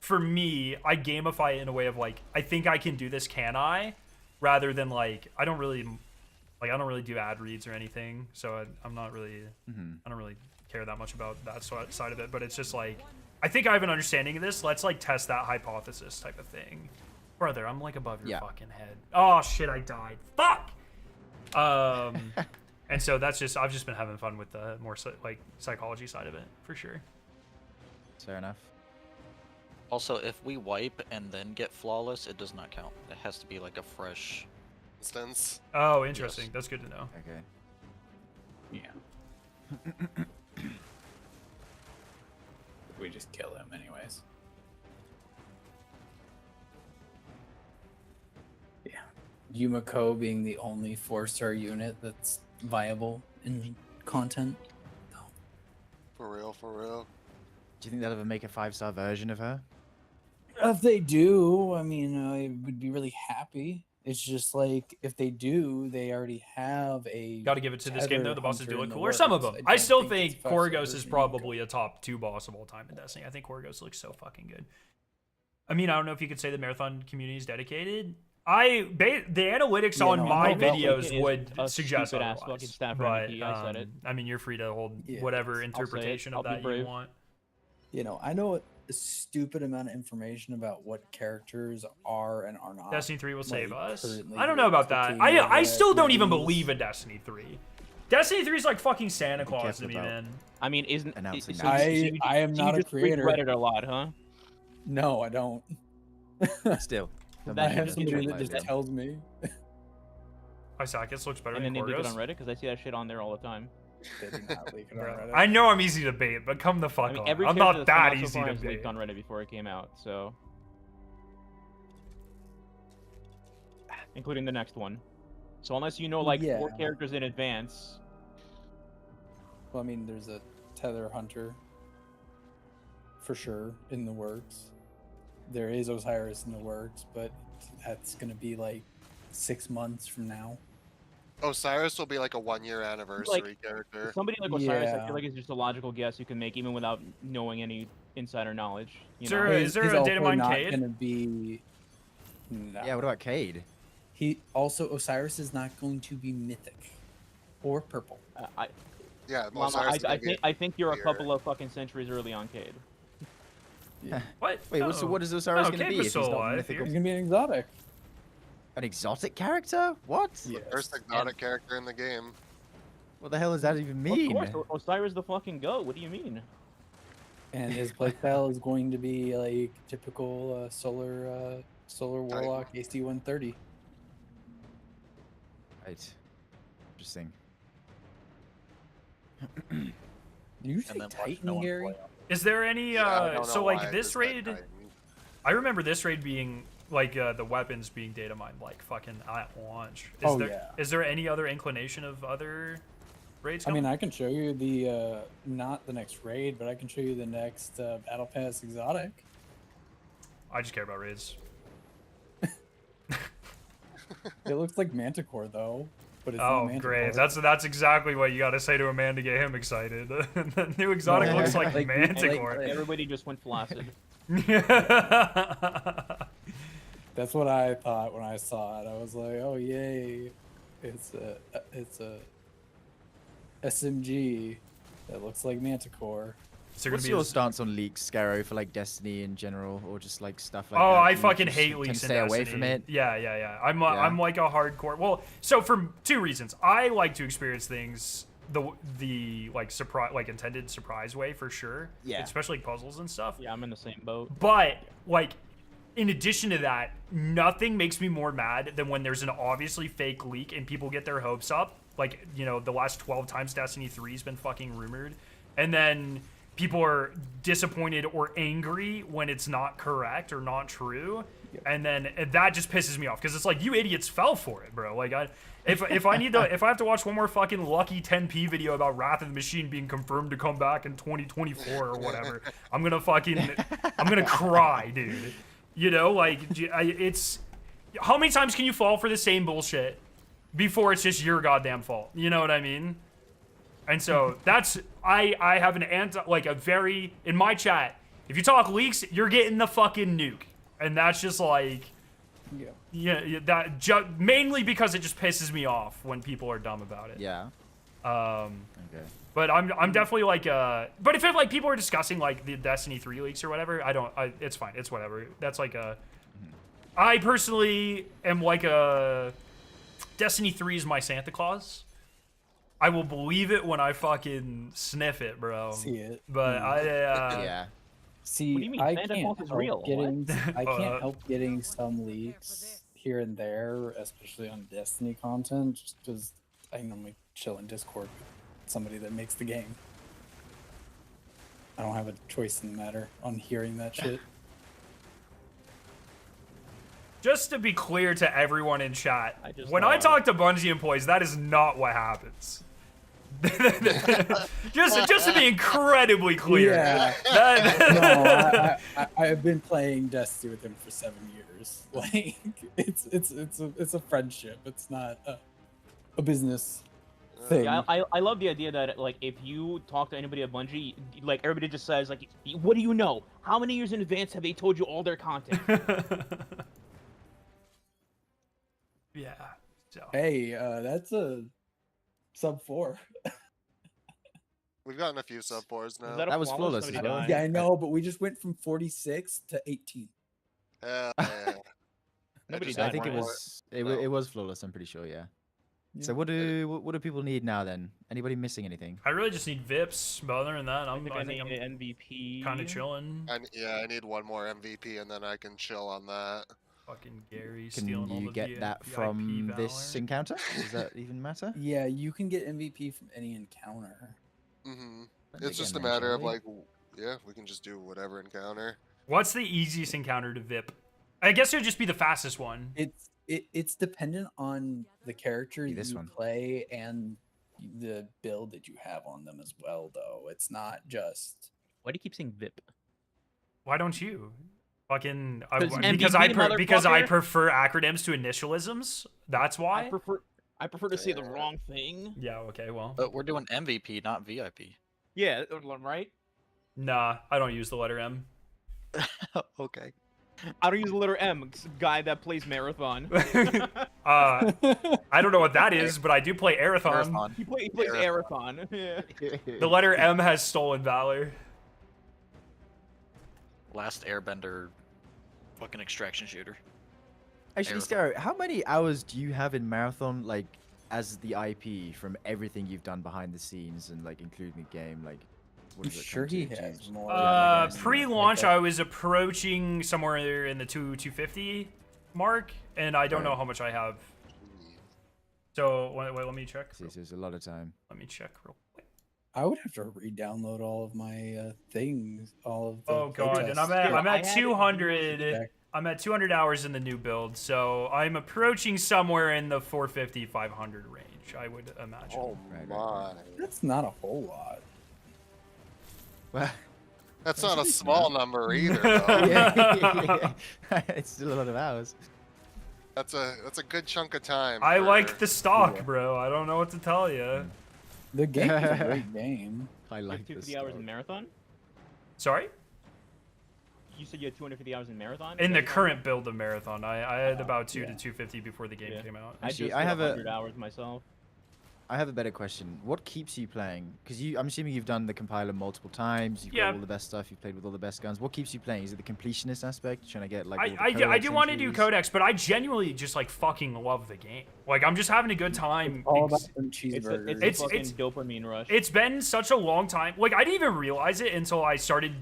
for me, I gamify it in a way of like, I think I can do this, can I? Rather than like, I don't really do ad reads or anything, so I'm not really, I don't really care that much about that side of it. But it's just like, I think I have an understanding of this. Let's like test that hypothesis type of thing. Brother, I'm like above your fucking head. Oh shit, I died. Fuck. And so I've just been having fun with the more like psychology side of it for sure. Fair enough. Also, if we wipe and then get flawless, it does not count. It has to be like a fresh instance. Oh, interesting. Yes. That's good to know. Yeah. We just kill him anyways. Yeah. Yumiko being the only 4-star unit that's viable in content. For real, for real. Do you think they'll ever make a 5-star version of her? If they do, I mean, I would be really happy. It's just like, if they do, they already have a... Got to give it to this game, though. Tether The bosses hunter do in look the cool. Or some of works. them. I I don't still think think it's 5-star Korgos is version probably a top 2 boss of all time in Destiny. I think Korgos looks so fucking good. I mean, I don't know if you could say the marathon community is dedicated. The analytics on my videos would suggest otherwise. But I mean, you're free to hold whatever interpretation of that you want. I know a stupid amount of information about what characters are and are not. Destiny 3 will save us. currently I don't know about that. taking I still don't even reviews. believe in Destiny 3. Destiny 3 is like fucking Santa Claus to me, about man. I mean, isn't announcing so that. I am not a just freak creator. Reddit a lot, huh? No, I don't. Still. I have That's somebody interesting. that just tells me. Isaac, looks better And than then they leak it on Korgos. Reddit because I see that shit on there all the time. They do not leak it on Bro, Reddit. I know I'm easy to bait, but come the fuck I mean, on. every I'm character not that's come that out so easy far to is bait. leaked on Reddit before it came out, so including the next one. So unless you know like 4 characters in advance, Well, I mean, there's a Tether Hunter for sure in the works. There is Osiris in the works, but that's going to be like 6 months from now. Osiris will be like a 1-year anniversary character. somebody like Osiris, I Yeah. feel like is just a logical guess you can make even without knowing any insider knowledge. You Is know? there- is there a data mine not Cade? going to be. No. Yeah, what about Cade? He also Osiris is not going to be mythic or purple. Yeah, Mama, Osiris is gonna be I think you're a year. couple of fucking centuries early on Cade. What? Wait, No. so what is Osiris No, going to Cade be was if still he's not alive mythical? He's going to be an exotic. An exotic character? What? Yes. First exotic character in the game. What the hell does that even mean? Of course, Osiris the fucking goat. What do you mean? And his playstyle is going to be like typical solar warlock AC 130. Right. Interesting. You say And then watch Titan, no one Gary? play. Is there any Yeah, I don't so know like why this there's that raid? Titan. I remember this raid being like the weapons being data mined like fucking at launch. Is there any other inclination of other raids I mean, coming? I can show you the not the next raid, but I can show you the next battle pass exotic. I just care about raids. It looks like Manticore though, but it's not Oh, Manticore. great. That's exactly what you got to say to a man to get him excited. The new exotic No, looks like, like- Manticore. Everybody just went flaccid. That's what I thought when I saw it. I was like, oh yay, it's a SMG that looks like Manticore. Is there gonna What's be your a- stance on leaks, Scarrow, for like Destiny in general, or just like stuff like that? Oh, I Do you fucking just hate tend leaks to in stay away Destiny. from it? Yeah. I'm Yeah. I'm like a hardcore. Well, so for two reasons, I like to experience things the like surprise, like intended surprise way for sure. Yeah. Especially like puzzles and stuff. Yeah, I'm in the same boat. But like, in addition to that, nothing makes me more mad than when there's an obviously fake leak and people get their hopes up. Like, you know, the last 12 times Destiny 3's been fucking rumored, and then people are disappointed or angry when it's not correct or not true, and then that just pisses me off because it's like, you idiots fell for it, bro. Like, if I have to watch one more fucking lucky 10p video about Wrath of the Machine being confirmed to come back in 2024 or whatever, I'm gonna cry, dude. You know, like, it's how many times can you fall for the same bullshit before it's just your goddamn fault? You know what I mean? And so that's I have an in my chat, if you talk leaks, you're getting the fucking nuke. And that's just like, mainly because it just pisses me off when people are dumb about it. Yeah. Okay. But I'm definitely like but if like people are discussing like the Destiny 3 leaks or whatever, it's fine. It's whatever. That's like I personally am like Destiny 3 is my Santa Claus. I will believe it when I fucking sniff it, bro. See it. But Yeah. See, What do you mean? I Santa can't Claus is help real? getting I can't help getting some leaks here and there, especially on Destiny content, just because I normally chill in Discord with somebody that makes the game. I don't have a choice in the matter on hearing that shit. just to be clear to everyone in chat, when saw I it. talk to Bungie employees, that is not what happens. just to be incredibly clear. Yeah. That- No, I've been playing Destiny with him for 7 years. Like, it's a friendship. It's not a business thing. Yeah, I love the idea that, like, if you talk to anybody at Bungie, like, everybody just says, like, what do you know? How many years in advance have they told you all their content? yeah. So. Hey, that's a sub 4. We've gotten a few sub 4s now. That That was flawless as well. Yeah, I know, but we just went from 46 to 18. Yeah. Nobody just I died, think it want was more. it was flawless. I'm pretty sure. Yeah. So Yeah. what do people need now then? Anybody missing anything? I really just need VIPs, but other than that, I I think think I need I'm an MVP. kind of chilling. I need one more MVP and then I can chill on that. Fucking Gary Can stealing all you the get that VIP from this valor. encounter? Does that even matter? Yeah, you can get MVP from any encounter. Hmm Let me It's get just a in there, matter shall of we? like, yeah, we can just do whatever encounter. What's the easiest encounter to VIP? I guess it would just be the fastest one. It's dependent on the character Be this you one. play and the build that you have on them as well, though. It's not just Why do you keep saying VIP? Why don't you? Fucking 'Cause because MVP, because I motherfucker. prefer acronyms to initialisms. That's why. I prefer to say the wrong thing. Yeah. Okay. Well. But we're doing MVP, not VIP. Yeah, right? Nah. I don't use the letter M. Okay. I don't use the letter M, guy that plays Marathon. I don't know what that is, but I do play Arathon. Marathon. He plays Arathon. Yeah. The letter M has stolen valor. Last Airbender, fucking extraction shooter. Actually, Marathon. Scarrow, how many hours do you have in Marathon, like, as the IP from everything you've done behind the scenes and, like, including the game? Like, what I'm does it sure come to? he Do you- has more. Yeah, like an estimate. Pre-launch, Like I was approaching somewhere in the 250 mark, and I don't know how much I have. So wait, let me check. See, so there's a lot of time. Let me check real quick. I would have to re-download all of my things, all of the. Oh god, and I'm playtests. at Yeah, I'm I at had it 200. back. I'm at 200 hours in the new build, so I'm approaching somewhere in the 450 500 range. I would imagine. Oh Right, right, my. That's not a whole lot. Well, That's not a small number either, though. yeah, it's still a lot of hours. That's a good chunk of time. I for- like the stock, Yeah. bro. I don't know what to tell you. The game is a great game. I like this. 250 hours in Marathon? Sorry? You said you had 250 hours in Marathon? In the Is that current build of Marathon, I had about 2 yeah. to 250 before the game Yeah. came out. I Actually, just I did have a- 100 hours myself. I have a better question. What keeps you playing? Because I'm assuming you've done the compiler multiple times. You've Yeah. got all the best stuff. You've played with all the best guns. What keeps you playing? Is it the completionist aspect? Trying to get like all the I do codex want to do entries? codex, but I genuinely just like fucking love the game. Like I'm just having a good time. All about them It's cheeseburgers. a fucking dopamine rush. It's been such a long time. Like I didn't even realize it until I started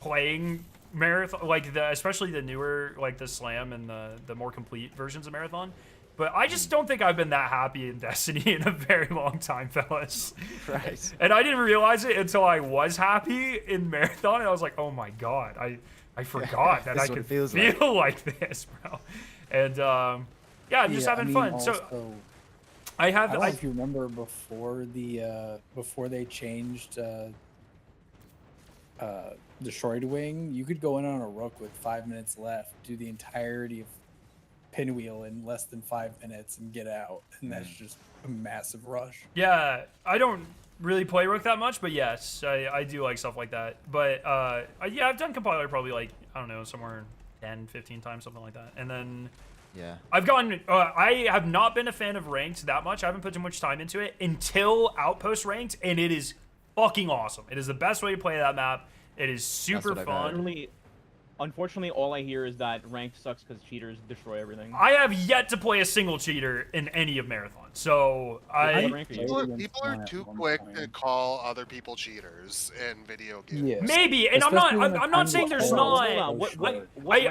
playing marathon, like especially the newer, like the slam and the more complete versions of marathon. But I just don't think I've been that happy in Destiny in a very long time, fellas. Right. And I didn't realize it until I was happy in marathon, and I was like, oh my god, I forgot that This I is what could it feels feel like. like this, bro. And yeah, I'm just having fun. So I I have don't know if you remember before they changed Destroyed Wing, you could go in on a rook with 5 minutes left, do the entirety of Pinwheel in less than 5 minutes, and get out, and that's just a massive rush. Yeah, I don't really play Rook that much, but yes, I do like stuff like that. But yeah, I've done compiler probably like, I don't know, somewhere 10, 15 times, something like that. And then Yeah. I've gotten, I have not been a fan of ranked that much. I haven't put too much time into it until Outpost ranked, and it is fucking awesome. It is the best way to play that map. It is super what I've heard. fun. Unfortunately, all I hear is that ranked sucks because cheaters destroy everything. I have yet to play a single cheater in any of Marathon, so People are too quick to call other people cheaters in video games. Yeah. maybe, and Especially when I'm the not saying time there's was not. Hold on, what rank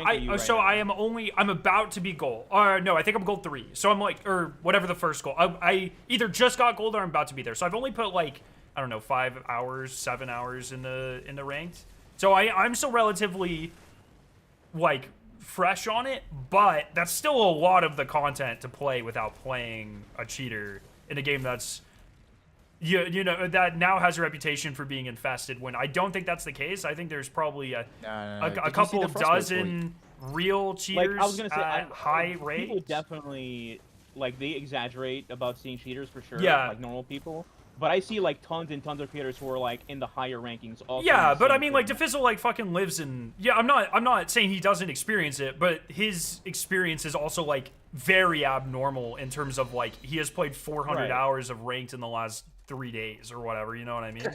are you right So now? I'm about to be gold. No, I think I'm gold 3. So I'm like, or whatever the first goal. I either just got gold or I'm about to be there. So I've only put like, I don't know, 5 hours, 7 hours in the ranked. So I'm still relatively like fresh on it, but that's still a lot of the content to play without playing a cheater in a game that's you know that now has a reputation for being infested, when I don't think that's the case. I think there's probably a couple dozen real cheaters Like I was gonna say, at high people rates. definitely like they exaggerate about seeing cheaters for sure. Yeah. Like normal people. But I see like tons and tons of creators who are like in the higher rankings. Also Yeah, doing but the I same mean, like, thing. Defizzle, like, fucking lives in... Yeah, I'm not saying he doesn't experience it, but his experience is also, like, very abnormal in terms of, like, he has played 400 Right. hours of ranked in the last 3 days or whatever, you know what I mean?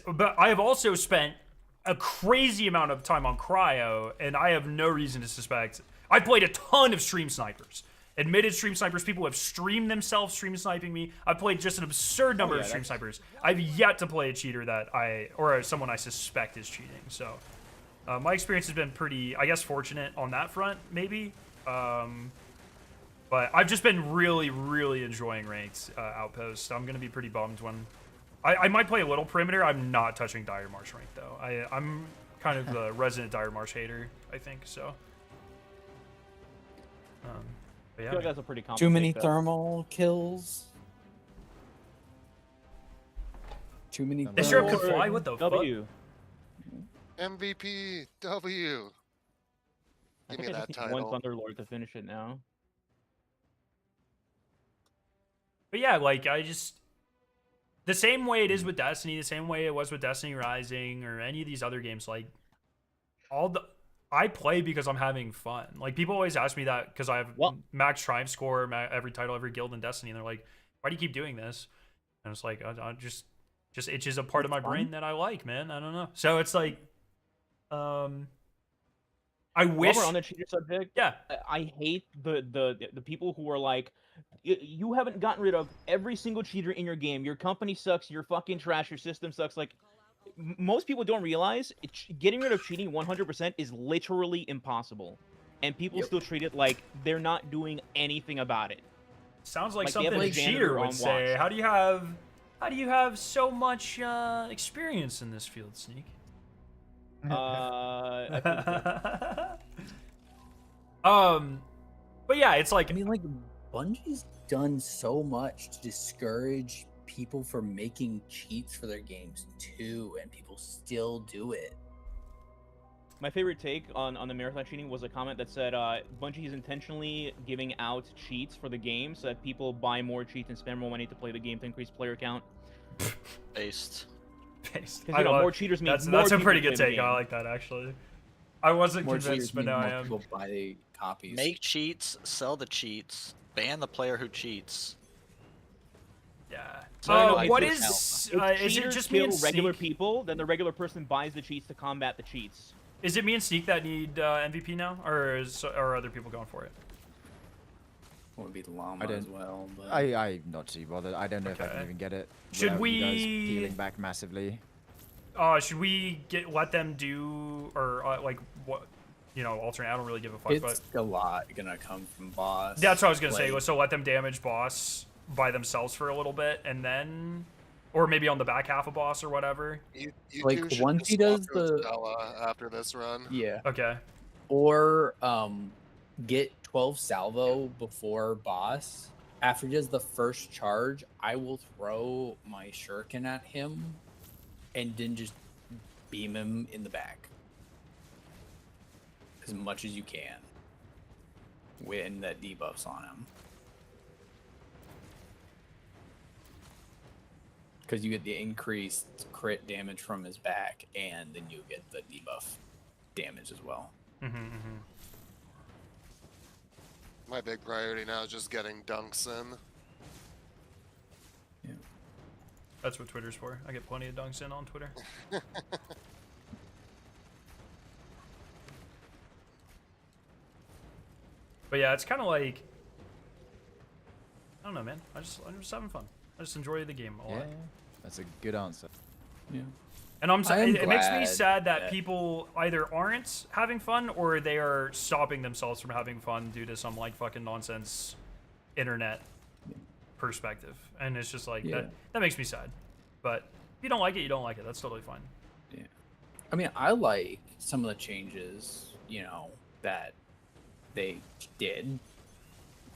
But I have also spent a crazy amount of time on Cryo, and I have no reason to suspect... I played a ton of stream snipers. Admitted stream snipers, people have streamed themselves stream sniping me. I've played just an absurd number of stream snipers. I've yet to play a cheater or someone I suspect is cheating. So my experience has been pretty, I guess, fortunate on that front, maybe. But I've just been really, really enjoying ranked Outpost. I'm gonna be pretty bummed when I might play a little perimeter. I'm not touching Dire Marsh rank though. I'm kind of the resident Dire Marsh hater, I think so. But I yeah, feel like that's a pretty common Too many take, though. thermal kills. Too many. This Europe thermal- could fly. What the fuck? W. MVP W. I Give me think I that just need one title. Thunderlord to finish it now. But yeah, like, the same way it is with Destiny, the same way it was with Destiny Rising or any of these other games, like, I play because I'm having fun. Like, people always ask me that because I have max triumph score, every title, every guild in Destiny, and they're like, why do you keep doing this? And it's like, I just itches a part of my brain that I like, man. I don't know. So it's like, I wish... While we're on the cheater subject, Yeah. I hate the people who are like, you haven't gotten rid of every single cheater in your game. Your company sucks. You're fucking trash. Your system sucks. Like, most people don't realize getting rid of cheating 100% is literally impossible, and people still treat it like they're not doing anything about it. Sounds like Like, they have something a a janitor cheater on would say. watch. How do you have so much experience in this field, Sneak? I think so. But yeah, it's like, I mean, like, Bungie's done so much to discourage people from making cheats for their games too, and people still do it. My favorite take on the marathon cheating was a comment that said Bungie is intentionally giving out cheats for the game so that people buy more cheats and spend more money to play the game to increase player count. Based. based. Because, you know, more cheaters mean that's more a people pretty play good the take. I game. like that, actually. I wasn't More convinced, cheaters but mean now I more am. people buy copies. Make cheats, sell the cheats, ban the player who cheats. Yeah. No, it's What just- is? If Is it cheaters just me kill and regular Sneak? people, then the regular person buys the cheats to combat the cheats. Is it me and Sneak that need MVP now, or are other people going for it? Would be llama I don't- as well. But... I'm not too bothered. I don't know if I can Okay. even get it. Should without you guys we- peeling back massively? Should we let them do, or like what? You know, alternate. I don't really give a fuck. It's a lot gonna come from boss. That's what I was gonna say. Like, So let them damage boss by themselves for a little bit, and then, or maybe on the back half of boss or whatever. You Like, two should once just he does swap to the- Estella after this run. Yeah. Okay. Or get 12 salvo before boss. After he does the first charge, I will throw my shuriken at him and then just beam him in the back as much as you can when that debuff's on him. Because you get the increased crit damage from his back, and then you get the debuff damage as well. My big priority now is just getting dunks in. That's what Twitter's for. I get plenty of dunks in on Twitter. But yeah, it's kind of like, I don't know, man. I'm just having fun. I just enjoy the game a lot. Yeah, that's a good answer. Yeah. And I am it makes me glad sad that that- people either aren't having fun or they are stopping themselves from having fun due to some like fucking nonsense internet perspective. And it's just like Yeah. that makes me sad. But if you don't like it, you don't like it. That's totally fine. Yeah. I mean, I like some of the changes, you know, that they did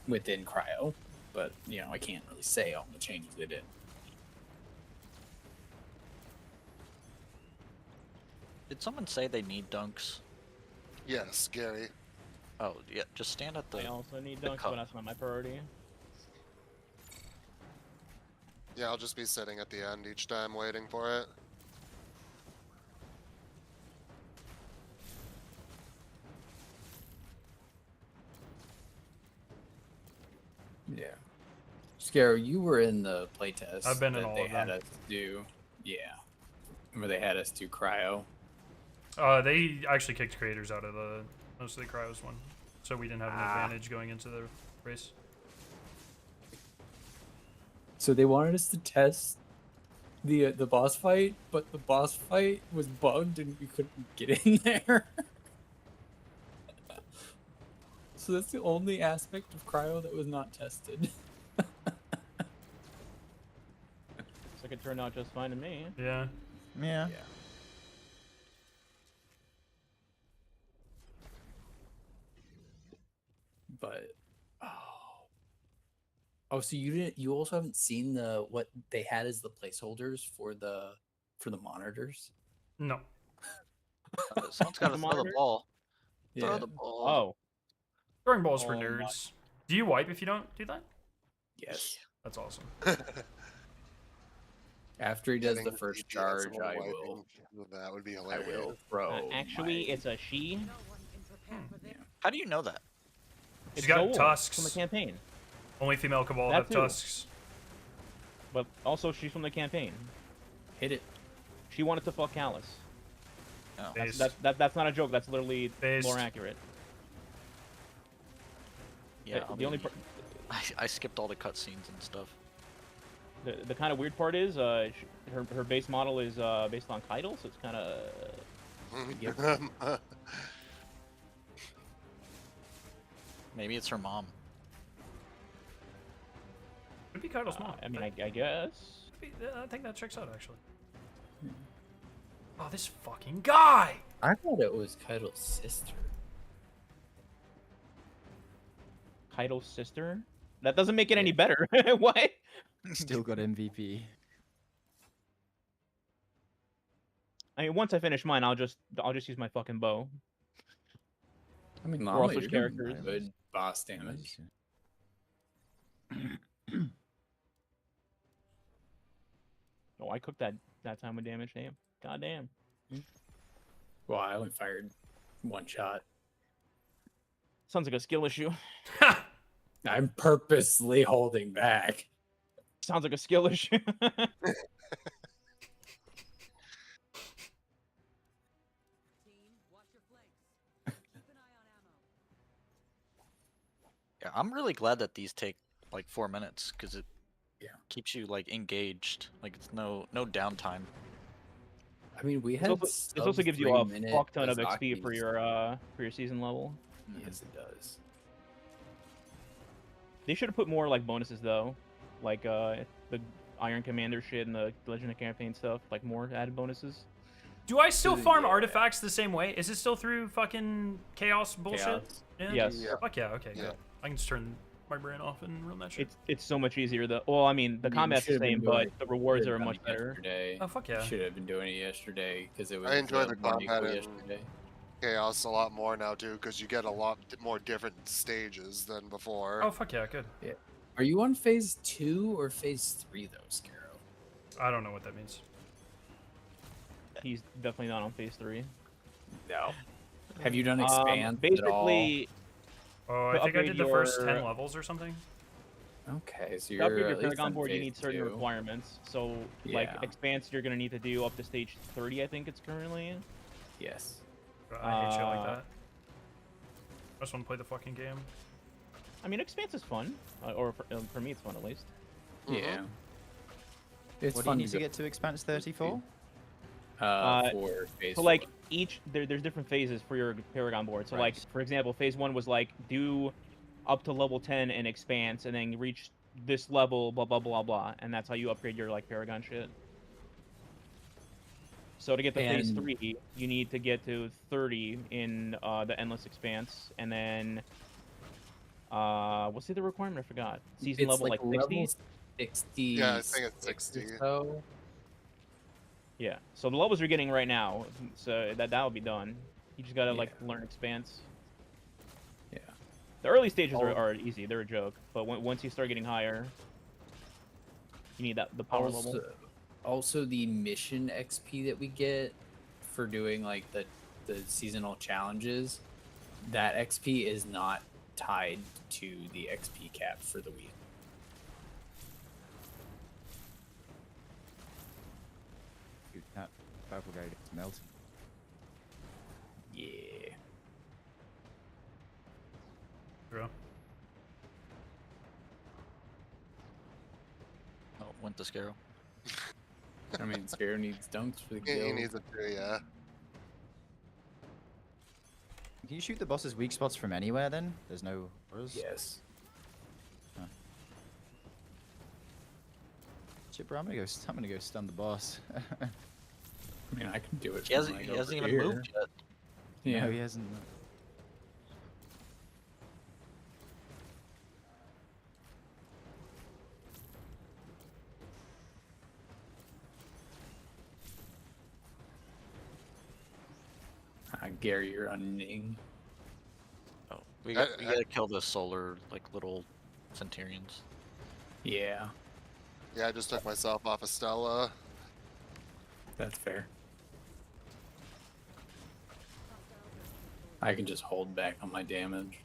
within Cryo, but, you know, I can't really say all the changes they did. Did someone say they need dunks? Yes, Gary. Oh, yeah, just stand at I the... also need the dunks, cup. but that's not my priority. Yeah, I'll just be sitting at the end each time waiting for it. Yeah. Scaro, you were in the playtest I've been in that all they of had them. us do. Yeah. Where they had us do Cryo. They actually kicked creators out of the most of the cryos one, so we didn't have an advantage going into the race. So they wanted us to test the boss fight, but the boss fight was bugged and we couldn't get in there. So that's the only aspect of Cryo that was not tested. So it turned out just fine to me. Yeah. Yeah. But oh, so you also haven't seen what they had as the placeholders for the monitors? No. Someone's got to The throw the monitor? ball. Yeah. Throw the ball. Oh, Throwing balls for Oh my- nerds. Do you wipe if you don't do that? Yes. That's awesome. After he does Getting the first DPS charge, while I wiping, will That would be I hilarious. will throw. actually, my- it's a she. No one can prepare for this. How do you know that? She's It's got Zola tusks. from the campaign, Only female Cabal That have too. tusks. but also she's from the campaign. hit it. She wanted to fuck Callus. Oh. Based. That's not a joke. That's literally Based. more accurate. Yeah, the only part, I skipped all the cutscenes and stuff. the kind of weird part is her base model is based on Keitel, so it's kind of Maybe it's her mom. Could be Kaido's mom. I mean, I guess. I think that checks out actually. Oh, this fucking guy! I thought it was Keitel's sister. Keitel's sister. That doesn't make it any better. What? Still got MVP. I mean, once I finish mine, I'll just use my fucking bow. I mean, Or Mama, also you're doing characters. good boss damage. Oh, I cooked that time with damage. Damn. God damn. Well, I only fired one shot. Sounds like a skill issue. I'm purposely holding back. Sounds like a skill issue. Team, watch your flanks. Keep an eye on ammo. Yeah, I'm really glad that these take like 4 minutes because it Yeah. keeps you like engaged. Like it's no downtime. I mean, we This had also gives you a 3-minute fuck ton of XP for Kazakis. your season level. Yes, it does. They should have put more like bonuses though, like the Iron Commander shit and the Legend of Campaign stuff, like more added bonuses. Do I still farm Yeah. artifacts the same way? Is it still through fucking chaos bullshit? Chaos. Yeah? Yes. Yeah. Fuck yeah, okay, Yeah. good. I can just turn my brain off and run that shit. It's so much easier though. Well, I mean the I mean, combat's the should have been same, doing but it- the rewards should are have much done it better. Yesterday. Oh, fuck yeah. Should have been doing it yesterday because it was. I enjoy the more combat equal in yesterday. Chaos a lot more now too, because you get a lot more different stages than before. Oh, fuck yeah, good. Are you on phase 2 or phase 3 though, Scarrow? I don't know what that means. He's definitely not on phase 3. No. Have you done expand at all? Basically, Oh, To I think I upgrade did the first your- 10 levels or something. Okay, so to you're upgrade your at least Paragon on board, you phase need certain 2. requirements. So, like Yeah. Expanse, you're gonna need to do up to stage 30, I think it's currently. Yes. I hate shit like Uh, that. I just want to play the fucking game. I mean, Expanse is fun, or for me, it's fun at least. Mhm. Yeah. It's What do you fun need to get to Expanse 34? for phase So like 4. there's different phases for your Paragon board. So Right. like for example, phase 1 was like do up to level 10 in Expanse, and then reach this level, blah blah blah blah, and that's how you upgrade your like Paragon shit. So to get to phase And- 3, you need to get to 30 in the Endless Expanse, and then what's the other requirement? I forgot. Season It's level like 60. level 60. Yeah, I think it's 60. So Yeah. So the levels you're getting right now, so that'll be done. You just gotta like Yeah. learn Expanse. yeah. The early stages All- are easy; they're a joke. But once you start getting higher, you need the power level. Also, the mission XP that we get for doing like the seasonal challenges, that XP is not tied to the XP cap for the week. Dude, that purple guy gets melted. Yeah. Bro. Oh, went to Scarrow. I mean, Sparrow needs dunks for the He kill. needs it too, yeah. Can you shoot the boss's weak spots from anywhere then? There's no auras? Yes. Shit, bro, I'm gonna go stun the boss. I mean, I can do it. He from, hasn't, like, he hasn't over even here. moved yet. Yeah. No, he hasn't. Gary, you're on Ning. Oh, we I- gotta kill the solar like little Centurions. Yeah, Yeah, I just took myself off of Stella. that's fair. I can just hold back on my damage.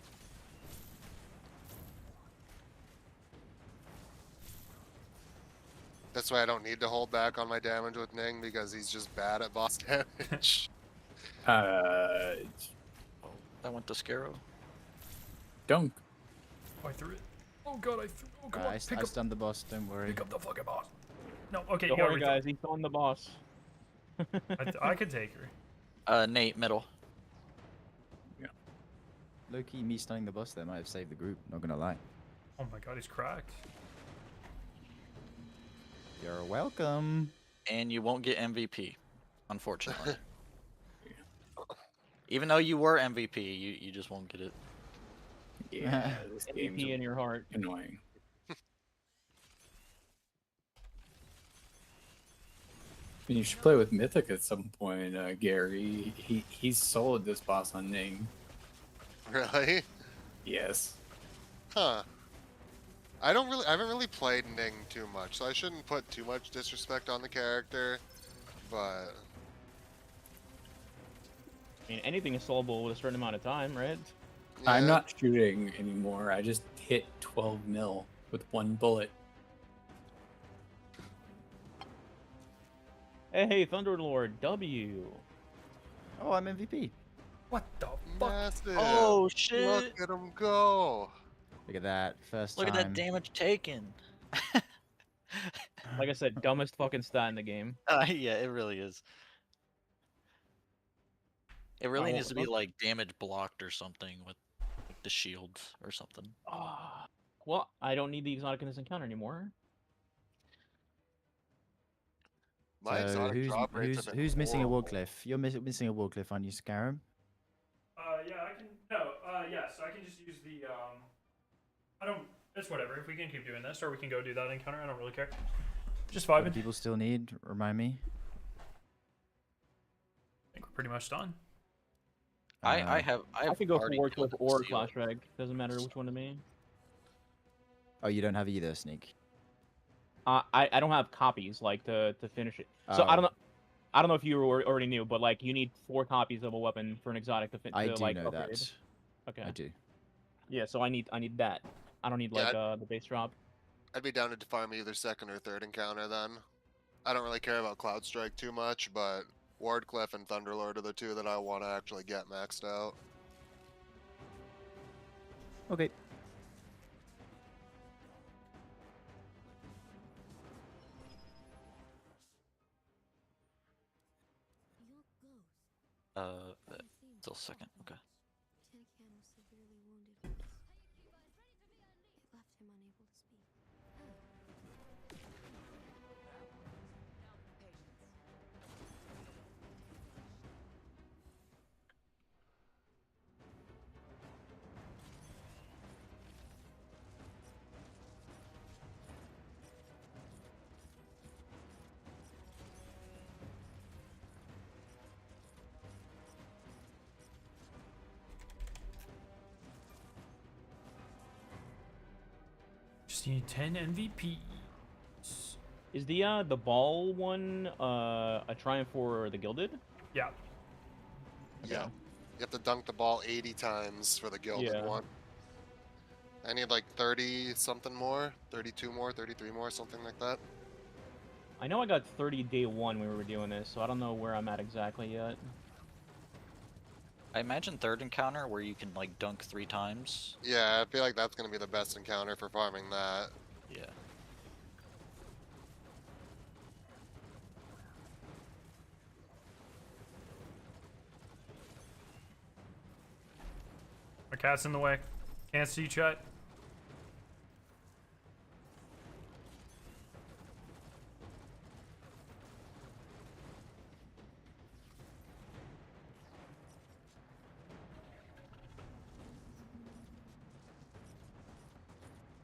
That's why I don't need to hold back on my damage with Ning, because he's just bad at boss damage. Uh, Oh, that went to Scarrow. dunk. Oh, I threw it. Oh god, I threw. Oh come on, I pick up, stunned the boss, don't worry. pick up the fucking boss. No, okay, Don't yeah, worry, guys. He's on the boss. I could take her. Nate, middle. Low-key, me stunning the boss there might have saved the group, not gonna lie. Oh my god, he's cracked. You're welcome. And you won't get MVP, unfortunately. Even though you were MVP, you just won't get it. Yeah, this game's MVP in your heart. annoying. And you should play with Mythic at some point, Gary. He's soloed this boss on Ning. Really? Yes. Huh. I haven't really played Ning too much, so I shouldn't put too much disrespect on the character, but I mean, anything is solvable with a certain amount of time, right? I'm yeah. not shooting anymore. I just hit 12 mil with one bullet. Hey, Thunderlord W. Oh, I'm MVP. What the fuck? Massive. Oh Look shit! at him go. Look at that. First Look at time. that damage taken. Like I said, dumbest fucking stat in the game. Yeah, it really is. It really Oh, needs to be look. like damage blocked or something with like the shields or something. Ah, well, I don't need the exotic in this encounter anymore. My So exotic drop rates have been who's missing a horrible. Warcliff? You're missing a Warcliff, aren't you, Scarab? Yeah, I can. No, yes, I can just use the. I don't. It's whatever. If we can keep doing this, or we can go do that encounter. I don't really care. Just What do vibing. people still need? Remind me. I think we're pretty much done. I Uh, have I could go for already Warcliffe killed or the seal. Clash Rag. Doesn't matter which one to me. Oh, you don't have either, Sneak. I don't have copies like to finish it. So I Oh. don't know. I don't know if you already knew, but like you need 4 copies of a weapon for an exotic to I do like know upgrade. that. Okay. I do. Yeah, so I need that. I don't need Yeah, like the base drop. I'd be down to farm either second or third encounter then. I don't really care about Cloud Strike too much, but Wardcliff and Thunderlord are the two that I want to actually get maxed out. Okay. Your ghost. Uh, He seemed still second. Okay. Tin Can was severely wounded once. It left him unable to speak. Just need 10 MVPs. Is the ball one a triumph for the Gilded? Yeah. Yeah. You have to dunk the ball 80 times for the Gilded Yeah. one. I need like 30 something more, 32 more, 33 more, something like that. I know I got 30 day 1 when we were doing this, so I don't know where I'm at exactly yet. I imagine third encounter where you can like dunk 3 times. Yeah, I feel like that's going to be the best encounter for farming that. Yeah. My cat's in the way. Can't see chat.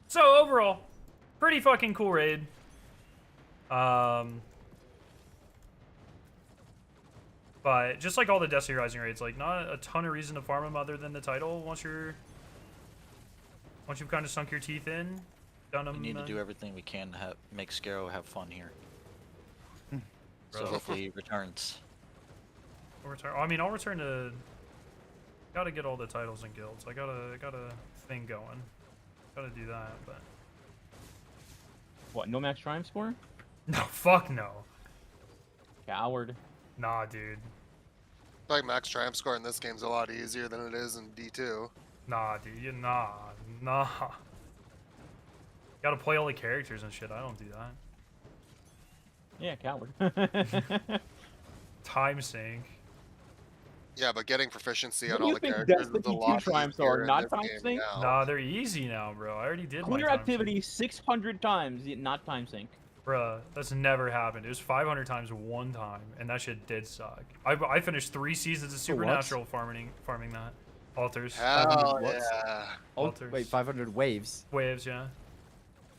So overall, pretty fucking cool raid. But just like all the Destiny Rising raids, like not a ton of reason to farm them other than the title. Once you've kind of sunk your teeth in, done them. We need to do everything we can to make Scarrow have fun here. So Bro. hopefully he returns. I mean, I'll return to. Gotta get all the titles and guilds. I got a thing going. Gotta do that, but What, no max triumph score? no, fuck no. Coward. Nah, dude. Like max triumph score in this game's a lot easier than it is in D2. Nah, dude. Nah. Gotta play all the characters and shit. I don't do that. Yeah, coward. Time sync. Yeah, but getting proficiency What on do all you the think characters is a Destiny 2 lot triumphs easier are? in Not this time game sync? now. Nah, they're easy now, bro. I already did my Clear time activity sync. 600 times, yet not time sync. Bruh, that's never happened. It was 500 times one time, and that shit did suck. I finished 3 seasons of For what? Supernatural farming that. Altars. Hell what? yeah. Oh, Altars. wait, 500 waves? Waves, yeah.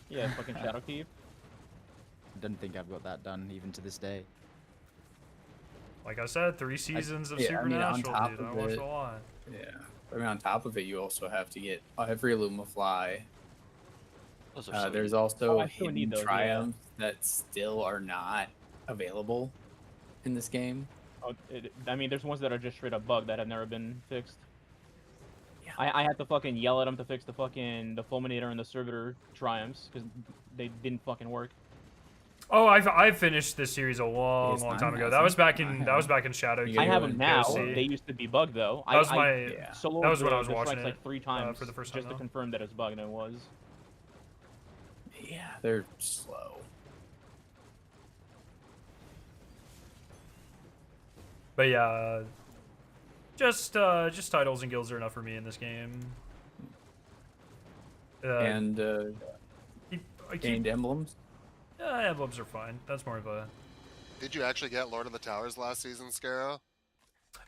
Yeah, fucking Shadow Keep. I don't think I've got that done even to this day. Like I said, 3 seasons of yeah, I mean, on Supernatural, top dude. of I watched it- a lot. Yeah. I mean, on top of it, you also have to get every Lumafly. Those are so There's easy. also I still need hidden those, yeah. triumphs that still are not available in this game. Oh, I mean, there's ones that are just straight up bugged that have never been fixed. Yeah. I had to fucking yell at them to fix the Fulminator and the Servitor triumphs because they didn't fucking work. Oh, I finished this series a long PS9 time ago. has That was them. back in I Shadow. You I get have one them now. POC. They used to be bugged though. That was I my. Yeah. soloed That was when I was the watching strikes it, like 3 times for the first time, just to though. confirm that it's bugged, and it was. Yeah, they're slow. But yeah, just titles and guilds are enough for me in this game. And I keep, gained emblems. emblems are fine. That's more of a. Did you actually get Lord of the Towers last season, Scarrow?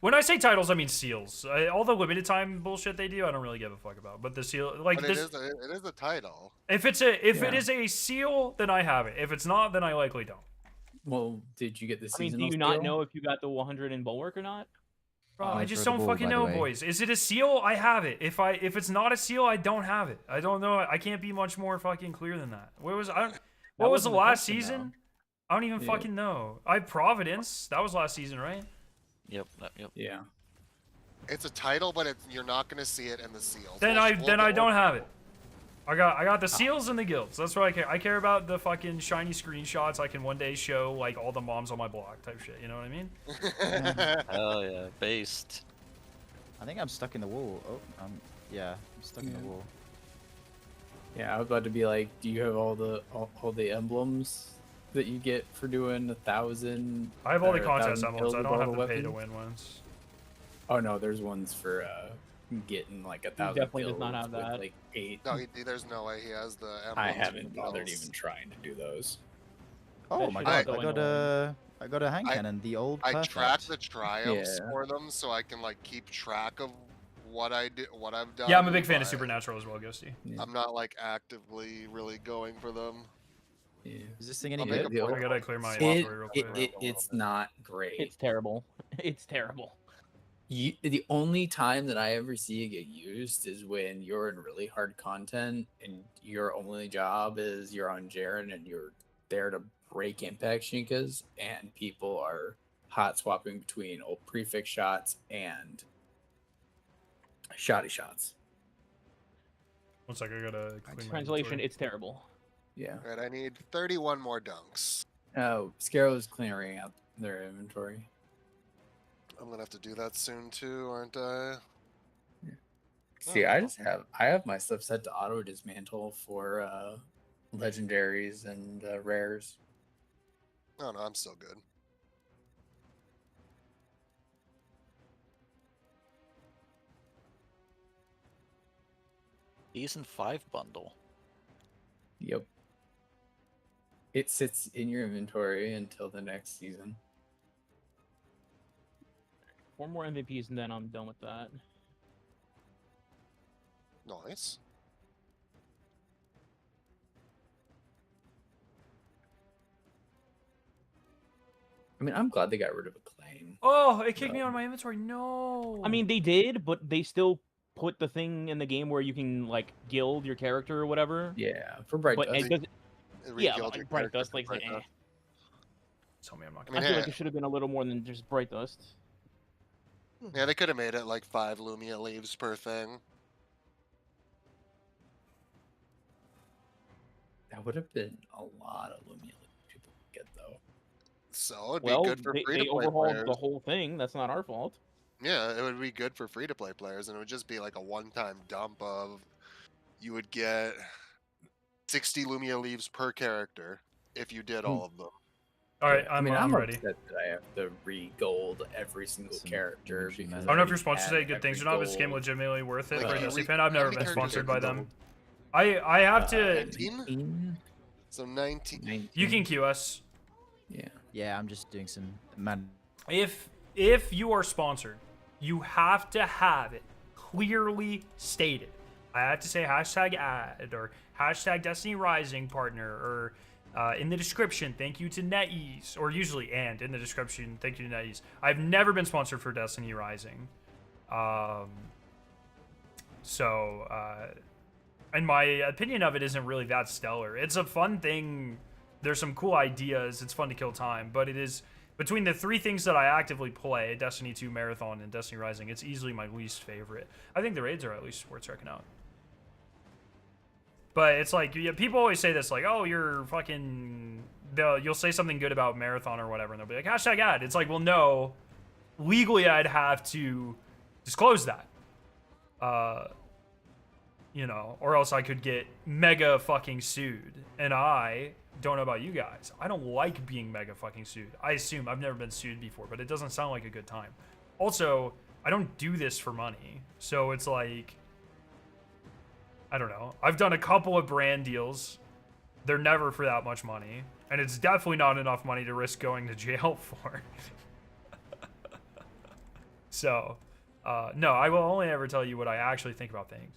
When I say titles, I mean seals. All the limited time bullshit they do, I don't really give a fuck about. But the seal, like But this, it is a title. if it is a seal, then I have it. If it's not, then I likely don't. Well, did you get the I mean, seasonal do you not skill? know if you got the 100 in Bulwark or not? Bro, Oh, I throw just the don't ball, fucking by the know, way. boys. Is it a seal? I have it. If it's not a seal, I don't have it. I don't know. I can't be much more fucking clear than that. What was the wasn't the last question, though. season? I don't even Yeah. fucking know. Providence. That was last season, right? Yep. Yep. Yeah. It's a title, but you're not going to see it in the seals. Then We'll- I we'll then go I don't over have it. I got the seals and the guilds. That's what I care. I care about the fucking shiny screenshots I can one day show like all the moms on my block type shit. You know what I mean? it. Hell yeah, based. I think I'm stuck in the wall. Oh, yeah, I'm stuck in the Yeah. wall. Yeah, I was about to be like, do you have all the emblems that you get for doing 1,000? I have all the or contest 1,000 emblems. kills I with don't all have the the pay to weapons? win ones. Oh no, there's ones for getting like 1,000 definitely does not kills have with, that. like 8. No, there's no way he has the emblems. I for haven't the bothered kills. even trying to do those. Oh That my should god, go I in got the I got a hand I- cannon, the old I perfect. track the triumphs Yeah. for them so I can like keep track of what I did, what I've done. Yeah, I'm a big fan of but Supernatural as well, Ghosty. I'm not like actively really going for them. Yeah. Is this thing any I'll make good? a point I gotta clear my It, inventory real quick. it's not great. It's terrible. It's terrible. The only time that I ever see it get used is when you're in really hard content and your only job is you're on Jaren and you're there to break impact shinkas and people are hot swapping between old prefix shots and shoddy shots. One sec, I gotta clean my Translation: inventory. It's terrible. Yeah. Right, I need 31 more dunks. Oh, Scarrow's clearing out their inventory. I'm gonna have to do that soon too, aren't I? See, I have my stuff set to auto dismantle for legendaries and rares. No, I'm still good. Season 5 bundle. Yep. It sits in your inventory until the next season. 4 more MVPs and then I'm done with that. Nice. I mean, I'm glad they got rid of Acclaim. Oh, it kicked me out of my inventory. No. I mean, they did, but they still put the thing in the game where you can like guild your character or whatever. Yeah, for Bright But Dust. it doesn't. It Yeah, re-guild but your like Bright character Dust, for like, Bright eh. Dust. Tell me I'm not I gonna. mean, I feel like hey, it should have been a little more than just Bright Dust. yeah, they could have made it like 5 Lumia leaves per thing. That would have been a lot of Lumia people to get though. So it'd Well, be good for they free to play overhauled players. the whole thing. That's not our fault. Yeah, it would be good for free to play players, and it would just be like a one-time dump of you would get 60 Lumia leaves per character if you did all of them. All right, I mean, I'm ready. upset that I have to re-gold every single Some character energy because I don't know if already your sponsors had say good things or every not, but this game gold. legitimately worth it Like, for a how Dusty many- fan. I've how never many been characters sponsored have by you them. I have to. 19? So 19. 19. You can queue us Yeah. Yeah, I'm just doing some man. if you are sponsored. You have to have it clearly stated. I have to say hashtag ad or hashtag Destiny Rising partner or in the description, thank you to NetEase, or usually and in the description, thank you to NetEase. I've never been sponsored for Destiny Rising. And my opinion of it isn't really that stellar. It's a fun thing. There's some cool ideas. It's fun to kill time, but it is between the 3 things that I actively play, Destiny 2 Marathon and Destiny Rising, it's easily my least favorite. I think the raids are at least worth checking out. But it's like people always say this, like, oh, you're fucking. You'll say something good about Marathon or whatever, and they'll be like, hashtag ad. It's like, well, no, legally I'd have to disclose that. You know, or else I could get mega fucking sued. And I don't know about you guys. I don't like being mega fucking sued. I assume I've never been sued before, but it doesn't sound like a good time. Also, I don't do this for money. So it's like, I don't know. I've done a couple of brand deals. They're never for that much money. And it's definitely not enough money to risk going to jail for. So, no, I will only ever tell you what I actually think about things.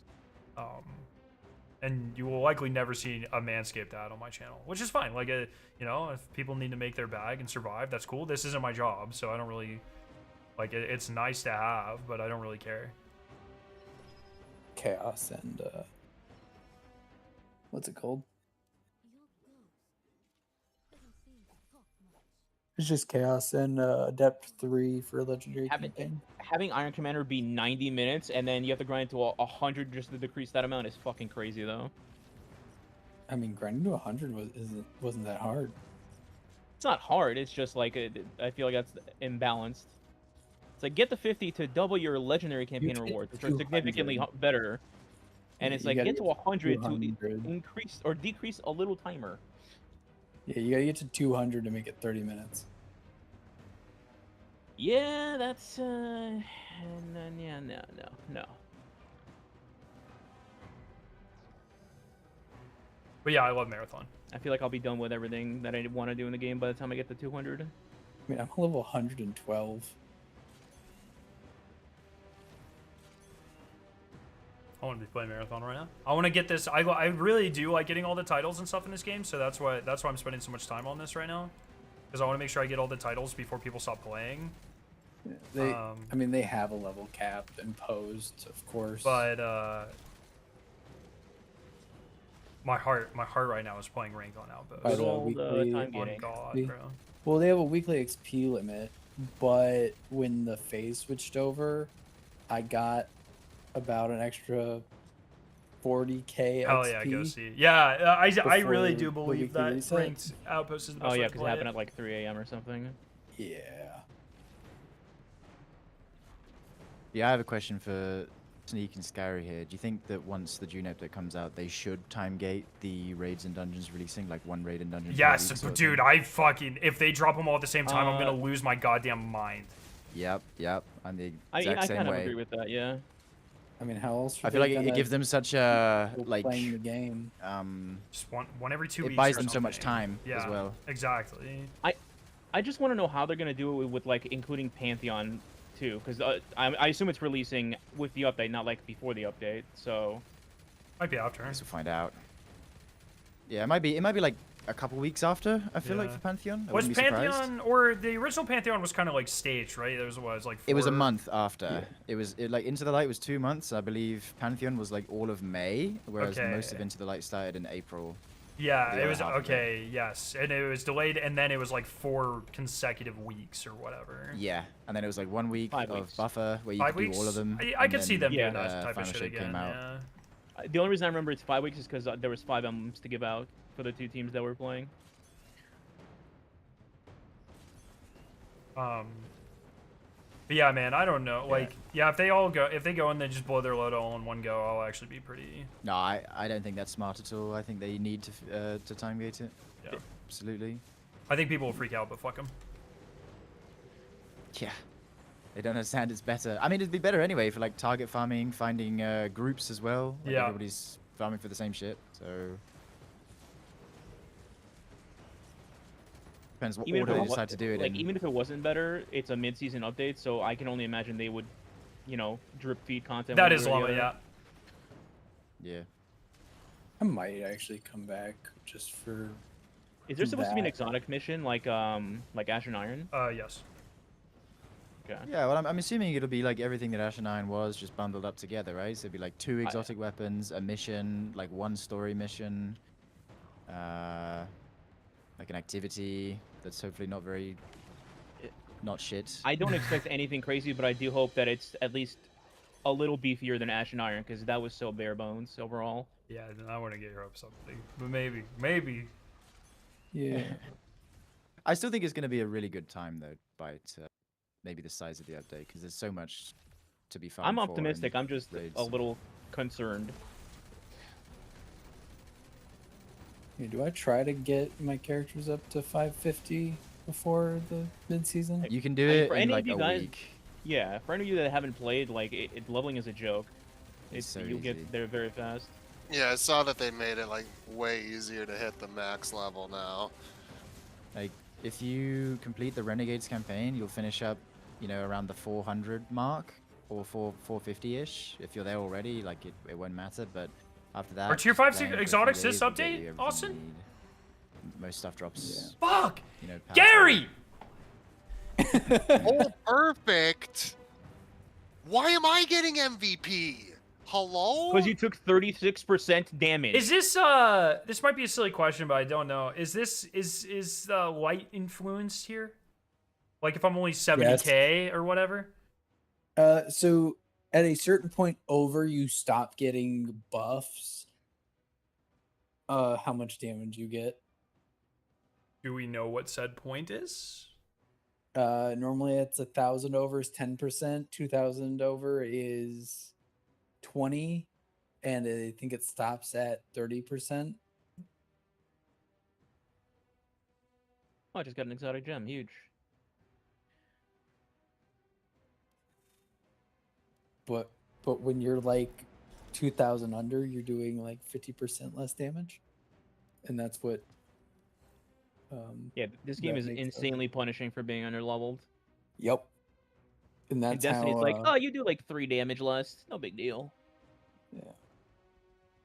And you will likely never see a Manscaped ad on my channel, which is fine. Like, you know, if people need to make their bag and survive, that's cool. This isn't my job, so I don't really, like, it's nice to have, but I don't really care. Chaos and what's it called? It's just Chaos and Adept 3 for Legendary campaign. Having Iron Commander be 90 minutes and then you have to grind to 100 just to decrease that amount is fucking crazy, though. I mean, grinding to 100 wasn't that hard. It's not hard. It's just like I feel like that's imbalanced. It's like get the 50 to double your Legendary campaign rewards, which are significantly better. And Yeah, it's like get to 100 to 200. increase or decrease a little timer. Yeah, you gotta get to 200 to make it 30 minutes. Yeah, that's yeah, no. But yeah, I love Marathon. I feel like I'll be done with everything that I want to do in the game by the time I get to 200. I mean, I'm level 112. I want to be playing Marathon right now. I want to get this. I really do like getting all the titles and stuff in this game, so that's why I'm spending so much time on this right now, because I want to make sure I get all the titles before people stop playing. I mean, they have a level cap imposed, of course. But my heart right now is playing ranked on Outpost. By the All weekly, time Oh gating. God, bro. well, they have a weekly XP limit, but when the phase switched over, I got about an extra 40k XP. Hell yeah, go see. Yeah, I really do before the believe weekly that reset. ranked Outpost is the best Oh way yeah, to because it play happened at like 3 a.m. or something. Yeah. Yeah, I have a question for Sneak and Scary here. Do you think that once the June update comes out, they should time gate the raids and dungeons releasing, like one raid and dungeon? per Yes, week sort of dude, thing? I fucking, if they drop them all at the same time, I'm gonna lose my goddamn mind. Yep. I'm the I exact same kind of way. agree with that. Yeah. I mean, how else? I feel like it gives them such a like playing the game. Just one every 2 weeks. it buys or them so much something. time Yeah, as well. exactly. I just want to know how they're gonna do it with like including Pantheon too, because I assume it's releasing with the update, not like before the update. So Might be after. I guess we'll find out. Yeah, it might be like a couple weeks after. I feel like Yeah. for Pantheon. I Was wouldn't be surprised. Pantheon, or the original Pantheon was kind of like staged, right? There was like It was a 4 month after. It was like Into the Light was 2 months. I believe Pantheon was like all of May, whereas most of Okay. Into the Light started in April. Yeah, the it other was half of it. okay. Yes, and it was delayed, and then it was like 4 consecutive weeks or whatever. Yeah, and then it was like 1 week 5 of weeks. buffer where you 5 could weeks. do all of them. I and could see them Yeah. doing that type of Final shit Shape again. came out. Yeah. the only reason I remember it's 5 weeks is because there was 5 emblems to give out for the 2 teams that were playing. But yeah, man, I don't know. Like, yeah, if they go and they just blow their load all in one go, I'll actually be pretty. No, I don't think that's smart at all. I think they need to time gate it. Yeah. Absolutely. I think people will freak out, but fuck them. Yeah. They don't understand it's better. I mean, it'd be better anyway for like target farming, finding groups as well. Like, Yeah. Everybody's farming for the same shit, so. Depends what order they decide to do it in. Even if it wasn't better, it's a mid-season update, so I can only imagine they would, drip feed content. That one is way or the long, other. yeah. Yeah. I might actually come back just for. Is there supposed to be an that. exotic mission like Ash and Iron? Yes. Okay. Yeah, well, I'm assuming it'll be like everything that Ash and Iron was, just bundled up together, right? So it'd be like 2 exotic weapons, a mission, like 1 story mission, like an activity that's hopefully not shit. I don't expect anything crazy, but I do hope that it's at least a little beefier than Ash and Iron because that was so bare bones overall. Yeah, then I want to get your hopes up, but maybe. Yeah. I still think it's going to be a really good time though, by maybe the size of the update, because there's so much to be found. I'm optimistic. I'm just raids. a little concerned. Yeah, do I try to get my characters up to 550 before the mid-season? You can do I mean, it for in any of like you a guys- week. Yeah, for any of you that haven't played, like leveling is a joke. It's so You'll easy. get there very fast. Yeah, I saw that they made it like way easier to hit the max level now. Like, if you complete the Renegades campaign, you'll finish up, you know, around the 400 mark or 450-ish. If you're there already, like it won't matter. But after that, Are tier 5 playing for a few exotics days this will get update, you everything you Austin? need. Most stuff drops. Fuck! You know, power Gary! Oh, perfect! Why am I getting MVP? Hello? Because you took 36% damage. Is this this might be a silly question, but I don't know. Is this light influenced here? Like if I'm only 70k or whatever? So at a certain point over, you stop getting buffs. How much damage you get? Do we know what said point is? Normally it's 1,000 over is 10%, 2,000 over is 20, and I think it stops at 30%. Oh, I just got an exotic gem. Huge. But when you're like 2,000 under, you're doing like 50% less damage, and that's what. Yeah, this game That is makes sense. insanely punishing for being underleveled. Yep. And In that's Destiny, how. it's like, oh, you do like 3 damage less. No big deal. Yeah.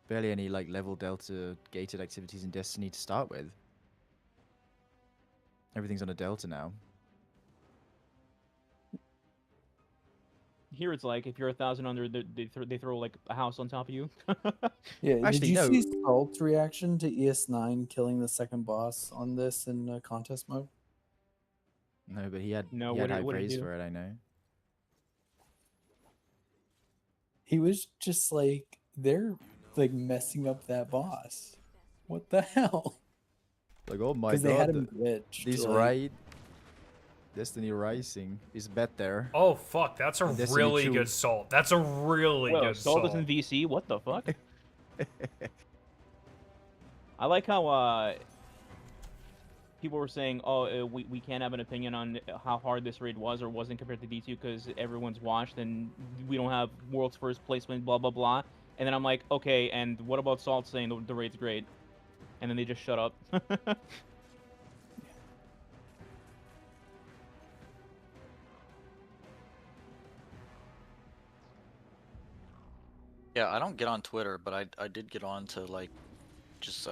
Barely any like level delta gated activities in Destiny to start with. Everything's on a delta now. Here it's like if you're 1,000 under, they throw like a house on top of you. Yeah. Did Actually, you no. see Salt's reaction to ES9 killing the second boss on this in contest mode? No, but he had No, he had high what did he praise do? for it. I know. He was just like, they're like messing up that boss. What the hell? Like, oh my Because they had god, him glitched. this like- raid, Destiny Rising is better. Oh fuck, that's a Destiny really 2. good salt. That's a really Well, good Salt salt. is in VC. What the fuck? I like how people were saying, oh, we can't have an opinion on how hard this raid was or wasn't compared to D2 because everyone's watched and we don't have world's first placement, blah, blah, blah. And then I'm like, okay, and what about Salt saying the raid's great? And then they just shut up. Yeah, I don't get on Twitter, but I did get on to like just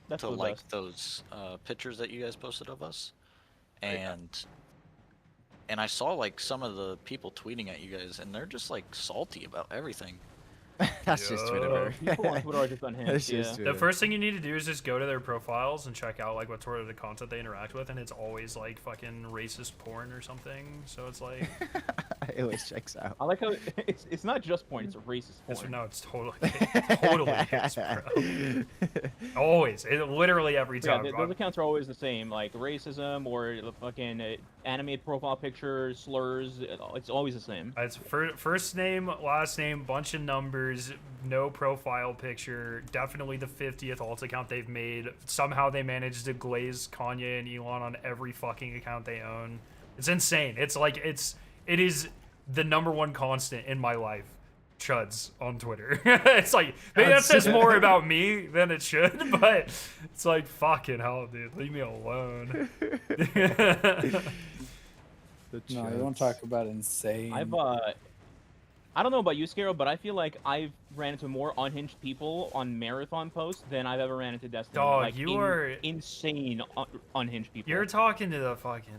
That's to the like best. those pictures that you guys posted of us, and I saw like some of the people tweeting at you guys, and they're just like salty about everything. That's just Twitter. Yo. bro. People on Twitter are just unhinged, That's just yeah. Twitter. The first thing you need to do is just go to their profiles and check out like what sort of the content they interact with, and it's always like fucking racist porn or something. So it's like, it always checks out. I like how it's not just porn, it's racist porn. it's, no, it's totally is, bro. Always, literally every Yeah, time. those accounts are always the same, like racism or the fucking animated profile picture, slurs. It's always the same. It's first name, last name, bunch of numbers, no profile picture. Definitely the 50th alt account they've made. Somehow they managed to glaze Kanye and Elon on every fucking account they own. It's insane. It's like it is the #1 constant in my life. Chuds on Twitter. It's like maybe that says more about me than it should, but it's like fucking hell, dude. Leave me alone. No, you don't talk about insane. I don't know about you, Scaro, but I feel like I've ran into more unhinged people on marathon posts than I've ever ran into Destiny. Dog, like, you are insane unhinged people. You're talking to the fucking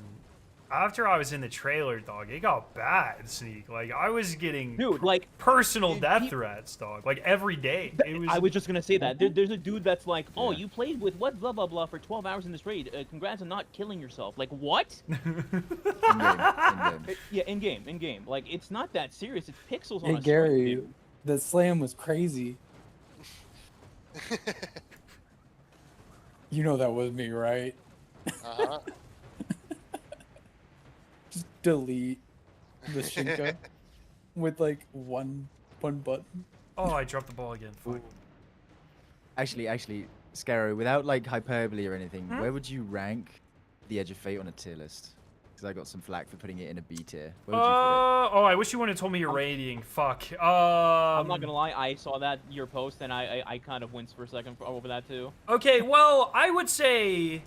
after I was in the trailer, dog, it got bad, Sneak. Like, I was getting Dude, like, personal dude, death he- threats, dog. Like, every day. It was... I was just gonna say that. There's a dude that's like, oh, Yeah. you played with what blah blah blah for 12 hours in this raid. Congrats on not killing yourself. Like what? In-game. Yeah, in game. Like it's not that serious. It's pixels on Hey a screen, Gary, dude. the slam was crazy. You know that was me, right? Uh-huh. Just delete the Shinka with like one button. Oh, I dropped the ball again. Fuck. Actually, Scaro, without like hyperbole or anything, Hmm? where would you rank the Edge of Fate on a tier list? Because I got some flack for putting it in a B tier. Where would you put Oh, I wish you wouldn't have told me your rating. Fuck. I'm not gonna lie. I saw that your post and I kind of winced for a second over that too. Okay, well, I would say... it?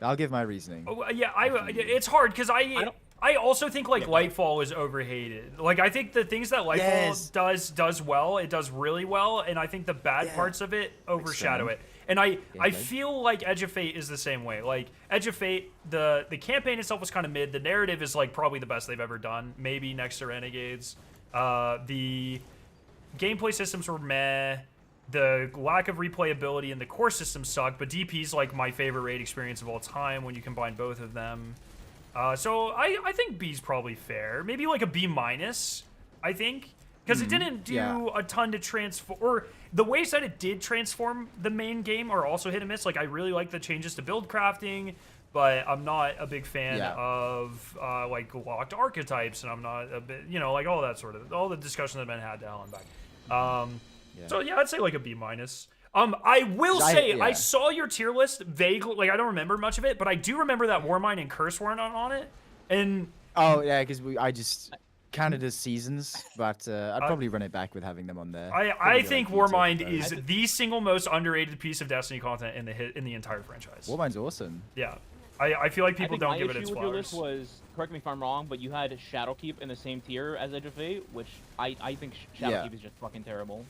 I'll give my reasoning. Oh, yeah, it's hard because I also think like Lightfall is overhated. Like I think the things that Lightfall does well, it does really well, and I think the bad parts of it overshadow it. And I feel like Edge of Fate is the same way. Like Edge of Fate, the campaign itself was kind of mid. The narrative is like probably the best they've ever done, maybe next to Renegades. The gameplay systems were meh. The lack of replayability in the core system sucked, but DP's like my favorite raid experience of all time when you combine both of them. So I think B's probably fair. Maybe like a B minus, I think. Because it didn't do a ton to transform, or the ways that it did transform the main game are also hit and miss. Like I really like the changes to build crafting, but I'm not a big fan of like locked archetypes, and I'm not a bit, like all that sort of, all the discussion that Ben had to hell and back. So yeah, I'd say like a B minus. I will say I saw your tier list vaguely, like I don't remember much of it, but I do remember that Warmind and Curse weren't on it, and Oh yeah, because I just counted as seasons, but I'd probably run it back with having them on there. I think Warmind Warmind is the single most underrated piece of Destiny content in the entire franchise. Warmind's awesome. Yeah, I feel like people I think don't my give it issue its with your list flowers. was, correct me if I'm wrong, but you had Shadowkeep in the same tier as Edge of Fate, which I think Shadowkeep is just fucking terrible.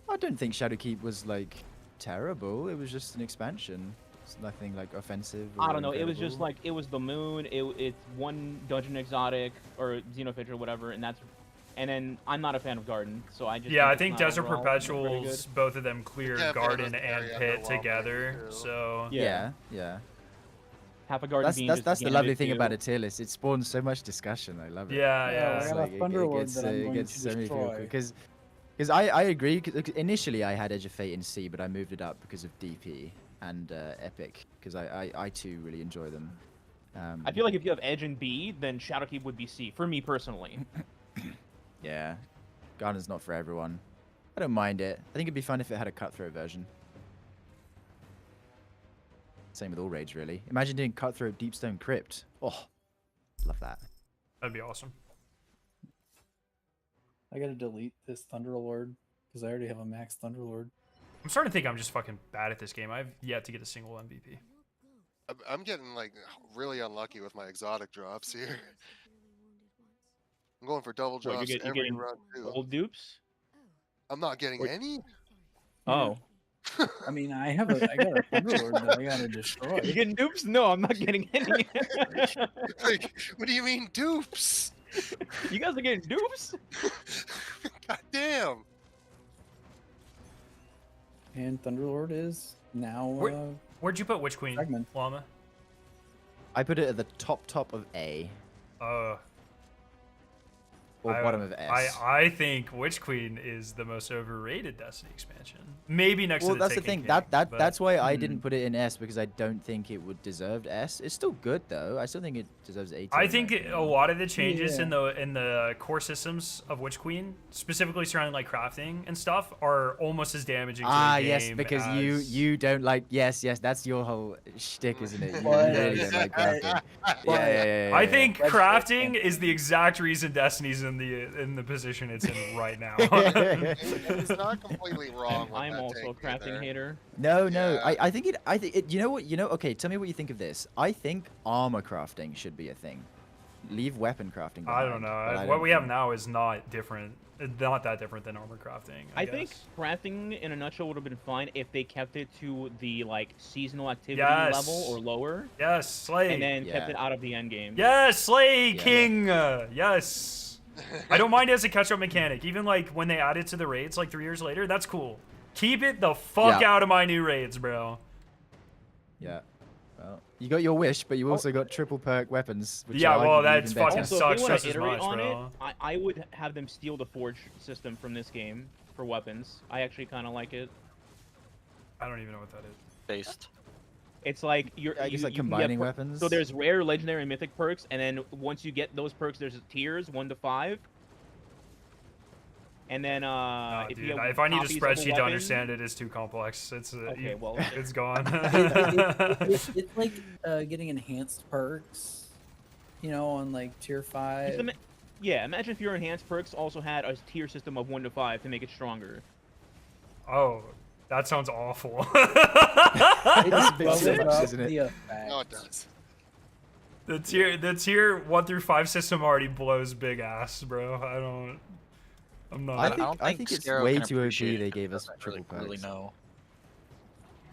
I don't think Shadowkeep was like terrible. It was just an expansion. It's nothing like offensive. I or don't know. It was just incredible. like, it was the moon. It's one dungeon exotic or Xenofish or whatever, and that's. And then I'm not a fan of Garden, so I just. Yeah, I it's think not Desert overall pretty Perpetuals, good. both of them clear Yeah, Garden but it was and very Pit underwhelming, together. too. So Yeah. Yeah. Half a Garden being That's just the lovely thing Gambit about too. a tier list. It spawns so much discussion. I love it. yeah. I got a Thunderlord that I'm going to destroy. Because I agree. Cause initially I had Edge of Fate in C, but I moved it up because of DP and Epic, because I too really enjoy them. I feel like if you have Edge and B, then Shadowkeep would be C for me personally. Yeah, Garden's not for everyone. I don't mind it. I think it'd be fun if it had a cutthroat version. Same with all raids, really. Imagine doing cutthroat Deepstone Crypt. Oh, love that. That'd be awesome. I gotta delete this Thunderlord because I already have a max Thunderlord. I'm starting to think I'm just fucking bad at this game. I've yet to get a single MVP. I'm getting like really unlucky with my exotic drops here. I'm going for double What, drops you're every getting run too. old dupes? I'm not getting Wait. any. Oh. I mean, I got a Thunderlord that I gotta destroy. You getting dupes? No, I'm not getting any. Like, what do you mean dupes? You guys are getting dupes? God damn. And Thunderlord is now Where'd you put Witch Queen, Fragment. Llama? I put it at the top of A, or bottom of S. I think Witch Queen is the most overrated Destiny expansion. Maybe next to the Well, that's the Taken thing. King, but- That's why I didn't put it in S, because I don't think it would deserve S. It's still good though. I still think it deserves A. I think a lot of the changes in the core systems of Witch Queen, specifically surrounding like crafting and stuff, are almost as damaging to the game. Yes, because you don't like. Yes, that's your whole shtick, isn't it? You Well, really don't like crafting. Yeah. I think That's- crafting is the exact reason Destiny's in the position it's in right now. It's not completely wrong. With I'm that also a take crafting either. hater. No. Yeah. I think it. You know what? Okay, tell me what you think of this. I think armor crafting should be a thing. leave weapon crafting behind. I don't know. but I What don't we have think- now is not different. Not that different than armor crafting. I guess. think crafting in a nutshell would have been fine if they kept it to the like seasonal activity Yes. level or lower, Yes, Slay. and then kept Yeah. it out of the end game. Yes, Slay Yeah. King. Yes. I don't mind it as a catch-up mechanic. Even like when they add it to the raids like 3 years later, that's cool. Keep it the fuck Yeah. out of my new raids, bro. Yeah. Well, you got your wish, but you also got triple perk weapons. Which Yeah, are well, arguably that's even better. fucking Also, sucks if they want just to as iterate much, on bro. it, I would have them steal the forge system from this game for weapons. I actually kind of like it. I don't even know what that is. Based. It's like you're. I guess like you can get combining weapons. So there's rare, legendary, and mythic perks, and then once you get those perks, there's tiers 1 to 5. And then if Dude, you have if I need a copies of spreadsheet to weapon- understand it, it's too complex. It's Okay, well, it's gone. It's like getting enhanced perks, you know, on like tier just 5. yeah, imagine if your enhanced perks also had a tier system of 1 to 5 to make it stronger. Oh, that sounds awful. It just a bit bubbles much, up isn't it? the effects. No, it does. The tier 1 through 5 system already blows big ass, bro. I'm not. I think it's Scarrow way can too OP appreciate it they 'cause gave he us doesn't triple really perks. know.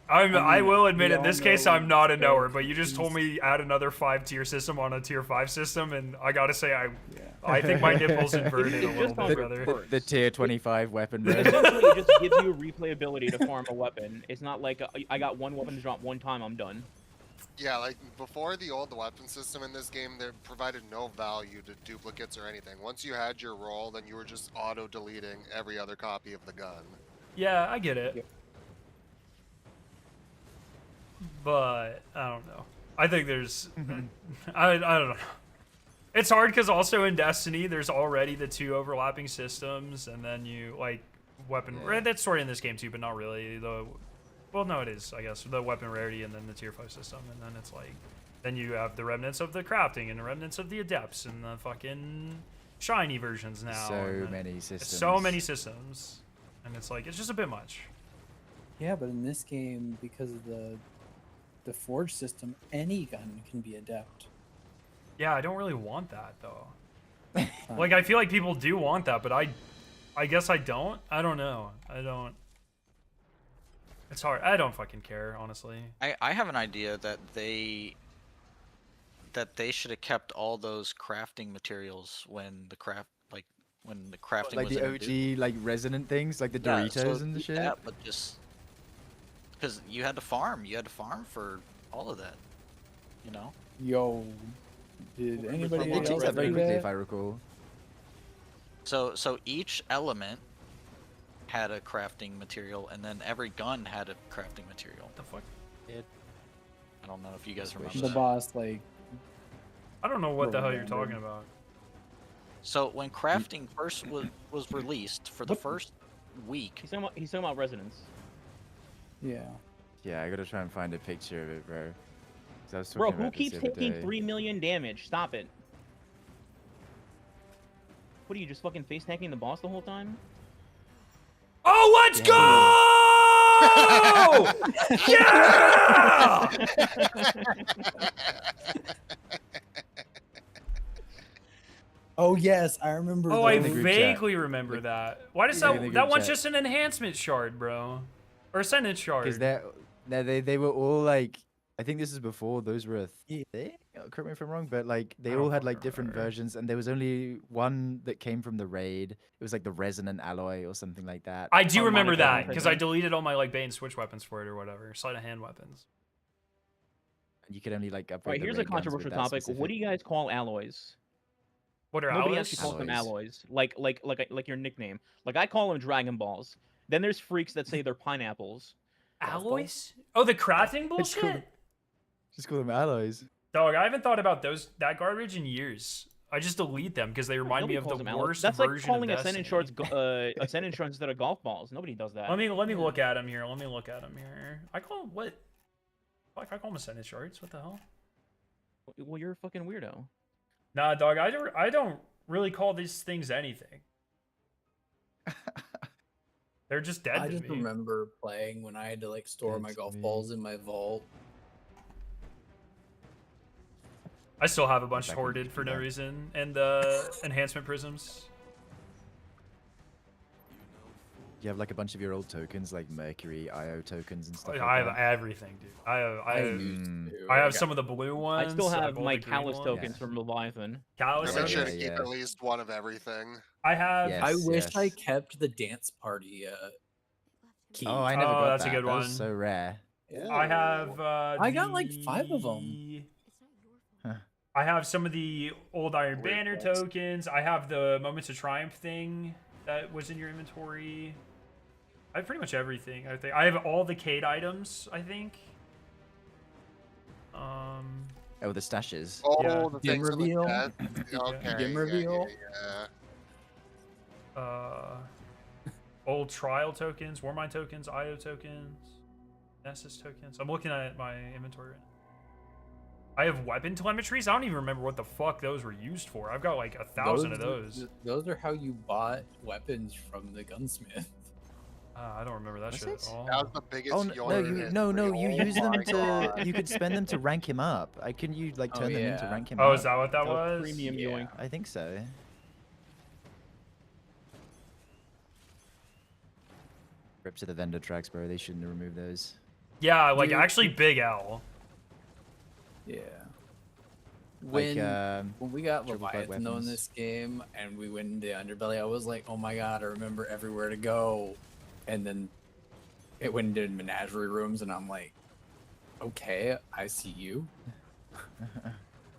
I will admit, we in this all case, know I'm not a knower, that but you just told me add another 5-tier system on a tier 5 system, and I gotta say, I think my nipples inverted a It's little just bit, on brother. perks. The tier 25 weapon version. Essentially, it just gives you replayability to farm a weapon. It's not like I got one weapon to drop one time, I'm done. Yeah, like before the old weapon system in this game, they provided no value to duplicates or anything. Once you had your roll, then you were just auto-deleting every other copy of the gun. Yeah, I get it. But I don't know. I think there's I don't know. It's hard because also in Destiny there's already the 2 overlapping systems, and then you like weapon that's sort of in this game too, but not really. Well, no, it is, I guess, the weapon rarity and then the tier 5 system, and then it's like then you have the remnants of the crafting and the remnants of the adepts and the fucking shiny versions now. So and then many it's systems. so many systems, and it's like it's just a bit much. Yeah, but in this game, because of the forge system, any gun can be adept. Yeah, I don't really want that though. Like, I feel like people do want that, but I guess I don't. I don't know. I don't. It's hard. I don't fucking care, honestly. I have an idea that they should have kept all those crafting materials when the crafting Like was the introduced. OG, like resonant things, like the Yeah, Doritos so and the keep shit. that, but just because you had to farm for all of that, you know. Yo, did anybody They else changed that very do quickly, that? if I recall. So each element had a crafting material, and then every gun had a crafting material. What the fuck? I don't know if you guys remember The that. boss, like, I don't know what the hell you're Random. talking about. So when crafting first was released for the first week, He's talking about resonance. yeah. Yeah, I gotta try and find a picture of it, bro. 'Cause I was Bro, talking who about this keeps the other taking day. 3 million damage? Stop it. What are you, just fucking face tanking the boss the whole time? Oh, let's go! Yeah! Oh yes, I remember. Oh, I in the group chat. vaguely remember that. Why does Yeah, in the that group that one's chat. just an enhancement shard, bro? Or a sentence Because shard? they were all like, I think this is before those were a thing. Correct me if I'm wrong, but like they I all don't had like fucking different remember. versions, and there was only one that came from the raid. It was like the resonant alloy or something like that. I do remember Harmonica that and because I prison. deleted all my like bait and switch weapons for it or whatever, sleight of hand weapons. You could only like upgrade. Alright, the here's a raid guns with controversial that topic. What specific- do you guys call alloys? What are Nobody alloys? actually calls them Alloys. alloys. Like your nickname. Like I call them Dragon Balls. Then there's freaks that say they're pineapples. Alloys? Oh, the crafting It's cool. bullshit? Just call them alloys. Dog, I haven't thought about that garbage in years. I just delete them because they remind me Nobody of calls the them alloys. worst That's like version calling of ascendant Destiny. shorts ascendant shorts instead of golf balls. Nobody does that. Let me look at them here. I call what? Fuck, I call them ascendant shorts. What the hell? Well, you're a fucking weirdo. Nah, dog. I don't really call these things anything. They're just dead I to just me. remember playing when I had to like store my That's golf me. balls in my vault. I still have a bunch Back when you hoarded could for do no that. reason, and enhancement prisms. You have like a bunch of your old tokens, like Mercury, IO tokens and stuff like I have that. everything, dude. I have used to. I have got- some of the blue ones. I still I have all my the green Callus ones. tokens from Leviathan. Callus I make sure tokens. to keep at least one of everything. I have. Yes. I wish I kept the dance party key. Oh, I never Oh, got that's a that. good That was one. so rare. I have. I got like 5 of them. It's not your fault. I have some of the old Iron Weird Banner flex. tokens. I have the Moments of Triumph thing that was in your inventory. I have pretty much everything. I think I have all the Cade items. I think. Oh, the stashes. Oh, Yeah. the Dim things in the reveal? chat. Okay. Dim yeah, reveal? Yeah. Old trial tokens, Warmind tokens, IO tokens, Nessus tokens. I'm looking at my inventory right now. I have weapon telemetries. I don't even remember what the fuck those were used for. I've got like 1,000 of those. Those are how you bought weapons from the gunsmith. I don't remember that Was shit it? at all. That was the biggest Oh yoink in no! history. You Oh use them my to. God. You could spend them to rank him up. Couldn't you like Oh, turn them in to yeah. rank him Oh, up? is that what that That was was? premium Yeah. yoink. I think so. Rip to the vendor tracks, bro. They shouldn't have removed those. Yeah, like Dude. actually Big L. Yeah. Like, When we got triple bug Leviathan though in weapons. this game and we went into Underbelly, I was like, oh my god, I remember everywhere to go. And then it went into menagerie rooms and I'm like, okay, I see you.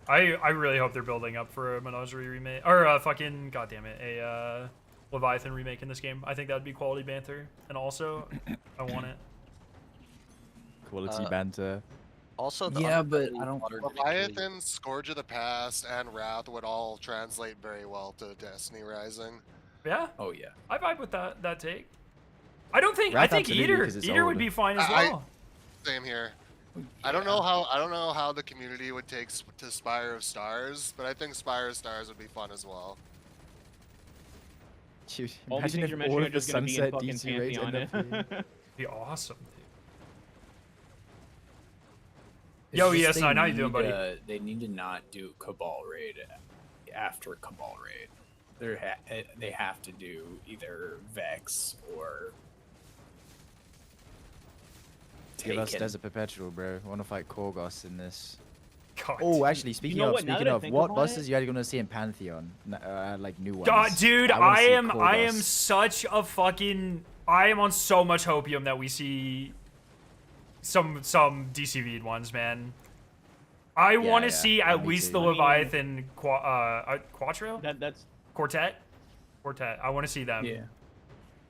I really hope they're building up for a Menagerie remake or fucking goddamn it, a Leviathan remake in this game. I think that'd be quality banter, and also I want it. Quality banter. Also, the Yeah, but Underbelly I don't- water Leviathan, Scourge of the Past, and Wrath would all translate very well to Destiny Rising. Yeah, Oh yeah. I vibe with that take. I don't think Wrath I think absolutely, Eater 'cause it's would old. be fine as I- well. Same here. I don't know how the community would take to Spire of Stars, but I think Spire of Stars would be fun as well. Dude, All these imagine things if you're all mentioning of are the just gonna be in Sunset fucking DC raids end up Pantheon. being- Be awesome, dude. It's Yo, just ES9, how you doing, need, buddy? They need to not do Cabal Raid after Cabal Raid. They have to do either Vex or Give us Taken. Desert Perpetual, bro. I want to fight Korgos in this. God. Oh, actually, speaking know of, what, now speaking that I of, think what about bosses it- you are going to see in Pantheon? Like new ones. God, dude, I wanna I see am Korgos. such a fucking I am on so much hopium that we see some DCV'd ones, man. I want to yeah. see Yeah, at me least too. the I mean- Leviathan Quattro That's Quartet. I want to see them. Yeah.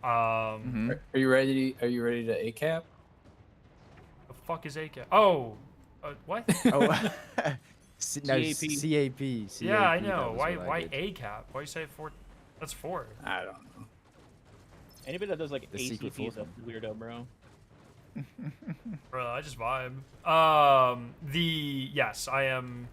Mhm. Are you ready? Are you ready to ACAP? The fuck is AK? Oh, what? Oh, no, CAP. CAP. Yeah, I that know. was Why what I why did. A cap? Why you say 4? That's 4. I don't know. anybody that does like The secret ACP is a fourth weirdo, bro. Bro, I just vibe. Yes, I am.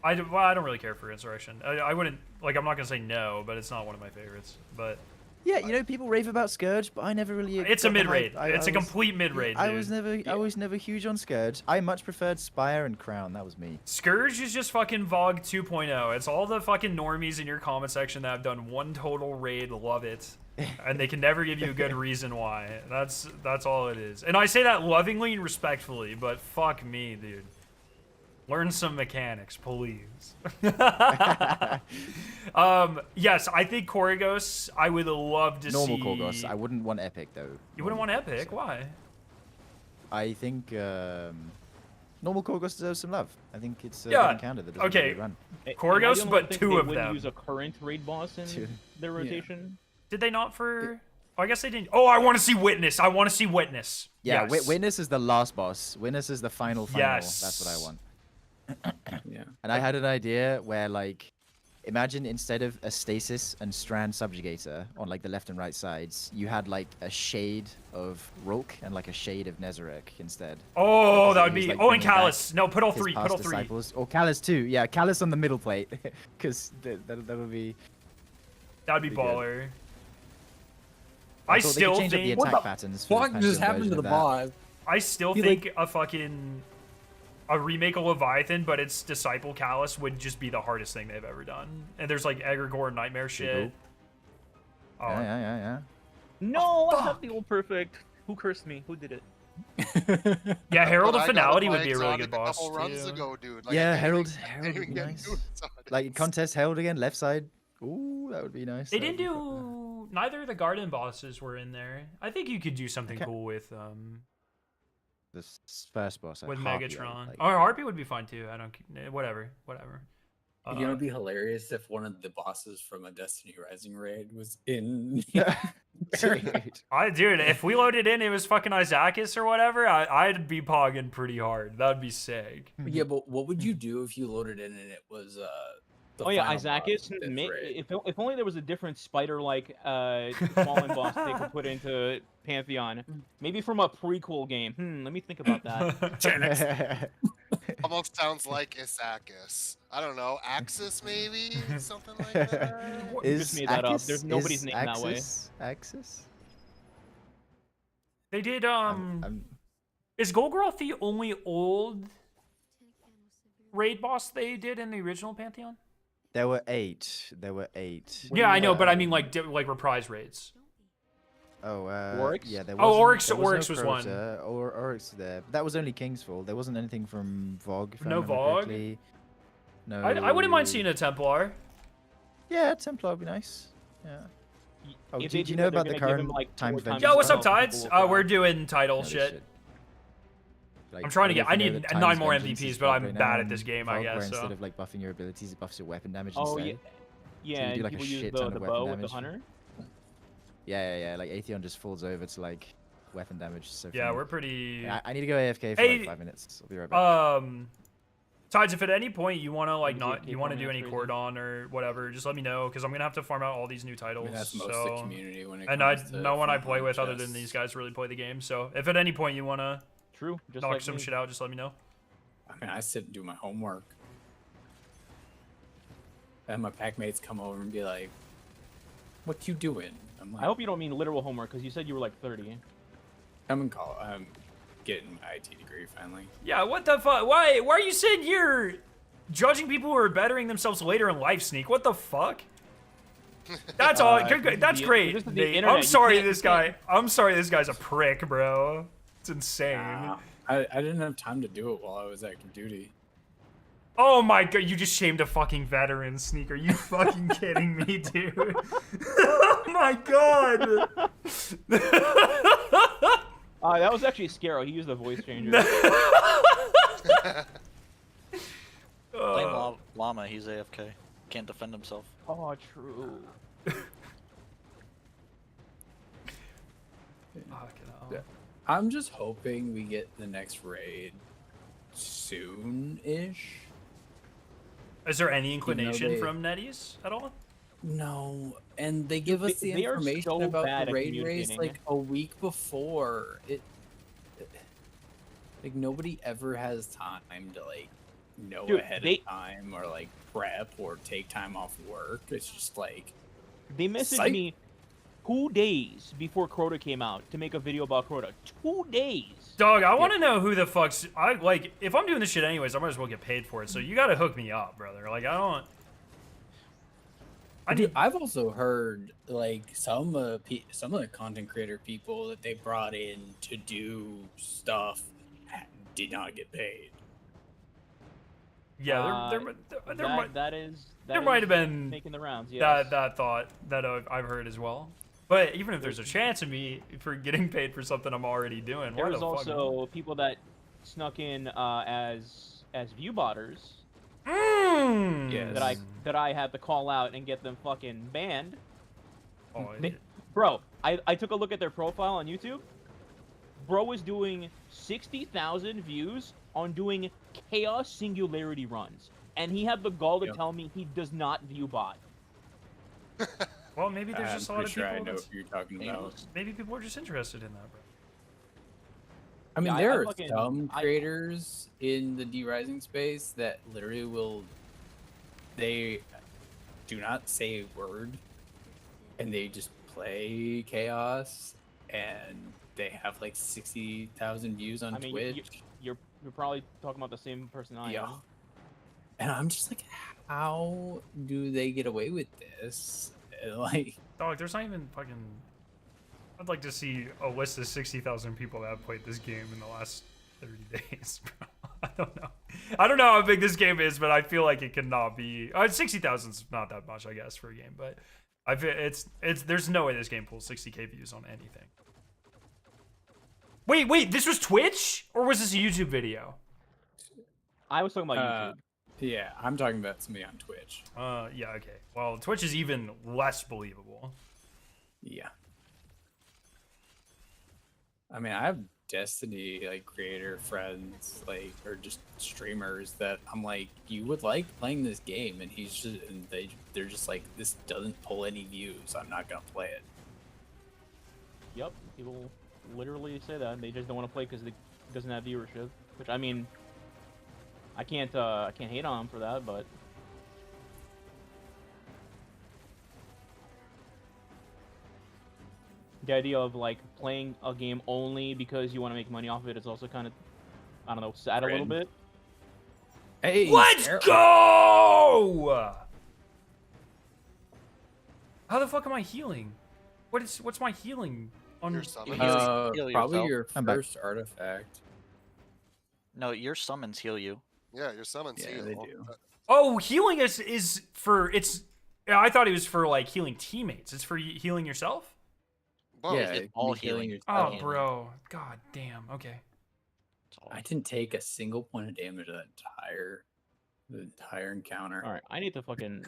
I don't really care for Insurrection. I wouldn't like. I'm not gonna say no, but it's not one of my favorites. But Yeah, you know, people rave about Scourge, but I never really. it's a got the mid raid. hype. It's a complete mid raid. I was never huge on Scourge. I much preferred Spire and Crown. That was me. Scourge is just fucking Vogue 2.0. It's all the fucking normies in your comment section that have done one total raid, love it, and they can never give you a good reason why. That's all it is. And I say that lovingly and respectfully, but fuck me, dude. Learn some mechanics, please. Yes, I think Korgos, I would love to Normal see. Korgos. I wouldn't want Epic though. You wouldn't want Normal Epic? Korgos. Why? I think normal Korgos deserves some love. I think it's a Yeah, good encounter that doesn't okay. really run. Korgos, And I but think two they of wouldn't them. use a current raid boss in Two. their rotation. Did they not for? Oh, I guess they didn't. Oh, I want to see Witness. I want to see Witness. Yeah, Yes. Witness is the last boss. Witness is the final. Yes. That's what I want. Yeah. And I had an idea where, like, imagine instead of a stasis and strand subjugator on like the left and right sides, you had like a shade of Rook and like a shade of Nezarek instead. Oh, that would He's, be. like, Oh, and bringing back Callus. No, put all His three. Put past all three. disciples. Or Callus too. Yeah, Callus on the middle plate, because that would be. That'd be Pretty good. baller. I I thought they still could change up the think. What attack the patterns. For the Fuck just Pantheon happened to version the of that. boss. I still He, think a fucking a remake of Leviathan, but it's Disciple Callus would just be the hardest thing they've ever done. And there's like Egregore Nightmare shit. Cool. Oh, Yeah. No, I have fuck. the old perfect. Who cursed me? Who did it? yeah, Herald But of I got Finality my would be a really exotic good boss couple runs too. ago, dude. Like, Yeah, I can't even- Herald I can't would even be get nice. new exotics. Like contest Herald again, left side. Ooh, that would be nice. They That would didn't be fun. do. Neither of the garden bosses were in there. I think you could do something Okay. cool with The first boss. with Harpy, Megatron. like- Or Harpy would be fine too. I don't. Whatever. You know, it'd be hilarious if one of the bosses from a Destiny Rising raid was in. Dude, if we loaded in, it was fucking Isaacis or whatever. I'd be pogging pretty hard. That would be sick. Yeah, but what would you do if you loaded in and it was the Oh yeah, final boss Isaacis. of this raid? If only there was a different spider-like fallen boss they could put into Pantheon. Maybe from a prequel game. Let me think about that. Almost sounds like Isakis. I don't know, Axis maybe? Something like that? You just made that up. There's nobody's is name that way. Axis? They did. I'm- Is Golgoroth the only old raid boss they did in the original Pantheon? There were 8. Yeah, I know, but I mean like reprise raids. Oh, Oryx? yeah, there Oh, wasn't- Oryx there was no one. Crota or Oryx there. But that was only King's Fall. There wasn't anything from Vogue. If I No remember Vogue? correctly. No. I wouldn't mind seeing a Templar. Yeah, Templar would be nice. Yeah. Oh, If do they you do know that, they're about the gonna give him, current like, time 4 vengeance? times Yo, what's up, People Tides? will cry. We're doing title No, this shit. Like, I'm trying to I get. don't I know if you know need that 9 Time's more Vengeance MVPs, is but Vogue I'm right bad now at this in game, I Vogue, where guess. So. Instead of like buffing your abilities, it buffs your weapon damage Oh instead. yeah, do, like, a people use shit the ton of weapon bow with the damage. hunter. Yeah. Like Atheon just falls over to like weapon damage. So Yeah, funny. we're pretty. Yeah, I need to go AFK for Hey, like 5 minutes. I'll be right back. Tides, if at any point you want to like Is not it you want to do K-Format any crazy? cordon or whatever, just let me know because I'm gonna have to farm out all these new I titles. mean, that's most of the community when it and comes to no one I play frontline with other than chests. these guys really play the game. So if at any point you want to True, just knock like some me. shit out, just let me know. I mean, I sit and do my homework. And my pack mates come over and be like, "What you doing?" I'm like, I hope you don't mean literal homework because you said you were like 30. I'm in college. I'm getting my IT degree finally. Yeah, what the fuck? Why are you sitting here judging people who are bettering themselves later in life, Sneak? What the fuck? That's all. That's great. this is the Nate. internet, I'm you sorry, can't- this guy. I'm sorry, this guy's a prick, bro. It's insane. Nah, I didn't have time to do it while I was active duty. Oh my god, you just shamed a fucking veteran, Sneak. Are you fucking kidding me, dude? Oh my god. That was actually Scaro. He used a voice changer. Blame Llama, he's AFK. Can't defend himself. Oh, true. Fucking hell. I'm just hoping we get the next raid soon-ish. Is there any inclination they- from Netties at all? No, and they give us the They are information so about bad the at raid race communicating. like a week before. Like nobody ever has time to like know Dude, ahead they- of time or like prep or take time off work. It's just like They messaged Psych. me 2 days before Crota came out to make a video about Crota. 2 days. Dog, I want to know who the fuck's... if I'm doing this shit anyways, I might as well get paid for it. So you gotta hook me up, brother. Like, I don't... Dude, I've also heard like some of the content creator people that they brought in to do stuff did not get paid. Yeah, there might have been making the rounds. Yes. that thought that I've heard as well. But even if there's a chance of me for getting paid for something I'm already doing, why There's the fuck? also people that snuck in as view botters Yes. that I had to call out and get them fucking banned. Oh, Bro, I took a look at their profile on YouTube. Bro is doing 60,000 views on doing chaos singularity runs, and he had the gall to Yep. tell me he does not view bot. well, maybe there's I'm just a lot pretty of sure I people. know That's- what you're talking about. Maybe people are just interested in that, bro. I mean, Yeah, there I are fucking- some I- creators in the D-Rising space that literally they do not say a word, and they just play Chaos, and they have like 60,000 views on I mean, Twitch. you're probably talking about the same person I Yeah. am. And I'm just like, how do they get away with this? Like, Dog, there's not even fucking. I'd like to see a list of 60,000 people that have played this game in the last 30 days, bro. I don't know. I don't know how big this game is, but I feel like it cannot be. 60,000 is not that much, I guess, for a game, but I feel it's. There's no way this game pulls 60K views on anything. Wait, this was Twitch or was this a YouTube video? I was talking about YouTube. yeah, I'm talking about somebody on Twitch. Yeah, okay. Well, Twitch is even less believable. Yeah. I mean, I have Destiny like creator friends, like, or just streamers that I'm like, you would like playing this game, and they're just like, this doesn't pull any views. I'm not gonna play it. Yep, people literally say that they just don't want to play because it doesn't have viewership. Which, I mean, I can't hate on them for that, but the idea of like playing a game only because you want to make money off of it is also kind of, I don't know, sad a little Cringe. bit. Hey, Let's Sarah- go! How the fuck am I healing? What's my healing on? Your summon. Heal Probably yourself. your I'm back. first artifact. No, your summons heal you. Yeah, your summons Yeah, heal. they do. Oh, healing is for it's. Yeah, I thought it was for like healing teammates. It's for healing yourself. Both. Yeah, it's it all can be healing healing. Oh, yourself. bro. God damn. Okay. It's all- I didn't take a single point of damage that the entire encounter. All right, I need to fucking.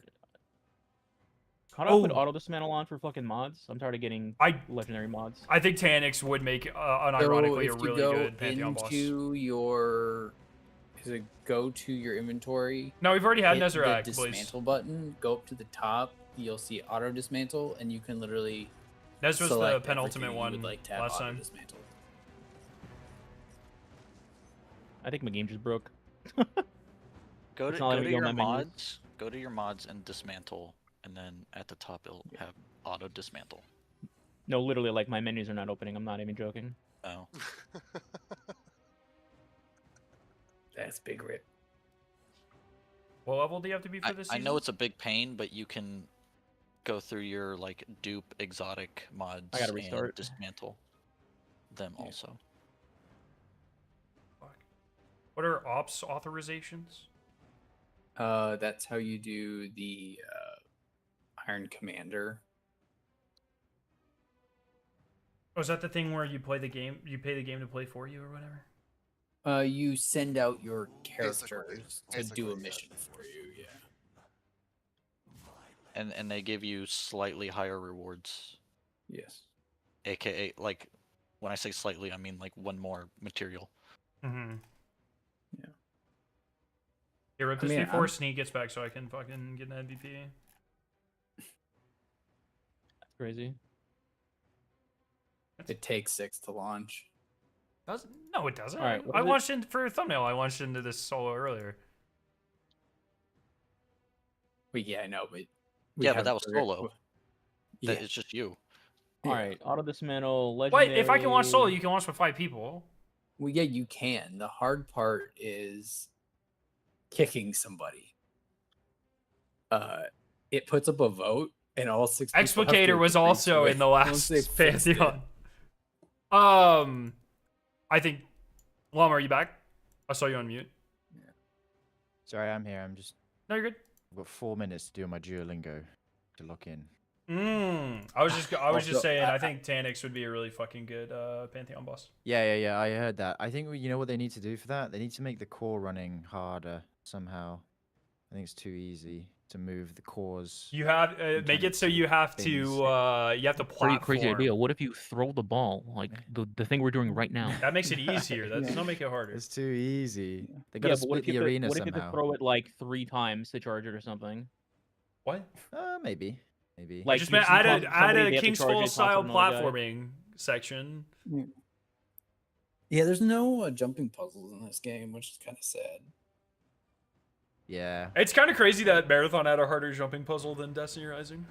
How do I put Oh. auto dismantle on for fucking mods? I'm tired of getting I legendary mods. I think Tanix would make So unironically if a you really go good Pantheon boss. into your, go to your inventory. No, we've already had hit Nezarec, the please. dismantle button. Go up to the top. You'll see auto dismantle, and you can literally. Nez was the select penultimate everything you one would like to have last auto time. dismantle. I think my game just broke. Go It's to not letting me go your on my menus. mods. Go to your mods and dismantle, and then at the top it'll have auto dismantle. No, literally, like my menus are not opening. I'm not even joking. Oh, That's big rip. What level do you have to be for I, this I season? know it's a big pain, but you can go through your like dupe exotic mods I gotta and restart. dismantle them Yeah. also. Fuck. What are ops authorizations? That's how you do the Iron Commander. Oh, is that the thing where you play the game? You pay the game to play for you or whatever? You send out your Basically, characters to basically, do a yes. mission for you. Yeah. And they give you slightly higher rewards, Yes. aka like when I say slightly, I mean like one more material. Mm-hmm. Yeah. Here, rip I this mean, before I'm- Sneak gets back so I can fucking get an MVP. That's crazy. It takes 6 to launch. Doesn't? No, it doesn't. Alright, what I is it? launched in for a thumbnail. I launched into this solo earlier. Well, yeah, I know, but we Yeah, but have that was other- solo. Yeah. That it's just you. All right, auto dismantle, Wait, legendary. if I can launch solo, you can launch with 5 people. Well, yeah, you can. The hard part is kicking somebody. It puts up a vote, and all 6 people have to Explicator was agree also to in the it once last they fixed it. Pantheon. I think. Llama, are you back? I saw you on mute. Sorry, I'm here. I'm just. No, you're good. I've got 4 minutes to do my Duolingo to lock in. I was just Also, saying. I think Tanix would be a really fucking good Pantheon boss. Yeah. I heard that. I think you know what they need to do for that. They need to make the core running harder somehow. I think it's too easy to move the cores. You have make it so you have to things. platform. Pretty crazy idea. What if you throw the ball, like the thing we're doing right now? That makes it easier. That does Yeah. not make it harder. It's too easy. They Yeah, gotta but what split if you the have to, arena what if you have to somehow. throw it like 3 times to charge it or something? What? Maybe. I Like, just you meant see add somebody, a they have to King's charge Fall it, toss style it to another guy. platforming section. Yeah, there's no jumping puzzles in this game, which is kind of sad. Yeah. It's kind of crazy that Marathon had a harder jumping puzzle than Destiny Rising.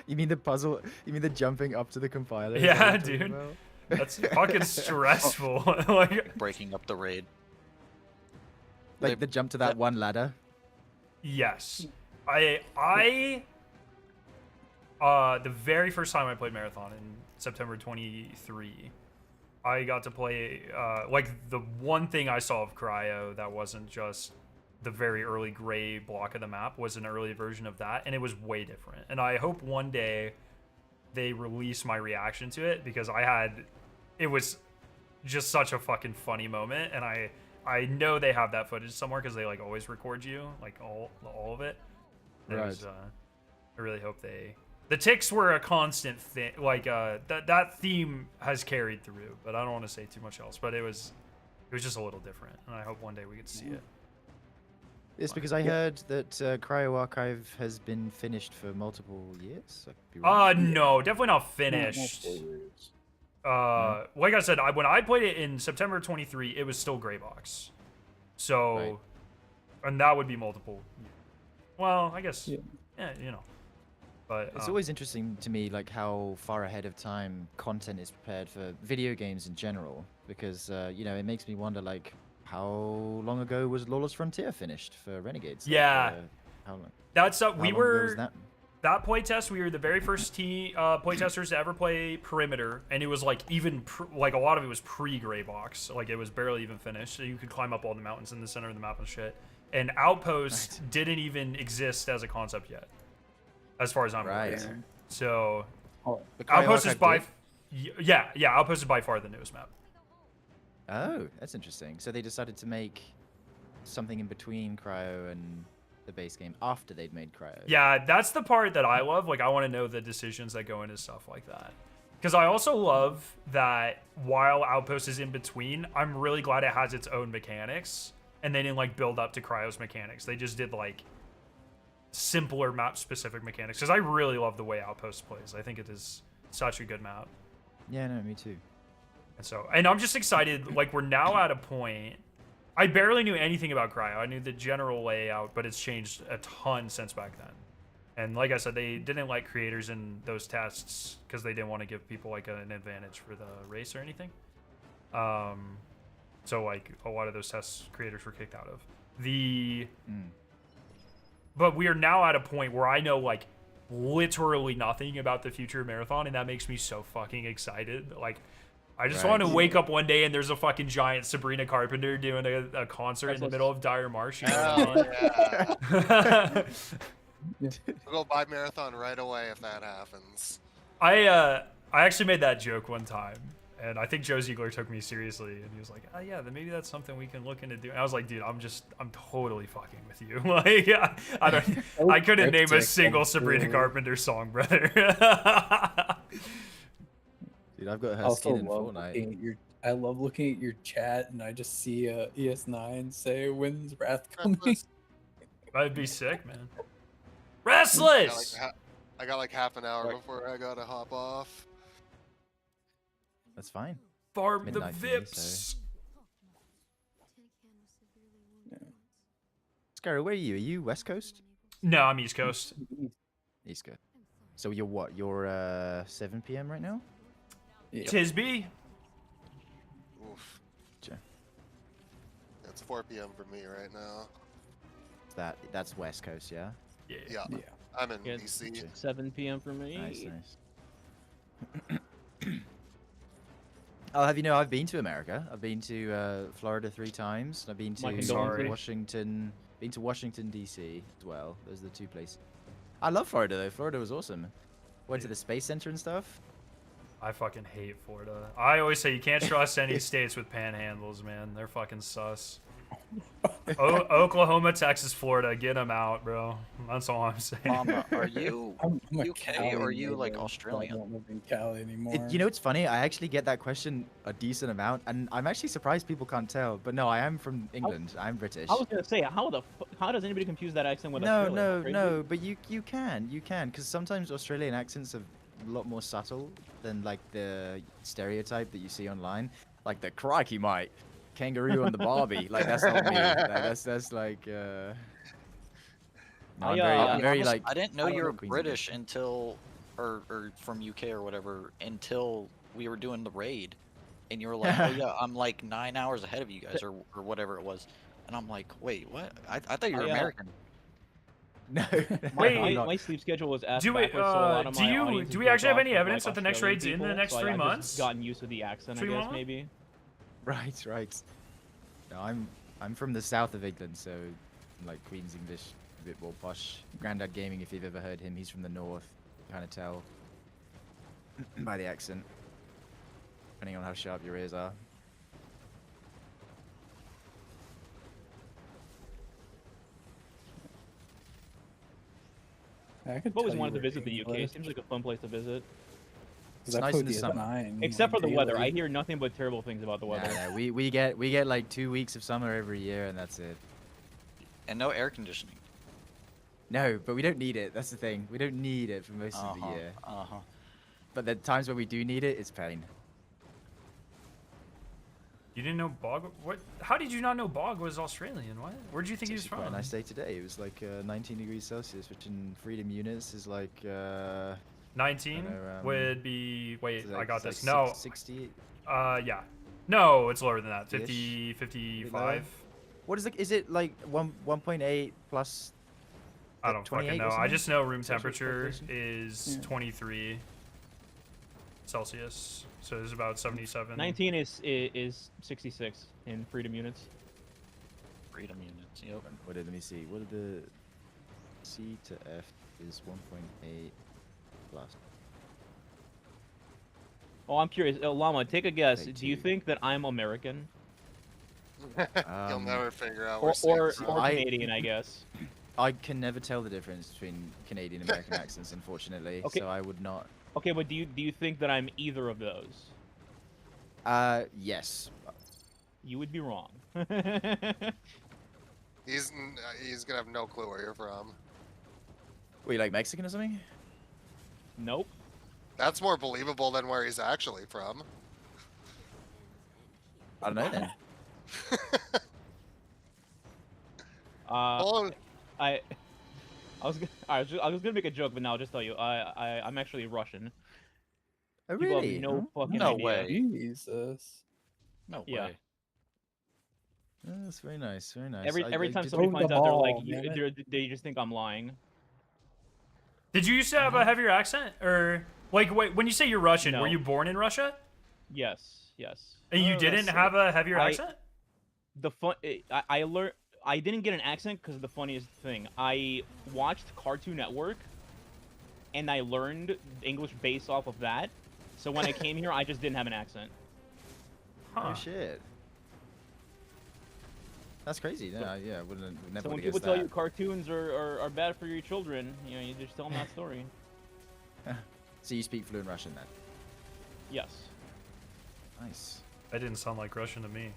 You mean the puzzle? You mean the jumping up to the compiler? is what Yeah, you're talking dude. about? That's fucking stressful. Like, Breaking up the raid. Like the jump to that one ladder. yes. The very first time I played Marathon in September 23, I got to play, like, the one thing I saw of Cryo that wasn't just the very early gray block of the map was an early version of that, and it was way different. And I hope one day they release my reaction to it, because it was just such a fucking funny moment, and I know they have that footage somewhere, because they, like, always record you, like, all of it. And it was, I really hope the ticks were a constant thing, like, that theme has carried through, but I don't want to say too much else, but it was just a little different, and I hope one day we could see it. It's because I heard that Cryo Archive has been finished for multiple years. I could be wrong. No, definitely not finished. Like I said, when I played it in September 23, it was still gray box. So, Right. and that would be multiple. Well, I guess, yeah, you know. But It's always interesting to me, like, how far ahead of time content is prepared for video games in general, because you know, it makes me wonder, like, how long ago was Lawless Frontier finished for Renegades? Like, Yeah. how long? that's How we long ago was were that? playtest. We were the very first playtesters to ever play Perimeter, and it was like like a lot of it was pre-gray box. Like, it was barely even finished, so you could climb up all the mountains in the center of the map and shit. And Outpost didn't even exist as a concept yet, as far as I'm Right. aware. So The Cryo Outpost is Archive by did? Outpost is by far the newest map. Oh, that's interesting. So they decided to make something in between Cryo and the base game after they'd made Cryo. Yeah, that's the part that I love. Like, I want to know the decisions that go into stuff like that. Because I also love that while Outpost is in between, I'm really glad it has its own mechanics. And they didn't, like, build up to Cryo's mechanics. They just did, like, simpler map-specific mechanics. Because I really love the way Outpost plays. I think it is such a good map. Yeah, no, me too. And I'm just excited. Like, we're now at a point. I barely knew anything about Cryo. I knew the general layout, but it's changed a ton since back then. And like I said, they didn't like creators in those tests because they didn't want to give people like an advantage for the race or anything. So like a lot of those tests creators were kicked out of. But we are now at a point where I know like literally nothing about the future of Marathon, and that makes me so fucking excited. Like, I just want to wake up one day and there's a fucking giant Sabrina Carpenter doing a concert in the middle of Dire Marsh. You know what I mean? Yeah. I'll go buy Marathon right away if that happens. I actually made that joke one time, and I think Joe Ziegler took me seriously, and he was like, "Oh yeah, then maybe that's something we can look into doing." I was like, "Dude, I'm totally fucking with you." Like, I couldn't name a single Sabrina Carpenter song, brother. Dude, I've got her Also skin in love Fortnite. I love looking at your chat and I just see ES9 say, "When's Wrath coming?" That'd be sick, man. Restless. I got like half an hour before I gotta hop off. That's fine. Farm the Midnight for me, Vips. Scarrow, where are you? Are you West Coast? No, I'm East Coast. East Coast. So you're what? You're 7 p.m. right now? Yeah. Tisby. Oof. Sure. It's 4 p.m. for me right now. That's West Coast, yeah? Yeah. Yeah. I'm in Yeah, DC. 7 p.m. for me. Nice, nice. I'll have you know, I've been to America. I've been to Florida 3 times. I've been My to condolences. Washington. Been to Washington D.C. as well. Those are the 2 places. I love Florida though. Florida was awesome. Went to the Space Center and stuff. I fucking hate Florida. I always say you can't trust any states with panhandles, man. They're fucking sus. Oklahoma, Texas, Florida, get them out, bro. That's all I'm saying. Mama, are you I'm a UK Cali or are you like nigga, Australian? I don't live in Cali anymore. You know, it's funny. I actually get that question a decent amount, and I'm actually surprised people can't tell. But no, I am from England. I'm British. I was gonna say, how does anybody confuse that accent with No, Australian? Crazy? no. But you can, because sometimes Australian accents are a lot more subtle than like the stereotype that you see online, like the crikey mate, kangaroo on the Barbie. Like that's not me. That's like. No, I'm very Honest, like. I didn't know I don't you were know Queensland. British until, or from UK or whatever, until we were doing the raid, and you were like, "Oh yeah, I'm like 9 hours ahead of you guys," or whatever it was, and I'm like, "Wait, what? I thought you were American." No. Wait, I'm not. My sleep schedule was ass Do we, backwards, so a lot of do my you, audience do is we built actually have off any of, evidence like, that the next Australian raid's in the people, next so 3 I've months? just gotten used to the accent, I Stream guess, Mama? maybe. Right. No, I'm from the south of England, so like Queen's English, a bit more posh. Grandad Gaming, if you've ever heard him, he's from the north. You kind of tell by the accent, depending on how sharp your ears are. I've always wanted to visit the UK. It seems like a fun place to visit. It's nice in the summer. Except for the weather. I hear nothing but terrible things about the weather. No, we get like 2 weeks of summer every year, and that's it. And no air conditioning. No, but we don't need it. That's the thing. We don't need it for most of the year. But the times when we do need it, it's pain. You didn't know Bog? What? How did you not know Bog was Australian? What? Where'd you think he was from? Quite a nice day today. It was like 19 degrees Celsius, which in freedom units is like 19 know, would be. Wait, like- I got it's this. like No. 60. Yeah. No, it's lower than that. Ish. 50, 55. What is it? Is it like 1.8 plus? I don't 28 fucking or know. I something? just know room Celsius temperature population? is 23 Celsius, so it's about 77. 19 is 66 in freedom units. Freedom units. Yep. Let me see. What are the C to F is 1.8 plus. Oh, I'm curious. Llama, take a guess. Thank Do you you. think that I'm American You'll never figure out or where Steve's or from. Canadian? I guess. I can never tell the difference between Canadian and American accents, unfortunately. Okay. So I would not. Okay, but do you think that I'm either of those? Yes. You would be wrong. He's gonna have no clue where you're from. Were you like Mexican or something? Nope. That's more believable than where he's actually from. I don't know then. Oh, I was gonna make a joke, but now I'll just tell you. I'm actually Russian. Oh People really? have no fucking No idea. way. Jesus. No Yeah. way. Oh, that's very nice. Very nice. Every time did- somebody Throw the finds out, they're like, ball, damn they just think I'm lying. Did you used to have a heavier accent, or like wait, when you say you're Russian, No. were you born in Russia Yes, yes. and you Oh, didn't that's have a heavier I- accent? The fun. I learned. I didn't get an accent because of the funniest thing. I watched Cartoon Network, and I learned English based off of that. So when I came here, I just didn't have an accent. Huh. Oh shit. That's crazy. No, yeah, I wouldn't never So when would people have tell guessed you cartoons are bad for your children, you know, you just tell them that story. that. So you speak fluent Russian then? Yes. Nice. That didn't sound like Russian to me.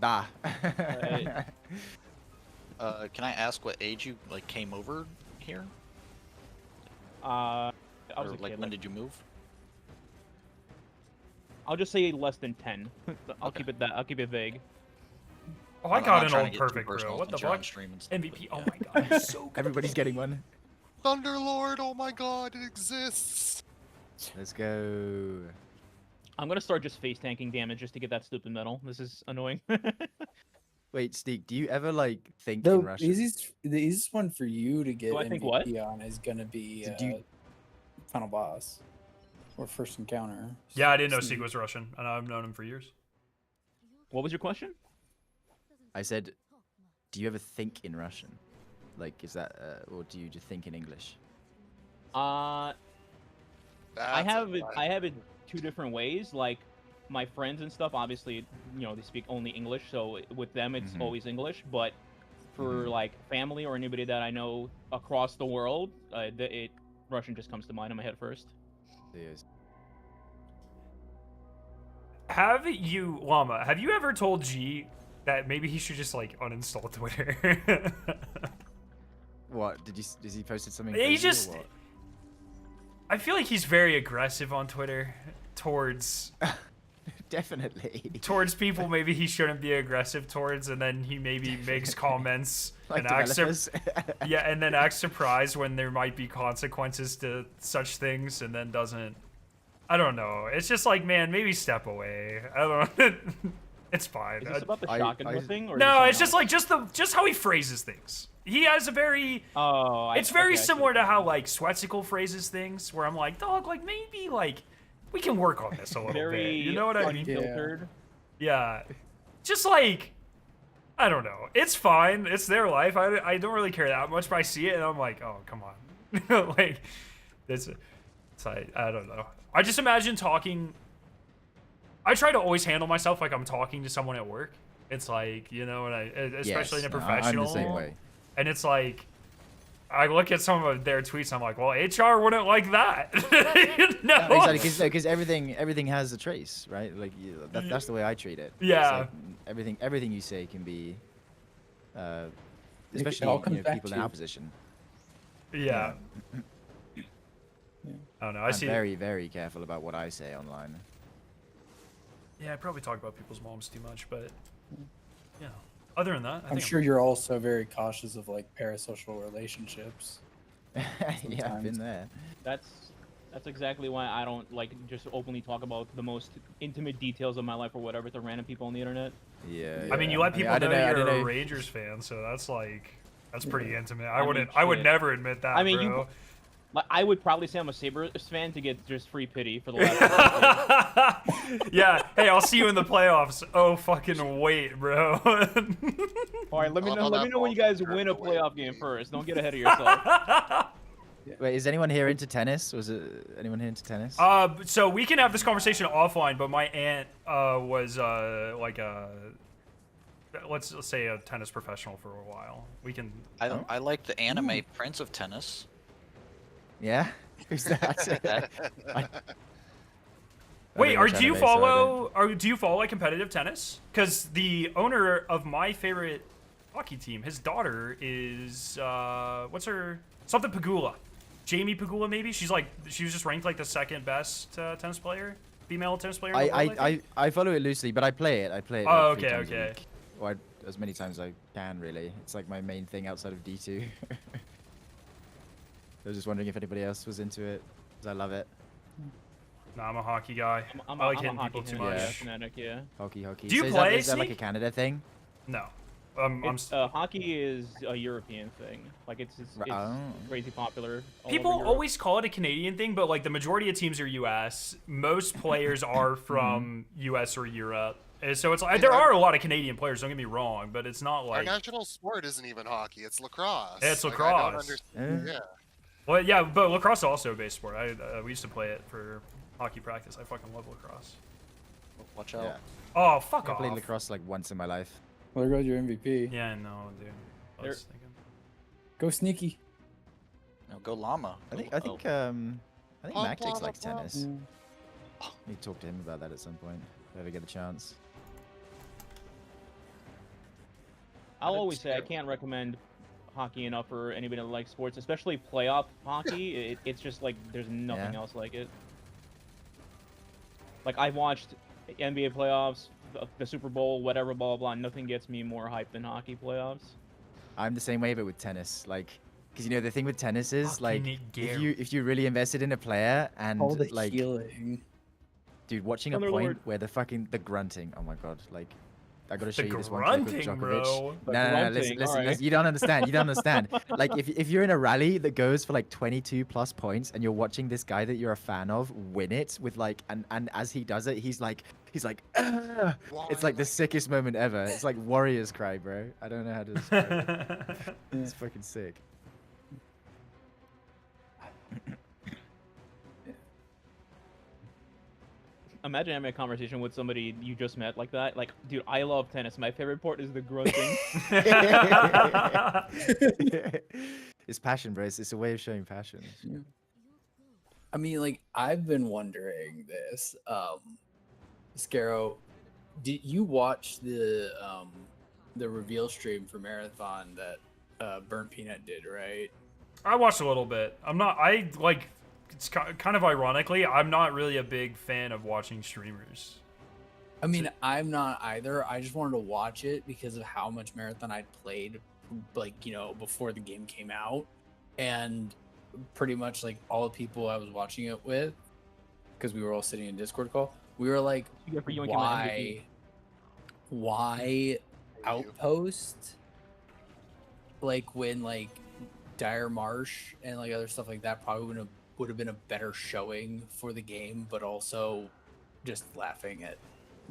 Nah. Right. Can I ask what age you like came over here? I was Or a like kid. when did you move? I'll just say less than 10. I'll Okay. keep it that. I'll keep it vague. Oh, I I'm got not an trying to old get too perfect grill. personal What the since you're on fuck? stream and stuff, but MVP. yeah. Oh my god, he's so good. Everybody's getting one. Thunderlord! Oh my God, it exists. Let's go. I'm gonna start just face tanking damage just to get that stupid medal. This is annoying. Wait, Sneak, do you ever like think The in Russian? easiest one for you to get Do I think MVP on is gonna be Did you- final boss or first encounter. Yeah, I didn't know Sneak. Seek was Russian, and I've known him for years. What was your question? I said, do you ever think in Russian? Like, is that, or do you just think in English? I That's have a it. I have it two different ways. Like my friends and stuff. Obviously, you know, they speak only English, so with them it's Mhm. always English. But for like family or anybody that I know across the world, Russian just comes to mind in my head first. Yes. Have you, Llama? Have you ever told G that maybe he should just like uninstall Twitter? What did he posted something? He crazy or just- what? I feel like he's very aggressive on Twitter towards Definitely. people maybe he shouldn't be aggressive towards, and then he maybe makes comments Like and acts developers. yeah, and then acts surprised when there might be consequences to such things, and then doesn't I don't know. It's just like, man, maybe step away. I don't. It's fine. Is this about the I- shotgun I- whipping? Or No, is it's it just like just how he phrases things. He has a very. Oh, It's very okay, I see similar what to you how mean. like Swetsicle phrases things, where I'm like, dog, like maybe like we can work on this a little very bit. You know what I mean? unfiltered. Yeah. Just like, I don't know. It's fine. It's their life. I don't really care that much, but I see it and I'm like, oh, come on. Like, it's like, I don't know. I just imagine talking. I try to always handle myself like I'm talking to someone at work. It's like, you know, and especially Yes, in a no, professional. I'm the same way. And it's like, I look at some of their tweets. I'm like, well, HR wouldn't like that. No. Exactly, because everything has a trace, right? Like that's the way I treat it. It's Yeah. like everything you say can be, It especially all comes back people to in our you. position. Yeah. I don't know. I I'm see. very, very careful about what I say online. Yeah, I probably talk about people's moms too much, but yeah. Other than that, I I'm think sure you're also very cautious of like parasocial relationships. Yeah, I've been Sometimes. there. That's exactly why I don't like just openly talk about the most intimate details of my life or whatever to random people on the internet. Yeah. I mean, you yeah. let people I don't know, I you're don't a know. Rangers fan, so that's pretty intimate. I I mean, wouldn't. I would shit. never admit that. I mean, bro. Like, I would probably say I'm a Sabres fan to get just free pity for the last. couple of years. Yeah. Hey, I'll see you in the playoffs. Oh, fucking wait, bro. All right, let me Love know. how Let me that know when you ball guys just win a turned away. playoff game first. Don't get ahead of yourself. Wait, is anyone here into tennis? Was it anyone here into tennis? So we can have this conversation offline, but my aunt was like a let's say a tennis professional for a while. We can. I like the anime Prince of Tennis. Yeah. Who's that? I Wait, don't watch do you anime, so I follow? Do you follow like competitive tennis? Because the owner of my favorite hockey team, his daughter is what's her something Pagula, Jamie Pagula maybe. She was just ranked like the second best tennis player, female tennis player. In the world, I think. I follow it loosely, but I play it. I play it. Oh, like 3 okay, times a okay. week. Or as many times as I can, really. It's like my main thing outside of D2. I was just wondering if anybody else was into it, because I love it. Nah, I'm a hockey guy. I'm I like a hitting hockey people too fan, much. fanatic, yeah. Hockey. Do you so play, is that like a Sneak? Canada thing? No. Hockey is a European thing. Like it's Oh. crazy popular. all over People Europe. always call it a Canadian thing, but like the majority of teams are U.S. Most players are from U.S. or Europe, and so it's like there are a lot of Canadian players. Don't get me wrong, but it's not Our like. national sport isn't even hockey; it's lacrosse. It's Like, I don't lacrosse. understand. Yeah. Well, yeah, but lacrosse is also a base sport. We used to play it for hockey practice. I fucking love lacrosse. Watch out. Yeah. Oh, fuck I off. played lacrosse like once in my life. Well, there goes your MVP. Yeah, I know, dude. I was thinking. Go sneaky. No, go llama. I think Oh, I think Plop, Mactix plop, likes plop. tennis. Need to talk to him about that at some point if I ever get a chance. I'll always say I can't recommend hockey enough for anybody that likes sports, especially playoff hockey. It's just like there's nothing Yeah. else like it. Like I watched NBA playoffs, the Super Bowl, whatever, blah blah blah. Nothing gets me more hyped than hockey playoffs. I'm the same way, but with tennis. Like, because you know the thing with tennis is like Fucking if you really invested in a player and All the like, healing. dude, watching a Thunder point Lord. where the grunting. Oh my god, like. I gotta show The you this one clip with grunting, Djokovic. bro. The No, listen, grunting, listen, alright. listen. You don't understand. You don't understand. Like, if you're in a rally that goes for like 22 plus points and you're watching this guy that you're a fan of win it with like, and as he does it, he's like, "Ah!" It's like the sickest moment ever. It's like Warriors cry, bro. I don't know how to describe it. It's fucking sick. Imagine having a conversation with somebody you just met like that. Like, dude, I love tennis. My favorite part is the grunting. It's passion, bro. It's a way of showing passion. I mean, like, I've been wondering this. Scarrow, did you watch the reveal stream for Marathon that Burnt Peanut did, right? I watched a little bit. It's kind of ironically, I'm not really a big fan of watching streamers. I mean, I'm not either. I just wanted to watch it because of how much Marathon I'd played, like, you know, before the game came out. And pretty much, like, all the people I was watching it with because we were all sitting in Discord call. We were like, You get for yoinking my MVP. why Outpost? Like when like Dire Marsh and like other stuff like that probably would have been a better showing for the game, but also just laughing at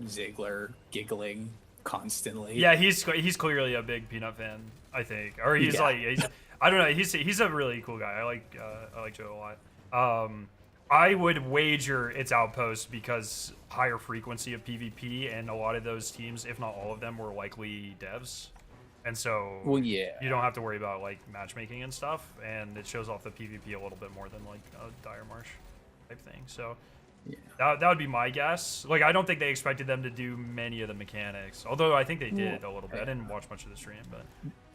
Ziggler giggling constantly. Yeah, he's clearly a big Peanut fan, I think, or he's Yeah. like I don't know. He's a really cool guy. I like Joe a lot. I would wager it's Outpost because higher frequency of PvP, and a lot of those teams, if not all of them, were likely devs, and so Well, yeah. you don't have to worry about like matchmaking and stuff, and it shows off the PvP a little bit more than like a Dire Marsh type thing. So Yeah. that would be my guess. Like, I don't think they expected them to do many of the mechanics, although I think they did a little bit. I didn't watch much of the stream,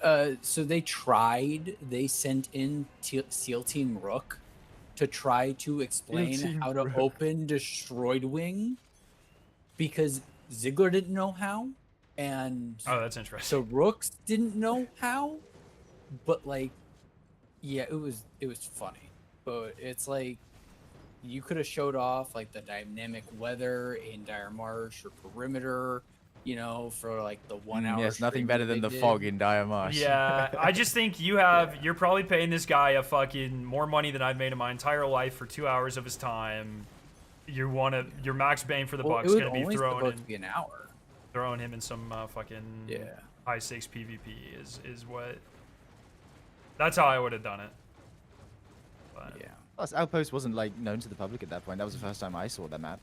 but So they tried. They sent in SEAL Team Rook to try to explain Team how to Rook. open Destroyed Wing because Ziggler didn't know how, and oh, that's interesting. so Rooks didn't know how. But like, yeah, it was funny. But it's like you could have showed off like the dynamic weather in Dire Marsh or Perimeter, you know, for like the 1 hour. Yes, nothing stream better that than they the did. fog in Dire Marsh. Yeah, I just think you're probably paying this guy a fucking more money than I've made in my entire life for 2 hours of his time. Your max bang for the Well, buck's it was gonna be only throwing supposed to be an hour. him in some fucking Yeah. high stakes PvP is what. That's how I would have done it. But, Yeah. Plus, Outpost wasn't like known to the public at that point. That was the first time I saw that map.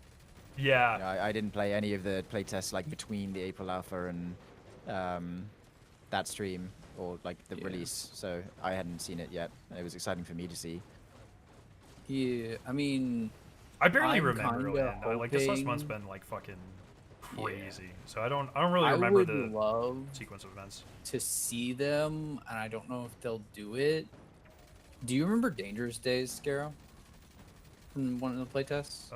yeah. You know, I didn't play any of the playtests like between the April Alpha and that stream or like the Yeah. release, so I hadn't seen it yet. And it was exciting for me to see. Yeah, I mean, I barely I'm remember really. kinda Like this last month's hoping- been like fucking Yeah. crazy. So I don't really I remember would the love sequence of events. to see them, and I don't know if they'll do it. Do you remember Dangerous Days, Scarrow? From one of the playtests?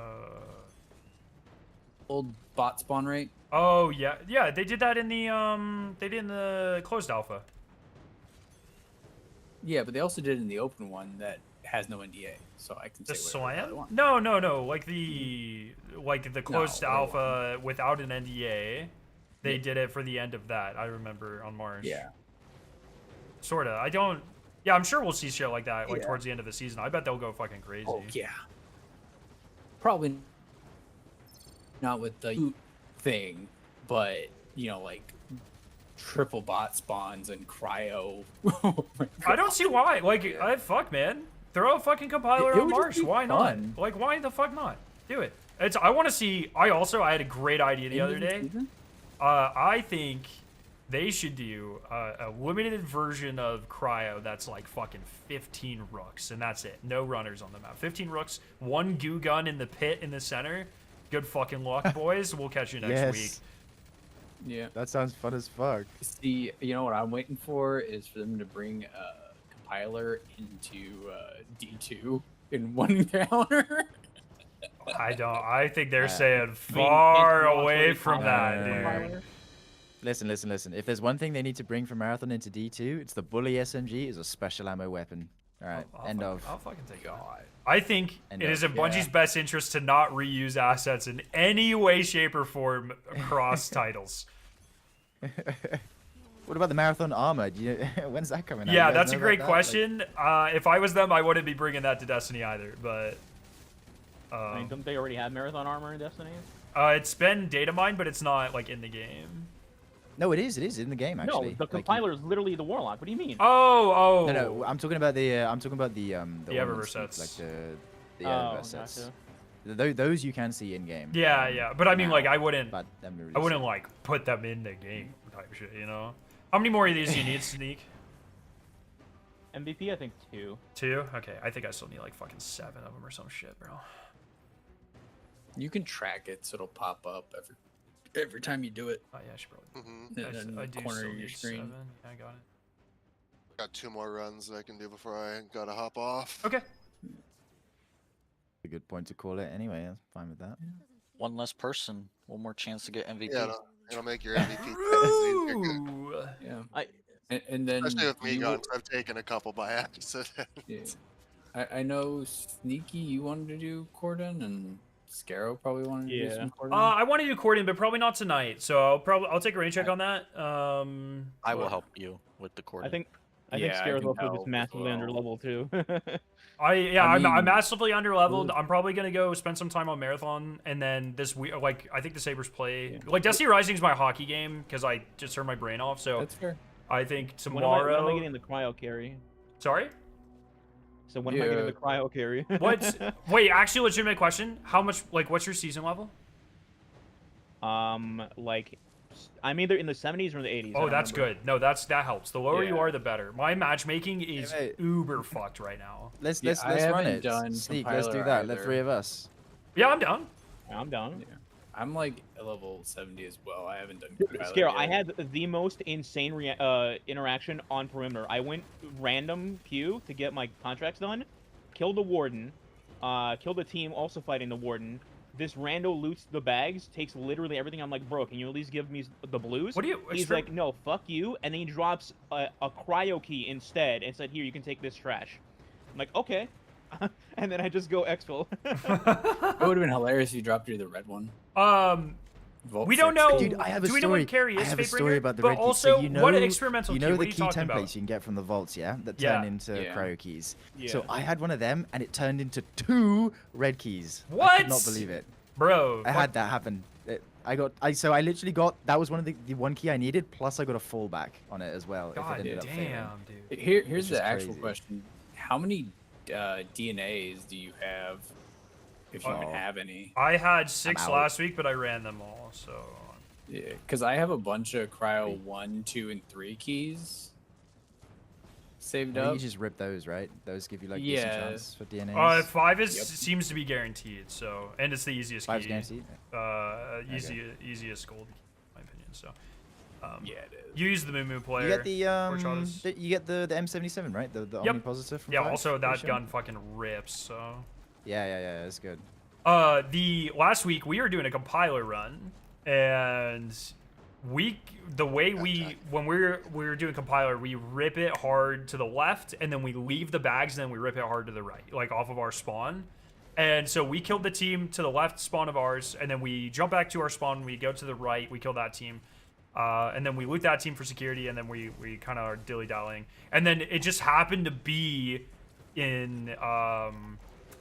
Old bot spawn rate? Oh yeah, they did that in the closed alpha. Yeah, but they also did it in the open one that has no NDA, so I can The say whatever I slam? want. No. Like the closed No, alpha without an NDA. They did it for the end of that. I remember on March. Yeah. Sorta. I don't. Yeah, I'm sure we'll see shit like that like Yeah. towards the end of the season. I bet they'll go fucking crazy. Oh, yeah. Probably not with the loot thing, but, you know, like triple bot spawns and cryo. Oh my I don't see why. Like, fuck, man. Throw a fucking compiler It on would just Marsh. be Why fun. not? Like, why the fuck not? Do it. I want to see. I had a great idea the other day. I think they should do a limited version of cryo that's like fucking 15 rooks, and that's it. No runners on the map. 15 rooks, one goo gun in the pit in the center. Good fucking luck, boys. We'll catch you next week. Yeah. That sounds fun as fuck. See, you know what I'm waiting for is for them to bring a compiler into D2 in one encounter. I think they're saying mean, far can't you away already from call that, it a dude. compiler? Listen. If there's one thing they need to bring from Marathon into D2, it's the Bully SMG is a special ammo weapon. All right, end of. I'll fucking take it. I think End it is in of, Bungie's best interest to not reuse assets in any way, shape, or form across titles. What about the Marathon armor? Do you, when's that coming out? Yeah, You guys that's a know great about that? Like, question. If I was them, I wouldn't be bringing that to Destiny either. But I mean, don't they already have marathon armor in Destiny? it's been data mined, but it's not like in the game. no, it is in the game actually. No, the Like, compiler is literally the Warlock. What do you mean? Oh. No, I'm talking about the The one Eververse that's sets. like the Oh, Eververse sets. gotcha. Those you can see in game. Yeah. But I mean, now, like, I wouldn't But them to I release wouldn't it. like put them in the game type shit. You know? How many more of these do you need, Sneak? MVP, I think 2. 2? Okay, I think I still need like fucking 7 of them or some shit, bro. You can track it, so it'll pop up every time you do it. Oh yeah, I should probably. In I the do corner still of your need screen. 7. Yeah, I got it. Got 2 more runs I can do before I gotta hop off. Okay. A good point to call it. Anyway, I'm fine with that. One less person, one more chance to get MVP. Yeah, it'll make your MVP easier. Ooh. Yeah. And then Especially with me you- guns, I've taken a couple by accident. Yeah. I know Sneaky, you wanted to do Corden, and Scarrow probably wanted to do Yeah. some courting. I want to do courting, but probably not tonight. So I'll take a rain check on that. I will help you with the I coordinate. think I Yeah, think I Scarab's can also help just as massively under well. level too. I'm mean, massively under leveled. ooh. I'm probably gonna go spend some time on Marathon, and then this week, like I think the Sabres play. Yeah. Like Destiny Rising is my hockey game because I just turned my brain off. So That's fair. I think when am I tomorrow. getting the cryo carry? Sorry. So when am I getting Yeah. the cryo carry? What's wait? Actually, legitimate question. How much? Like, what's your season level? Like, I'm either in the 70s or in the 80s. I Oh, don't that's remember. good. No, that helps. The lower you Yeah. are, the better. My matchmaking is mate. uber fucked right now. Let's Yeah, let's I let's run haven't it. done Sneak. Let's do compiler that. The either. three of us. Yeah, I'm down. I'm down. Yeah. I'm like a level 70 as well. I haven't done Scaro, I yet. had the most insane interaction on perimeter. I went random queue to get my contracts done, killed the warden, killed the team also fighting the warden. This rando loots the bags, takes literally everything. I'm like, bro, can you at least give me the blues? What do you? He's like, no, fuck you, and then he drops a cryo key instead and said, here, you can take this trash. I'm like, okay. And then I just go exfil. It would have been hilarious if you dropped you the red one. Vault We don't 6. know. Dude, I have a do we story. know what carry is? I have a Fatebringer? story about the but red key. also, So you know, what experimental you key? know What are the you key talking templates about? you can get from the vaults, yeah, that Yeah. turn into Yeah. cryo keys. Yeah. So I had one of them, and it turned into 2 red keys. I What? could not believe it. Bro, I had that happen. I literally got that was one of the one key I needed. Plus, I got a fallback on it as well. God if it ended up failing. damn, dude. Here's just the actual crazy. question: how many DNAs do you have, if you even Oh. have any? I had 6 out. last week, but I ran them all. So Yeah, because I have a bunch of cryo 1, 2, and 3 keys saved I think up. you just rip those, right? Those give you like decent Yeah. chance for DNAs. 5 is Yep. seems to be guaranteed. So and it's the easiest 5's key. guaranteed. Easiest gold, in my opinion. So Yeah, it is. you use the Moo player. You get the Charles. you get the M77, right? The Yep. omnipositor from Yeah. 5, Also, that pretty sure? gun fucking rips. So. Yeah, it's good. The last week we were doing a compiler run, and when we're doing compiler, we rip it hard to the left, and then we leave the bags, and then we rip it hard to the right, like off of our spawn. And so we killed the team to the left spawn of ours, and then we jump back to our spawn. We go to the right, we kill that team, and then we loot that team for security, and then we kind of are dilly-dallying. And then it just happened to be in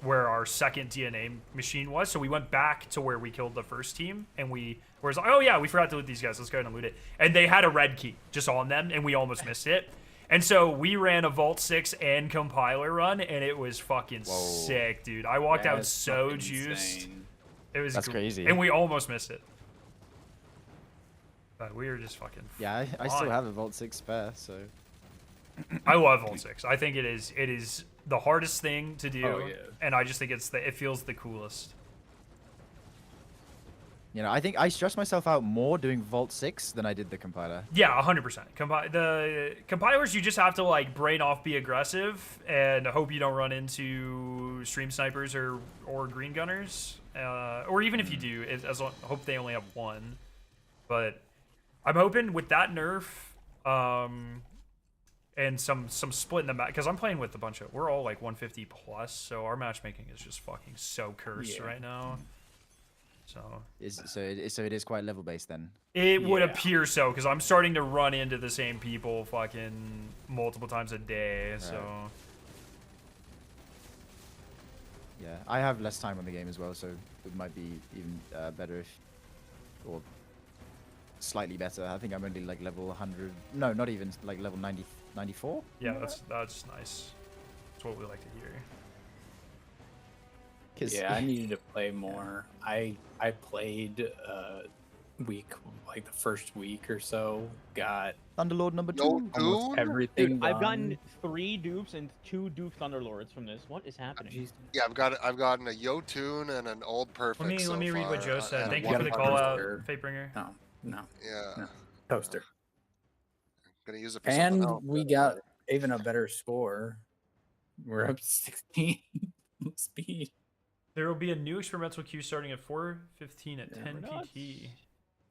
where our second DNA machine was. So we went back to where we killed the first team, and we were like, oh yeah, we forgot to loot these guys. Let's go ahead and loot it. And they had a red key just on them, and we almost missed it. And so we ran a Vault 6 and compiler run, and it was fucking sick, dude. I walked out That's so fucking juiced. insane. It was That's crazy. And we almost missed it. But we were just fucking Yeah, I still fine. have a Vault 6 spare, so I love Vault 6. I think it is the hardest thing to do, Oh, yeah. and I just think it feels the coolest. you know, I think I stressed myself out more doing Vault 6 than I did the compiler. Yeah, 100%. The compilers, you just have to like brain off, be aggressive, and hope you don't run into stream snipers or green gunners. Or even if you do, hope they only have one. But I'm hoping with that nerf, and some split in the match, because I'm playing with a bunch of, we're all like 150 plus, so our matchmaking is just fucking so cursed Yeah. right now. So So it is quite level based then. it would Yeah. appear so, because I'm starting to run into the same people fucking multiple times a day. So Yeah, I have less time on the game as well, so it might be even better if, or slightly better. I think I'm only like level 100. No, not even like level 90, 94. yeah, that's nice. That's what we like to hear. 'Cause- Yeah, I needed to play more. I played week, like the first week or so. Got Thunderlord number 2. No almost Dune? everything. Dude, I've done. gotten 3 dupes and 2 dupe Thunderlords from this. What is happening? Jeez. Yeah, I've gotten a Yotun and an old perfect. Let me read what Joe said. and Thank one you for the fucking call out, toaster. Fatebringer. No, Yeah, no. Toaster. gonna use it for something And else. we got even a better score. We're up to 16 speed. There will be a new experimental queue starting at 4:15 at Yeah, 10 we're nuts. PT.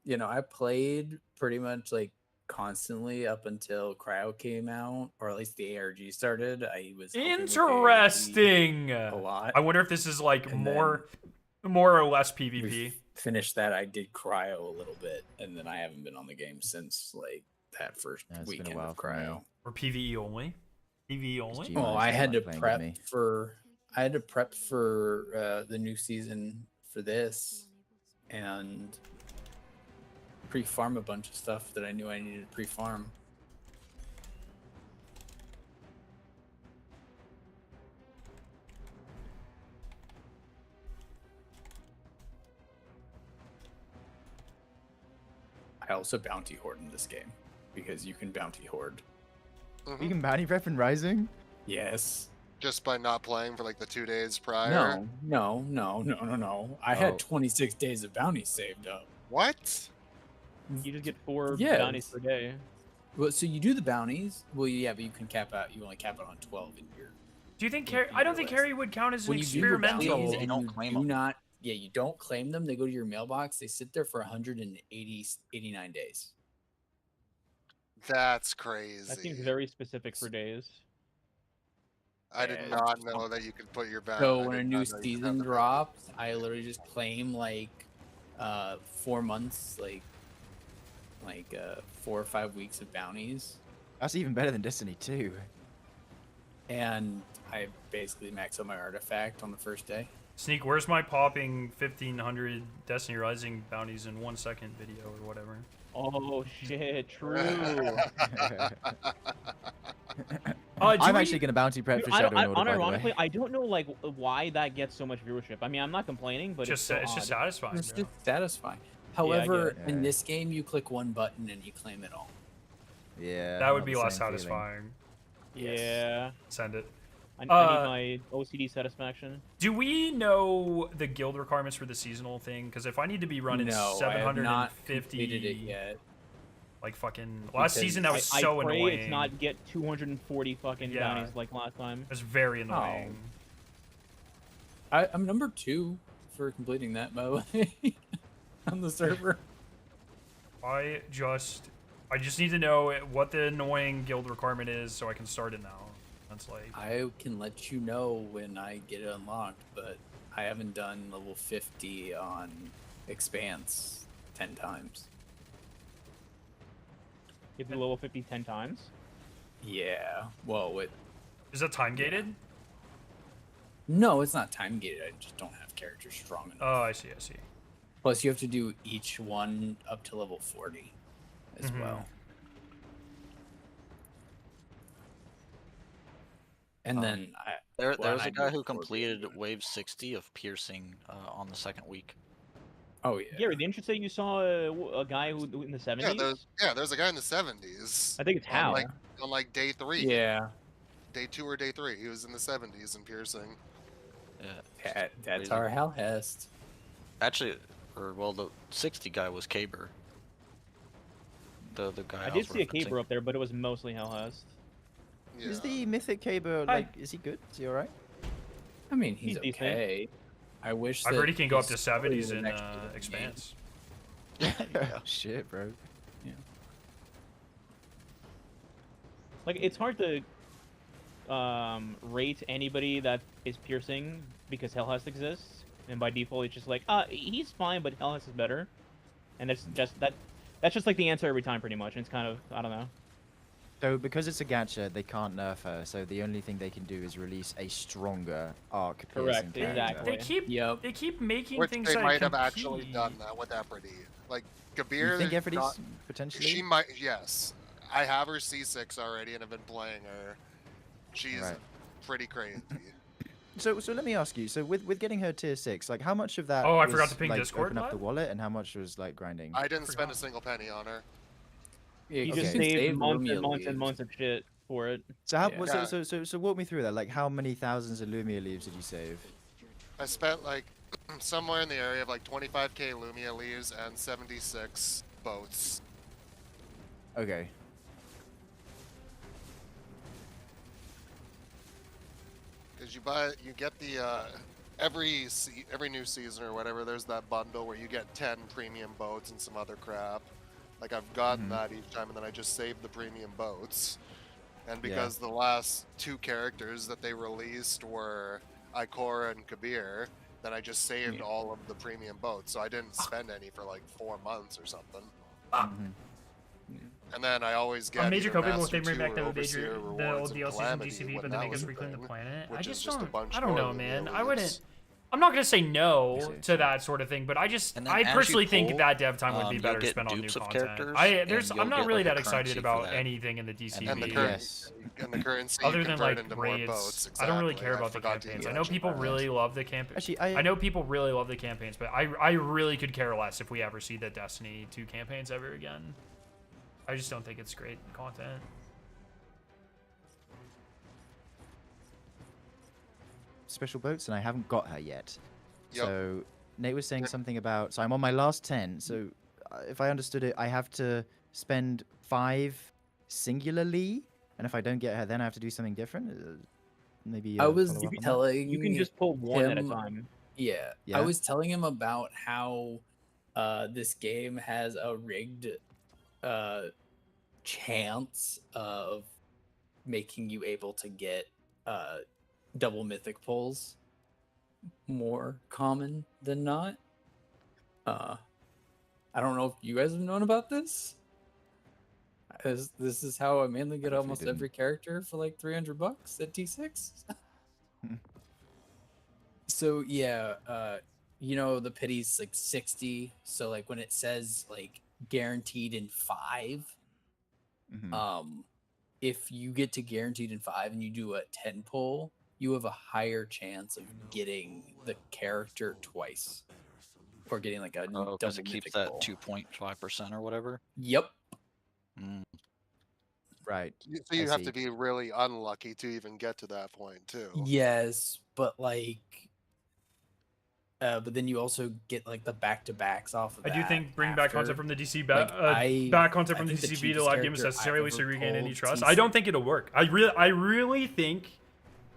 You know, I played pretty much like constantly up until Cryo came out, or at least the ARG started. I was helping with the ARG Interesting. a lot. I wonder if this is like And more. More or less We PvP. finished that. I did cryo a little bit, and then I haven't been on the game since like that first Yeah, it's been a weekend while of for me. cryo. Or PvE only. PvE only. G- Well, Nice, I don't had to like playing with prep me. for. I had to prep for the new season for this, and pre-farm a bunch of stuff that I knew I needed to pre-farm. I also bounty hoard in this game because you can bounty hoard. You can bounty prep in Rising? Yes. Just by not playing for like the 2 days prior. No. I Oh. had 26 days of bounties saved up. What? You just get 4 Yes. bounties per day. Well, so you do the bounties. Well, yeah, but you can cap out. You only cap it on 12 in your. Do you think You Carry? can I don't think realize Carry would count as an When you do the experimental. bounties You and don't you claim do them. not, yeah, you don't claim them. They go to your mailbox. They sit there for 89 days. That's crazy. That seems very specific for days. I did Yeah, not it's- know that you could put your bounty. So when a new season drops, I literally just claim like 4 months, like 4 or 5 weeks of bounties, That's even better than Destiny 2. and I basically max out my artifact on the first day. Sneak, where's my popping 1500 Destiny Rising bounties in 1 second video or whatever? Oh shit, true. I'm we- actually going to bounty prep for Dude, Shadow and Order, by the unironically, way. I don't know like why that gets so much viewership. I mean, I'm not complaining, but Just it's just odd. satisfying. It's Bro. just satisfying. I get However, it. in Yeah. this game, you click one button and you claim it all. Yeah. That would not be the less same feeling. satisfying. Yeah. Send it. I Uh, need my OCD satisfaction. Do we know the guild requirements for the seasonal thing? Because if I need to be running No, I have not 750, completed it yet. like fucking last Because season, that was I so pray annoying. it's not get 240 fucking Yeah. bounties like last time. It was very annoying. I'm number 2 for completing that, by the way, on the server. I just need to know what the annoying guild requirement is so I can start it now. That's like I can let you know when I get it unlocked, but I haven't done level 50 on Expanse 10 times. You have to level 50 10 times. Yeah. Well, is that time gated? no, it's not time gated. I just don't have characters strong enough. Oh, I see. Plus, you have to do each one up to level 40 as Mhm. well. And then There's when a I guy do who 40, completed wave 60 of piercing on the second week. Oh yeah. Gary, didn't you say you saw a guy who in the 70s? There's a guy in the 70s. I think it's Hal. On like day 3. Yeah. Day 2 or day 3. He was in the 70s in piercing. Yeah. That's crazy. our Hell Hest. Actually, the 60 guy was Caber. The guy I was did see a referencing. caber up there, but it was mostly Hellhest. Yeah. Is the Mythic Caber, like, is he good? Is he alright? I mean, he's He's decent. okay. I wish. I've that heard he can go up to his story 70s was in actually the game. Expanse. Oh, shit, bro. Like, it's hard to rate anybody that is piercing because Hellhest exists, and by default it's just like, he's fine, but Hellhest is better, and that's just like the answer every time, pretty much. And it's kind of, I don't know. So, because it's a gacha, they can't nerf her, so the only thing they can do is release a stronger arc piercing Correct, character. exactly. They keep making Which things they that might have compete. actually done that with Eprity. Like, Kabir. You think is Eprity's not- potentially? She might, yes. I have her C6 already and have been playing her. She's Right. pretty crazy. So let me ask you. So with getting her tier 6, like how much of that? Oh, I was, forgot to ping like, Discord open up the live? wallet, and how much was like grinding? I didn't spend a single penny on her. Yeah, He okay. just You can saved save months Lumia and months and leaves. months of shit for it. So how? Yeah. So walk me through that. Like how many thousands of Lumia leaves did you save? I spent like somewhere in the area of like 25k Lumia leaves and 76 boats. Okay. Because you get the every new season or whatever. There's that bundle where you get 10 premium boats and some other crap. Like I've gotten that each time, and then I just saved the premium boats. And because the last 2 characters that they released were Ikora and Kabir, then I just saved all of the premium boats, so I didn't spend any for like 4 months or something. Mhm. And then I always get A major either copy will Master they bring 2 back or the Overseer major, the rewards old and DLCs in Calamity GCV, when but then that make was us a reclaim the thing, planet. I which is just just a don't. bunch I don't more know, than the man. I elites. wouldn't. I'm not gonna say no Exactly. to that sort of thing, but I just, And then I as you personally think pull, that dev time would be you'll better get spent on new dupes of content. characters, There's, and I'm you'll not get, really like, a that excited currency for about that. anything in the DCV. And the Yes. currency Other you than convert like into more raids, boats. Exactly. I don't really care I about the forgot to campaigns. even I know mention people that. really love the campaign. Actually, I know people really love the campaigns, but I really could care less if we ever see the Destiny 2 campaigns ever again. I just don't think it's great content. Special boats, and I haven't got her yet. Yep. So Nate was saying something about. So I'm on my last 10. So if I understood it, I have to spend 5 singularly, and if I don't get her, then I have to do something different. Maybe I was follow up on that? telling You can just pull one at a him- time. Yeah, Yeah? I was telling him about how this game has a rigged chance of making you able to get double mythic pulls more common than not. I don't know if you guys have known about this. This is how I mainly get Definitely almost didn't. every character for like $300 at T6. So yeah, you know the pity's like 60. So like when it says like guaranteed in 5, Mhm. if you get to guaranteed in 5 and you do a 10 pull, you have a higher chance of getting the character twice, or getting like a Oh, because double it keeps mythic that pull. 2.5% or whatever. Yep. Mm. Right. So you I have see. to be really unlucky to even get to that point too. Yes, but like, but then you also get like the back-to-backs off of I that. do think bringing back after. content from the DC Like, back content I from the think the DCB to cheapest live game is character I've necessarily so ever you regain any pulled trust. TC. I don't think it'll work. I really think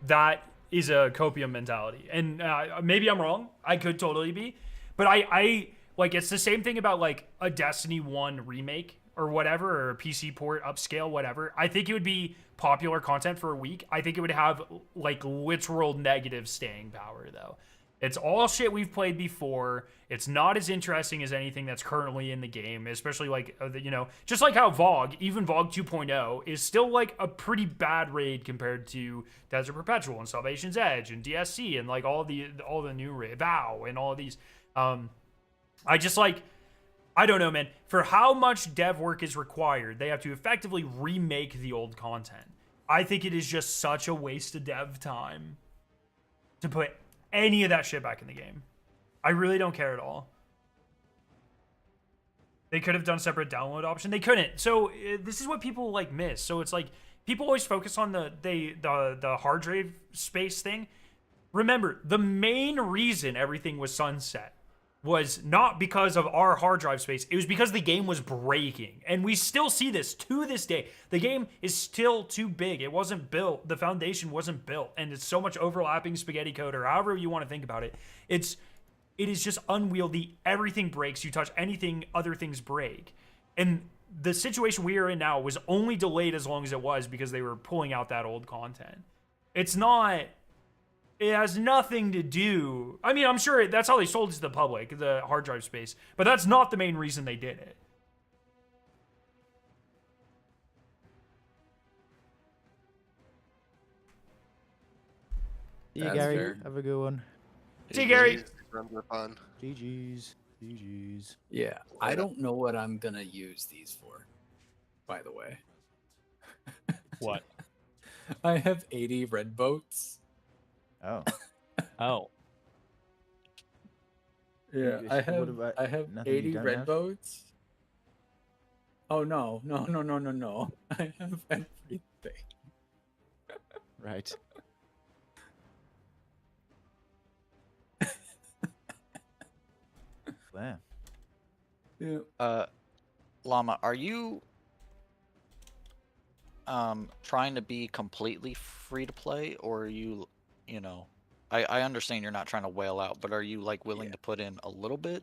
that is a copium mentality, and maybe I'm wrong. I could totally be, but I like it's the same thing about like a Destiny 1 remake or whatever, or a PC port upscale, whatever. I think it would be popular content for a week. I think it would have like literal negative staying power though. It's all shit we've played before. It's not as interesting as anything that's currently in the game, especially like, you know, just like how VOG, even VOG 2.0, is still like a pretty bad raid compared to Desert Perpetual and Salvation's Edge and DSC and like all the new raid, VOW and all of these. I just like, I don't know, man. For how much dev work is required, they have to effectively remake the old content. I think it is just such a waste of dev time to put any of that shit back in the game. I really don't care at all. They could have done a separate download option. They couldn't. So this is what people like miss. So it's like people always focus on the hard drive space thing. Remember, the main reason everything was sunset was not because of our hard drive space. It was because the game was breaking. And we still see this to this day. The game is still too big. It wasn't built. The foundation wasn't built. And it's so much overlapping spaghetti code, or however you want to think about it. It is just unwieldy. Everything breaks. You touch anything, other things break. And the situation we are in now was only delayed as long as it was because they were pulling out that old content. It's not... It has nothing to do. I mean, I'm sure that's how they sold it to the public, the hard drive space, but that's not the main reason they did it. See you, That's Gary. fair. Have a good one. See you, Gary. Runs are fun. GG's. GG's. Yeah, I don't know what I'm gonna use these for. By the way, What? I have 80 red boats. Oh. Oh. Yeah, You- I what have about- 80 nothing you don't red have? boats. Oh no. I have everything. Right. There. Yeah. Llama, are you trying to be completely free to play, or are you, you know, I understand you're not trying to whail out, but are you like willing to put in a little bit,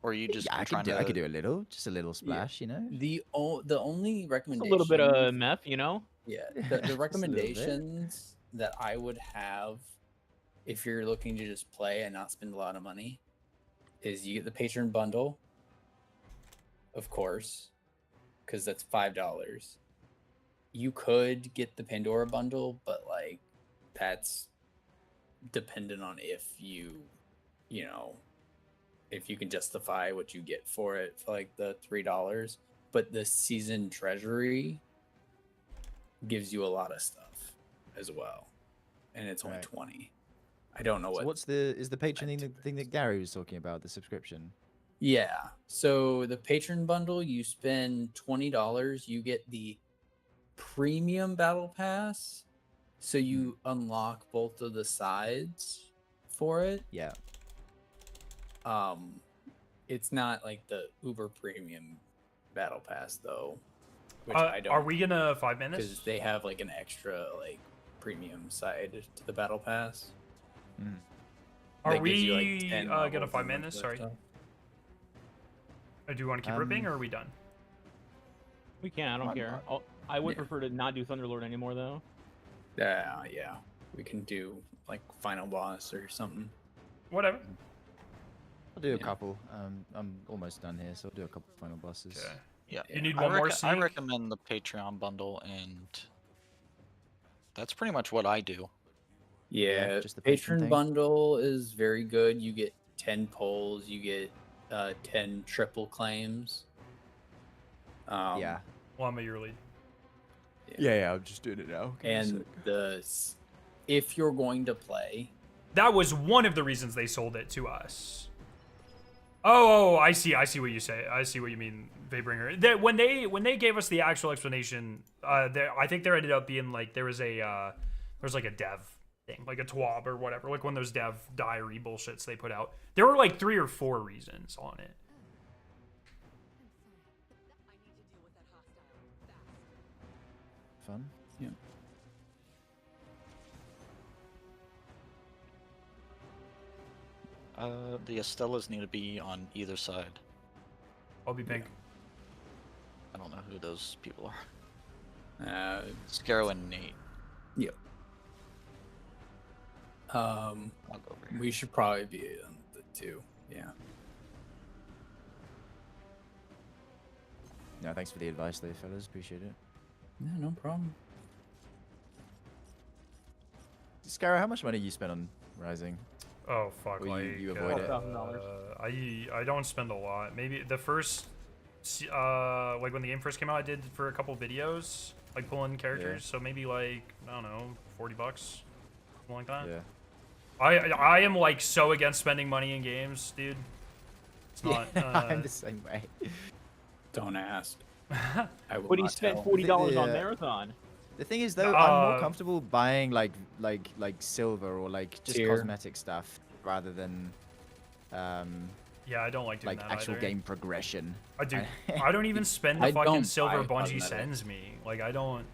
or are you just Yeah, trying I to? could do a little, just a little splash, you know. The only Just a recommendation. little bit of meth, you know? Yeah, Just a the little bit. recommendations that I would have if you're looking to just play and not spend a lot of money, is you get the patron bundle, of course, because that's $5. You could get the Pandora bundle, but like that's dependent on if you know, if you can justify what you get for it for like the $3. But the season treasury gives you a lot of stuff as well, and it's only Right. 20. I don't know So what. is the patron thing that Gary was talking about, the subscription? Yeah. So the patron bundle, you spend $20, you get the premium battle pass. So you unlock both of the sides for it. Yeah. It's not like the Uber premium battle pass though, which I don't. Are we gonna 5 minutes? Because they have like an extra like premium side to the battle pass. Are that gives you, like, we 10 gonna levels 5 and a bunch minutes? of Sorry. stuff. Do you want to keep ripping, or are we done? We can. I don't care. I would prefer to not do Thunderlord anymore, though. Yeah, we can do like final boss or something. Whatever. I'll do a couple. I'm almost done here, so I'll do a couple final bosses. Okay. Yeah. You need I one more I sneak? recommend the Patreon bundle, and that's pretty much what I do. Yeah, just the patron patron thing. bundle is very good. You get 10 polls, you get 10 triple claims. Yeah. Well, I'm at your lead. Yeah, I'm just doing it now. And if you're going to play, That was one of the reasons they sold it to us. Oh, I see what you say. I see what you mean, Vaybringer. That when they gave us the actual explanation, I think there ended up being like there's like a dev thing, like a TWAB or whatever, like one of those dev diary bullshits they put out. There were like 3 or 4 reasons on it. Fun. Yeah. The Estelas need to be on either side. I'll be pink. I don't know who those people are. Scarrow and Nate. Yep. I'll go over here. We should probably be on the 2. Yeah. No, thanks for the advice, though, fellas. Appreciate it. Yeah, no problem. Scarrow, how much money you spent on Rising? Oh fuck! Or Like you avoid it? I don't spend a lot. Maybe the first, like when the game first came out, I did for a couple videos, like pulling characters. So maybe like I don't know, $40, something like that. Yeah. I am like so against spending money in games, dude. It's not. I'm the same way. Don't ask. I will But he not spent tell. $40 on Marathon. The thing is, though, I'm more comfortable buying like silver or like just Tier. cosmetic stuff rather than Yeah, I don't like doing like that actual either. game progression. I do. I don't even spend the I fucking don't silver buy Bungie cosmetic. sends me. Like I don't.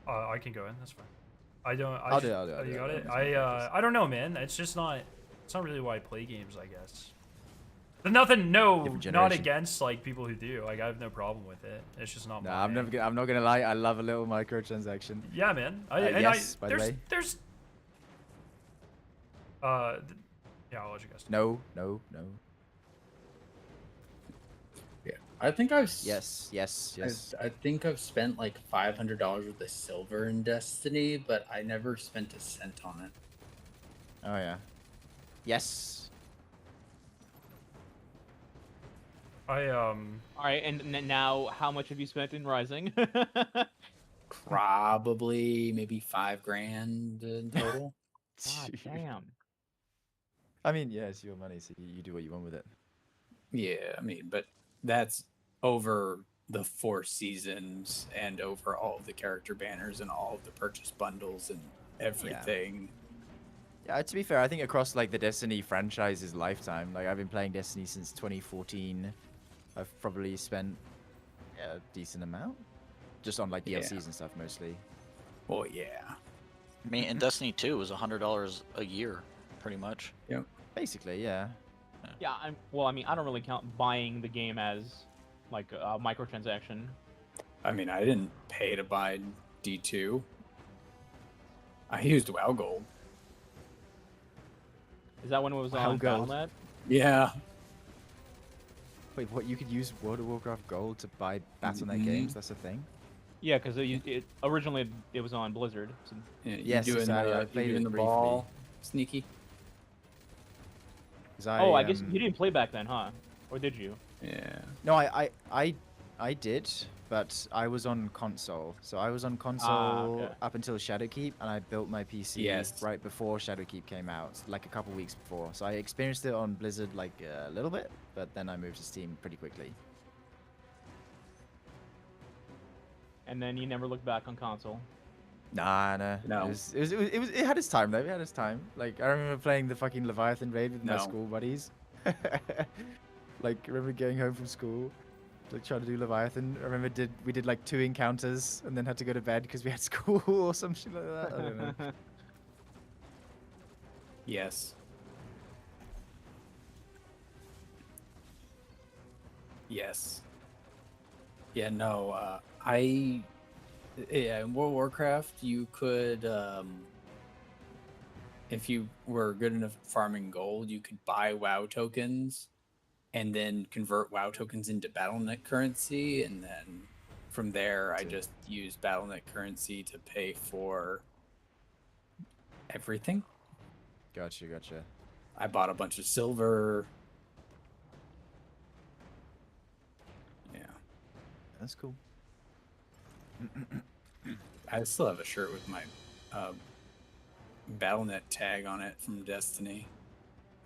I can go in. That's fine. I don't. I'll do it, I'll do it, Oh, I'll you do got it. it. I don't know, man. It's just not. It's not really why I play games, I guess. But nothing. No, Different not generation. against like people who do. Like I have no problem with it. It's just not. No, my I'm thing. never. I'm not gonna lie. I love a little microtransaction. Yeah, man. Yes, by the there's, way. There's. Yeah, I'll let you guys. No. Yeah, I think I've. Yes. I think I've spent like $500 worth of silver in Destiny, but I never spent a cent on it. Oh yeah. Yes. All right, and now how much have you spent in Rising? Probably maybe $5,000 in total. God damn. I mean, yeah, it's your money, so you do what you want with it. Yeah, I mean, but that's over the 4 seasons and over all of the character banners and all of the purchase bundles and everything. Yeah, to be fair, I think across like the Destiny franchise's lifetime, like I've been playing Destiny since 2014. I've probably spent a decent amount just on like DLCs and stuff mostly. Well, yeah. I mean, in Destiny 2, it was $100 a year, pretty much. Yep. Basically, yeah. Yeah, well, I mean, I don't really count buying the game as like a microtransaction. I mean, I didn't pay to buy D2. I used WoW Gold. Is that when it was How on gold? Battle.net? Yeah. Wait, what? You could use World of Warcraft Gold to buy Battle.net Mhm. games? That's a thing? Yeah, because originally it was on Blizzard. So... Yeah, you Yes, doing, exactly, I you played doing it the briefly. ball sneaky? 'Cause Oh, I guess you didn't play back then, huh? Or did you? Yeah. No, I did, but I was on console. So I was on console okay. up until Shadowkeep, and I built my PC Yes. right before Shadowkeep came out, like a couple weeks before. So I experienced it on Blizzard like a little bit, but then I moved to Steam pretty quickly. And then you never looked back on console. Nah. No. It had its time though. It had its time. Like I remember playing the fucking Leviathan raid with my No. school buddies. Like I remember going home from school, like trying to do Leviathan. I remember we did like 2 encounters and then had to go to bed because we had school or some shit like that. I don't know. Yes. Yes. Yeah, no, in World of Warcraft, you could, if you were good enough at farming gold, you could buy WoW tokens and then convert WoW tokens into Battle.net currency. And then from there, I just used Battle.net currency to pay for everything. Gotcha. I bought a bunch of silver. Yeah. That's cool. I still have a shirt with my Battle.net tag on it from Destiny.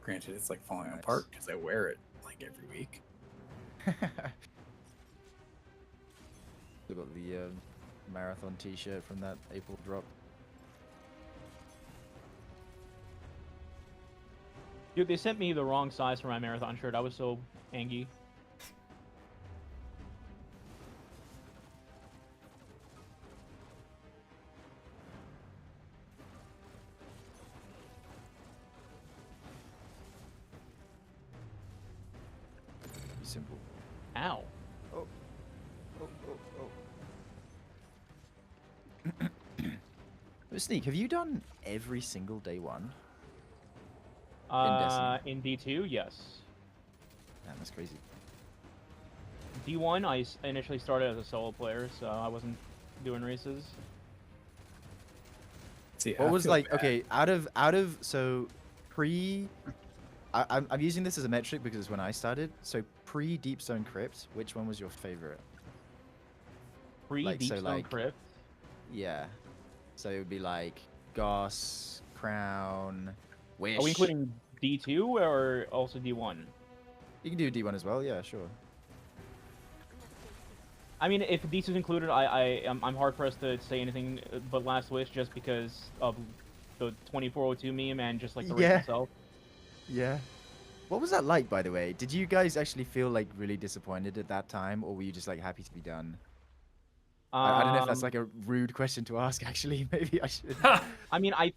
Granted, it's like falling Nice. apart because I wear it like every week. Still got the marathon T-shirt from that April drop. Dude, they sent me the wrong size for my marathon shirt. I was so angry. Simple. Ow. Oh. Sneak, have you done every single day one? In D2, yes. Man, that's crazy. D1, I initially started as a solo player, so I wasn't doing races. See, What I was feel like bad. okay out of so pre I'm using this as a metric because when I started, so pre Deep Stone Crypt, which one was your favorite? Like, Deep so, Stone like- Crypt. Yeah, so it would be like Goss, Crown, Wish. Are we including D2 or also D1? You can do D1 as well. Yeah, sure. I mean, if D2 is included, I'm hard pressed to say anything but Last Wish just because of the 2402 meme and just like the race Yeah. itself. Yeah. What was that like, by the way? Did you guys actually feel like really disappointed at that time, or were you just like happy to be done? I don't know if that's like a rude question to ask. Actually, maybe I should. I mean, I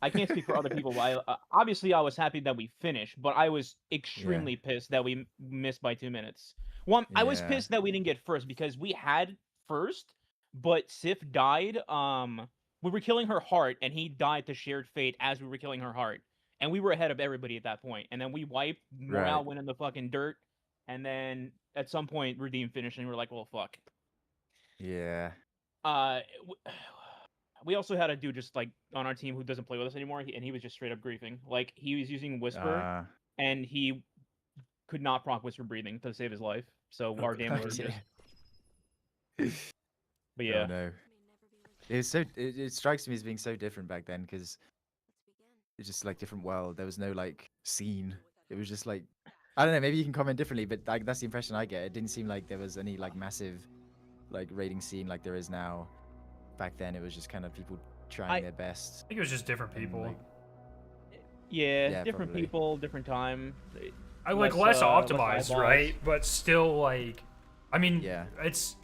can't speak for other people, but obviously I was happy that we finished, but I was extremely pissed that we missed by 2 minutes. One, I was Yeah. pissed that we didn't get first because we had first, but Sif died. We were killing her heart, and he died to shared fate as we were killing her heart, and we were ahead of everybody at that point. And then we wiped, morale Right. went in the fucking dirt, and then at some point Redeem finished, and we were like, well, fuck. Yeah. We also had a dude just like on our team who doesn't play with us anymore, and he was just straight up griefing. Like he was using Whisper, and he could not proc Whisper breathing to save his life. So our game was just. But yeah, Oh no. It's so it strikes me as being so different back then because it's just like different world. There was no like scene. It was just like I don't know. Maybe you can comment differently, but like that's the impression I get. It didn't seem like there was any like massive like raiding scene like there is now. Back then, it was just kind of people trying their best. I think it was just different people. like- yeah, different probably. people, different time. I like less, less less optimized, eyeballs. right? But still, like, I mean, Yeah. it's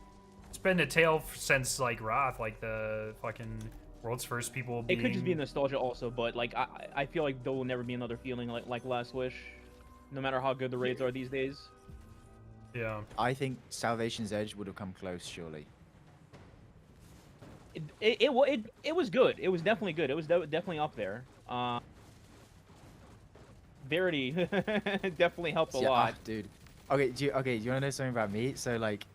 been the tale since like Wrath, like the fucking world's first people. It could just be nostalgia also, but like I feel like there will never be another feeling like Last Wish, no matter how good the raids are these days. Yeah. I think Salvation's Edge would have come close, surely. It was good. It was definitely good. It was definitely up there. Verity definitely helped a Yeah, lot. dude. Okay, do you want to know something about me? So like,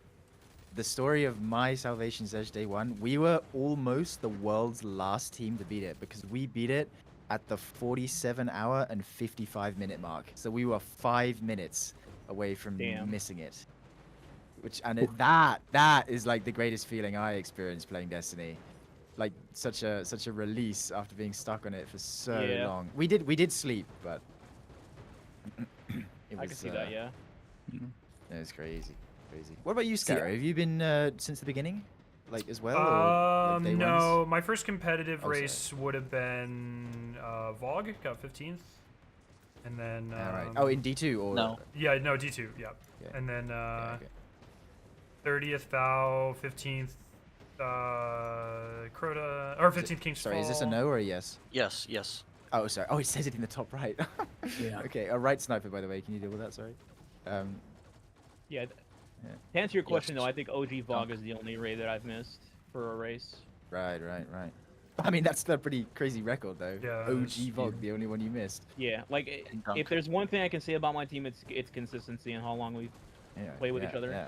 the story of my Salvation's Edge day one, we were almost the world's last team to beat it because we beat it at the 47-hour and 55-minute mark. So we were 5 minutes away from Damn. missing it. That is like the greatest feeling I experienced playing Destiny. Like such a release after being stuck on it for so Yeah. long. We did sleep, but it was, I can see that, yeah. it was crazy. What about you, Scarrow? Have you been since the beginning, like as well? Or, like, day No. ones? My first competitive Oh, sorry. race would have been Vogue, got 15th, and then. All right. Oh, in D2 or No. Yeah, no D2. Yeah, Yeah. and then Yeah, okay. 30th Vow, 15th Crota, or 15th King's Sorry, is this a Fall. no or a yes? Yes, yes. Oh, sorry. Oh, it says it in the top right. Yeah. Okay, a right sniper, by the way. Can you deal with that? Sorry. Yeah. Yeah. To answer your question, Yes. though, I think OG Vogue is the only raid that I've missed for a race. Right. I mean, that's a pretty crazy record, though. Yeah, OG it's Vogue, the only one you missed. Yeah, like Dunk. if there's one thing I can say about my team, it's consistency and how long we've Yeah. Play with each other. Yeah.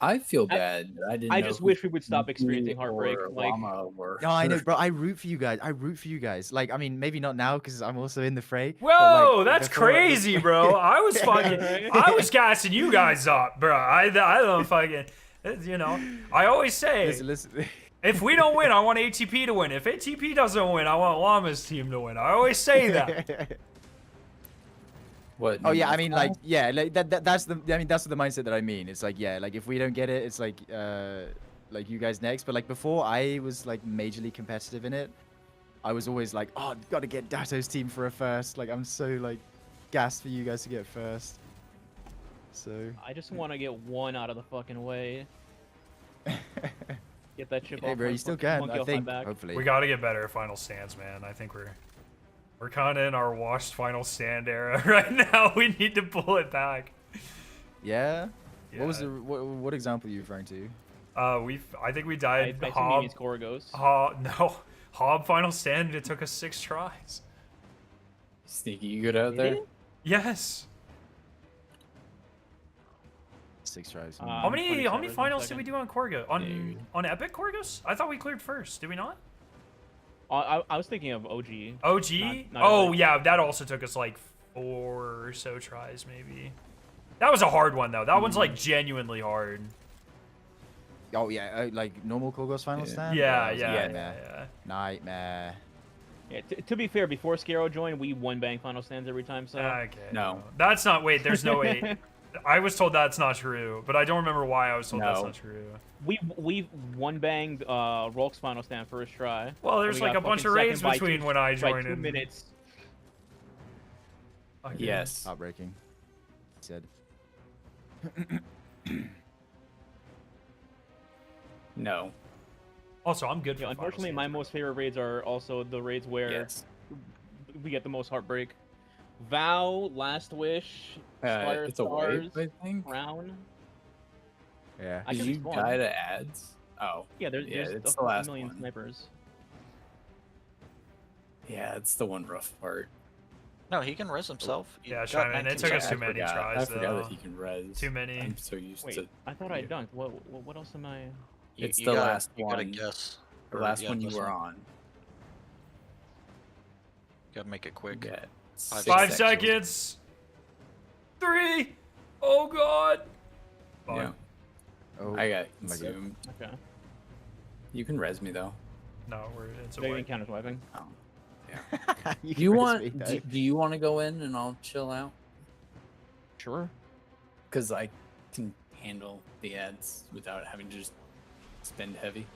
I feel bad. I didn't. I know just who wish we would stop you experiencing heartbreak. or Like, Llama were. No, I know, bro. I root for you guys. Like, I mean, maybe not now because I'm also in the fray. but, Whoa, like, that's before- crazy, bro. I was fucking, I was gassing you guys up, bro. I don't fucking, you know. I always say, Listen. if we don't win, I want ATP to win. If ATP doesn't win, I want Llama's team to win. I always say that. What? Oh yeah, number I mean, five? like, yeah, like that's the mindset that I mean. It's like, yeah, like if we don't get it, it's like you guys next. But like before, I was like majorly competitive in it. I was always like, oh, gotta get Dato's team for a first. Like I'm so like gassed for you guys to get first. So. I just want to get one out of the fucking way. Get that chip Hey, off bro, my you still fucking can. monkey I off my think. back. Hopefully. We got to get better at final stands, man. I think we're kind of in our washed final stand era right now. We need to pull it back. Yeah. Yeah. What was the what example are you referring to? I think we I died assume Hob. Mimi's Coragos. No, Hob final stand. It took us 6 tries. Sneaky, you good out Did there? it? Yes. 6 tries. How many 27 finals did we second. do on Corgo? On Dude. on Epic Corgos? I thought we cleared first. Did we not? I was thinking of OG. OG? Not Oh Epic. yeah, that also took us like 4 or so tries maybe. That was a hard one though. That one's like genuinely hard. Oh yeah, like normal Korgos final Yeah. stand. Yeah, that was a yeah, nightmare. yeah. Nightmare. Yeah, to be fair, before Scaro joined, we won bang final stands every time. So Okay. No. That's not. Wait, there's no way. I was told that's not true, but I don't remember why I was told that's No. not true. we one banged Rolk's final stand first try. Well, there's We like got a bunch of fucking raids second by between two- when I by joined 2 and minutes. Okay. Yes. Heartbreaking. He said. No. Also, I'm good for. Yeah, final unfortunately, my stands. most favorite raids are also the raids where Yes. we get the most heartbreak. Vow, Last Wish, Spire It's a wave, Stars, I think. Crown. Yeah. I Did could you spawn. die to ads? Oh. Yeah, there's it's a the last million one. snipers. Yeah, it's the one rough part. No, he can res himself. He Yeah, got Shyman, it 19 took us seconds. too many I tries forgot though. that he can res. Too many. I'm so used Wait, to I thought I you. dunked. What else am I? It's You the gotta- last You gotta one. guess. the or, last yeah, one you this were one. on. Gotta make it quick. Yeah. 5 5 seconds. seconds. 3. Oh god. Yeah. Fine. Oh, I got my God. consumed. Okay. You can res me though. No, it's a They way. even counter swiping. Oh. you Do you can want? raise me, Do you want to go in and I'll chill out? Sure. Because I can handle the ads without having to just spend heavy.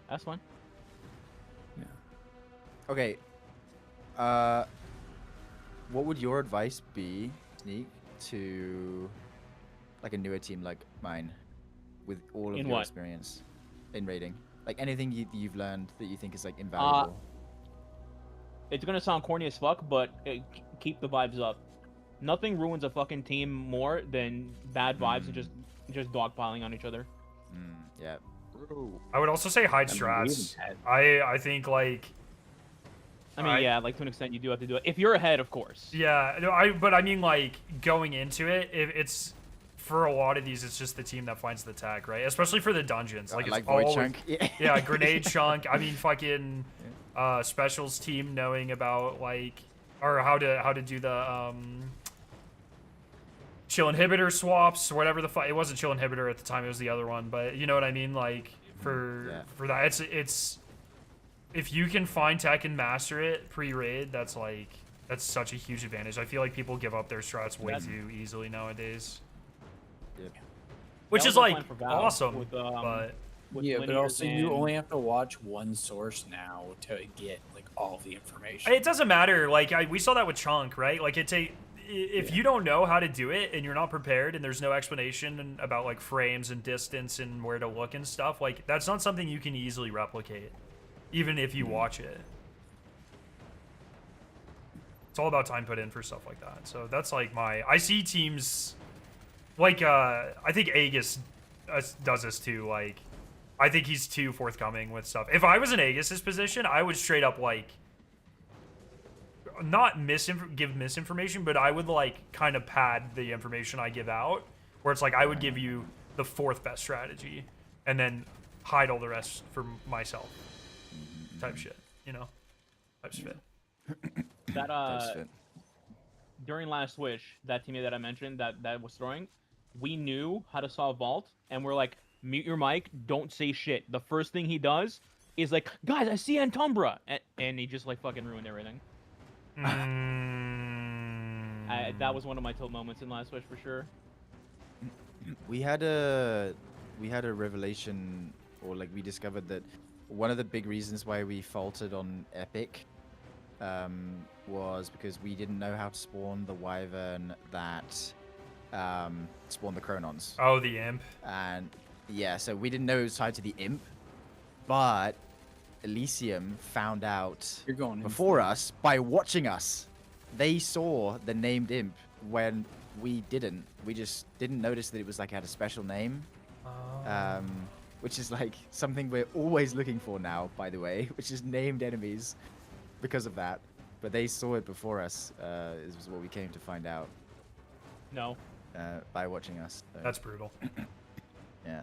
That's fine. Okay. What would your advice be, Sneak, to like a newer team like mine, with all of In your what? experience in raiding? Like anything you've learned that you think is like invaluable. It's gonna sound corny as fuck, but keep the vibes up. Nothing ruins a fucking team more than bad vibes and just dogpiling on each other. Yeah. I would also say hide I mean, we strats. even I think like I mean, yeah, like to an extent, you do have to do it if you're ahead, of course. Yeah, no, but I mean, like going into it, it's for a lot of these, it's just the team that finds the tag, right? Especially for the dungeons, like it's Void all Chunk. yeah, grenade chunk. I mean, fucking specials team knowing about like or how to do the chill inhibitor swaps, whatever the fuck. It wasn't chill inhibitor at the time; it was the other one. But you know what I mean? Like for that, it's if you can find tech and master it pre-raid, that's such a huge advantage. I feel like people give up their strats way too easily nowadays. Yep. Which is like awesome, with, but yeah, but also you and- only have to watch one source now to get like all the information. it doesn't matter. Like we saw that with Chunk, right? Like if you don't know how to do it and you're not prepared and there's no explanation about like frames and distance and where to look and stuff, like that's not something you can easily replicate, even if you watch it. It's all about time put in for stuff like that. So that's like I see teams like I think Aegis does this too. Like I think he's too forthcoming with stuff. If I was in Aegis's position, I would straight up like not give misinformation, but I would like kind of pad the information I give out, where it's like I would give you the fourth best strategy and then hide all the rest for myself. Type shit, you know? Type shit. That during last Wish, that teammate that I mentioned that was throwing, we knew how to solve vault, and we're like, mute your mic, don't say shit. The first thing he does is like, guys, I see Antumbra, and he just like fucking ruined everything. That was one of my tilt moments in last Wish for sure. We had a revelation, or like we discovered that one of the big reasons why we faltered on Epic was because we didn't know how to spawn the Wyvern that spawned the Chronons. Oh, the imp. And yeah, so we didn't know it was tied to the imp, but Elysium found out before us by watching us. They saw the named imp when we didn't. We just didn't notice that it was like had a special name. Which is like something we're always looking for now, by the way, which is named enemies because of that. But they saw it before us, is what we came to find out. No. By watching us. So. That's brutal. Yeah.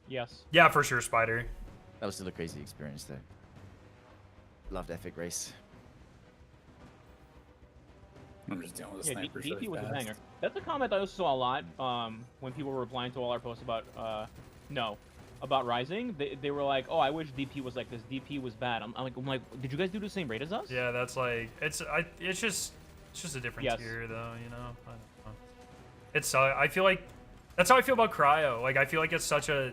Yes. Yeah, for sure, Spider. That was still a crazy experience, though. Loved Epic Race. I'm just dealing with a Yeah, sniper DP was a fast. banger. That's a comment I also saw a lot when people were replying to all our posts about about Rising. They were like, "Oh, I wish DP was like this. DP was bad." I'm like, did you guys do the same raid as us? Yeah, that's like it's just a different tier though, you know. I don't know. It's I feel like that's how I feel about Cryo. Like I feel like it's such a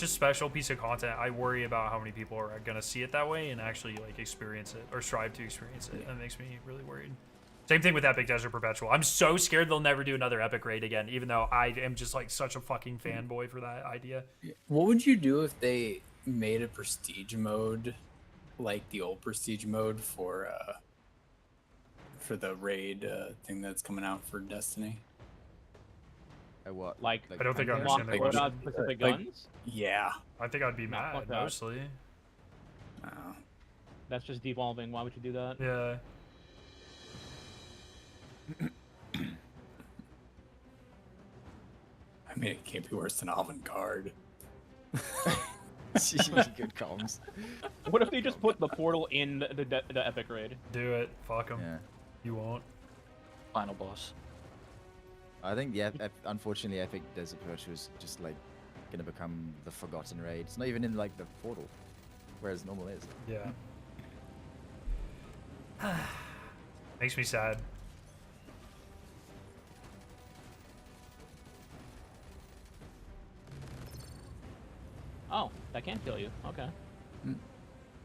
special piece of content. I worry about how many people are gonna see it that way and actually like experience it or strive to experience it. That makes me really worried. Same thing with Epic Desert Perpetual. I'm so scared they'll never do another Epic raid again, even though I am just like such a fucking fanboy for that idea. What would you do if they made a prestige mode, like the old prestige mode for the raid thing that's coming out for Destiny? What? Like I don't think I understand the question. Specific guns? Yeah. I think I'd be Nah, mad fuck that. mostly. That's just devolving. Why would you do that? Yeah. I mean, it can't be worse than avant-garde. Good comms. What if they just put the portal in the Epic raid? Do it. Fuck them. Yeah. You won't. Final boss. I think unfortunately Epic Desert Perpetual is just like gonna become the forgotten raid. It's not even in like the portal, whereas normal is. Yeah. Makes me sad. Oh, that can kill you. Okay.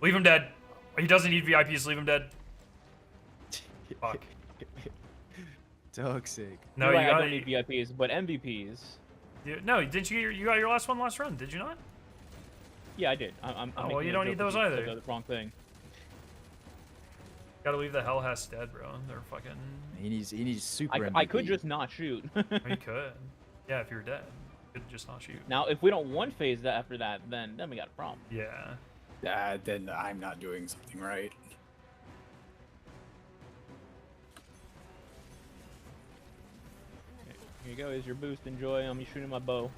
Leave him dead. He doesn't need VIPs. Leave him dead. Fuck. Toxic. No, You're right, you I got don't need VIPs, but MVPs. No, didn't you got your last one last run? Did you not? Yeah, I did. I'm Oh, well, making you a don't joke need those if you either. said the wrong thing. Gotta leave the Hellhest dead, bro. They're fucking. He needs super MVP. I could just not shoot. You could. Yeah, if you're dead, you could just not shoot. Now, if we don't one phase that after that, then we got a problem. Yeah. then I'm not doing something right. Here you go. Here's your boost. Enjoy. I'm shooting my bow.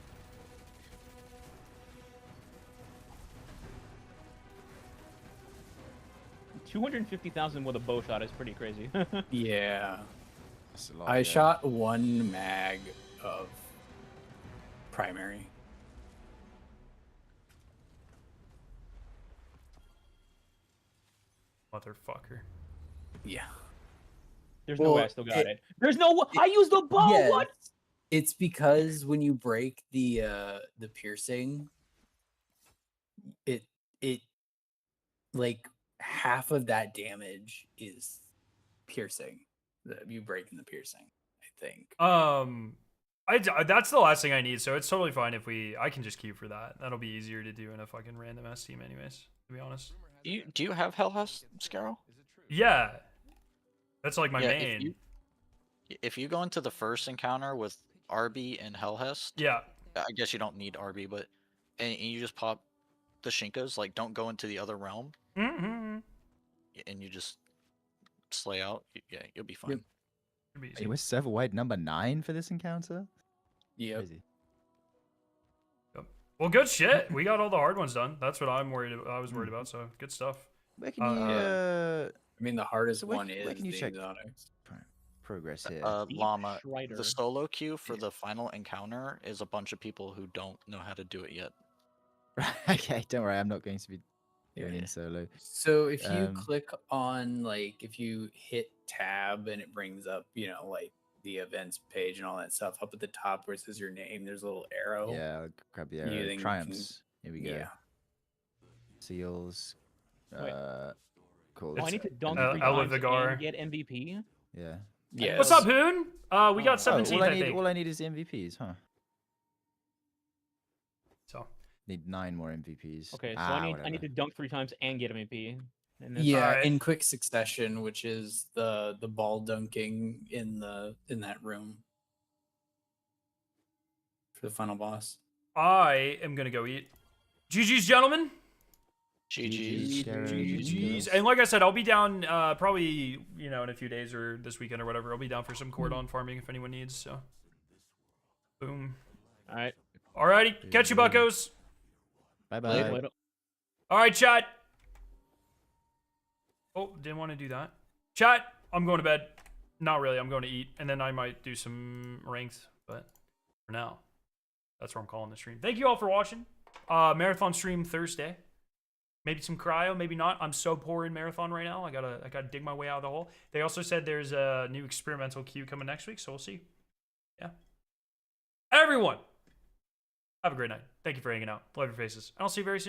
$250,000 with a bow shot is pretty crazy. Yeah. That's a lot, I yeah. shot 1 mag of primary. Motherfucker. Yeah. There's no way I Well, still got it. There's no way. I used the bow. Yes. What? It's because when you break the piercing, it like half of that damage is piercing. You breaking the piercing, I think. That's the last thing I need, so it's totally fine if I can just keep for that. That'll be easier to do in a fucking random ass team anyways, to be honest. Do you have Hellhouse, Scarrow? Yeah. That's like my Yeah, main. if you go into the first encounter with RB and Hellhest, Yeah. I guess you don't need RB, but and you just pop the Shinkas, like don't go into the other realm, Mm-hmm. and you just slay out. Yeah, you'll be fine. Yep. Should be easy. Hey, we're server wide number 9 for this encounter. Yep. Crazy. Well, good shit. We got all the hard ones done. That's what I was worried about, so good stuff. Where can you I mean, the hardest So where- one where is can you the check- exotics. progress here? Deep Llama, Strider. the solo queue for the final encounter is a bunch of people who don't know how to do it yet. Okay, don't worry. I'm not going to be going in solo. So if you Um, click on if you hit tab and it brings up, like the events page and all that stuff up at the top where it says your name, there's a little arrow. Yeah, I'll grab the You arrow. then can- Triumphs. Here we go. Yeah. Seals. Wait. Cool. Oh, I need to dunk uh, 3 times Elevigar. and get MVP. Yeah. Yeah. What's up, Hoon? We got Oh, 17th, I think. all I need is the MVPs, huh? So Need 9 more MVPs. Okay, so I need whatever. to dunk 3 times and get MVP. And then Yeah, Alright. in quick succession, which is the ball dunking in that room for the final boss. I am gonna go eat. GG's, gentlemen. GG. GG's. And like I said, I'll be down probably, in a few days or this weekend or whatever. I'll be down for some cordon farming if anyone needs, so. Boom. All right. Alrighty. Catch you, buckos. Bye-bye. Later. Alright, chat. Oh, didn't want to do that. Chat, I'm going to bed. Not really. I'm going to eat. And then I might do some ranked. But for now, that's where I'm calling the stream. Thank you all for watching. Marathon stream Thursday. Maybe some cryo, maybe not. I'm so poor in Marathon right now. I gotta dig my way out of the hole. They also said there's a new experimental queue coming next week, so we'll see. Yeah. Everyone, have a great night. Thank you for hanging out. Love your faces. And I'll see you very soon.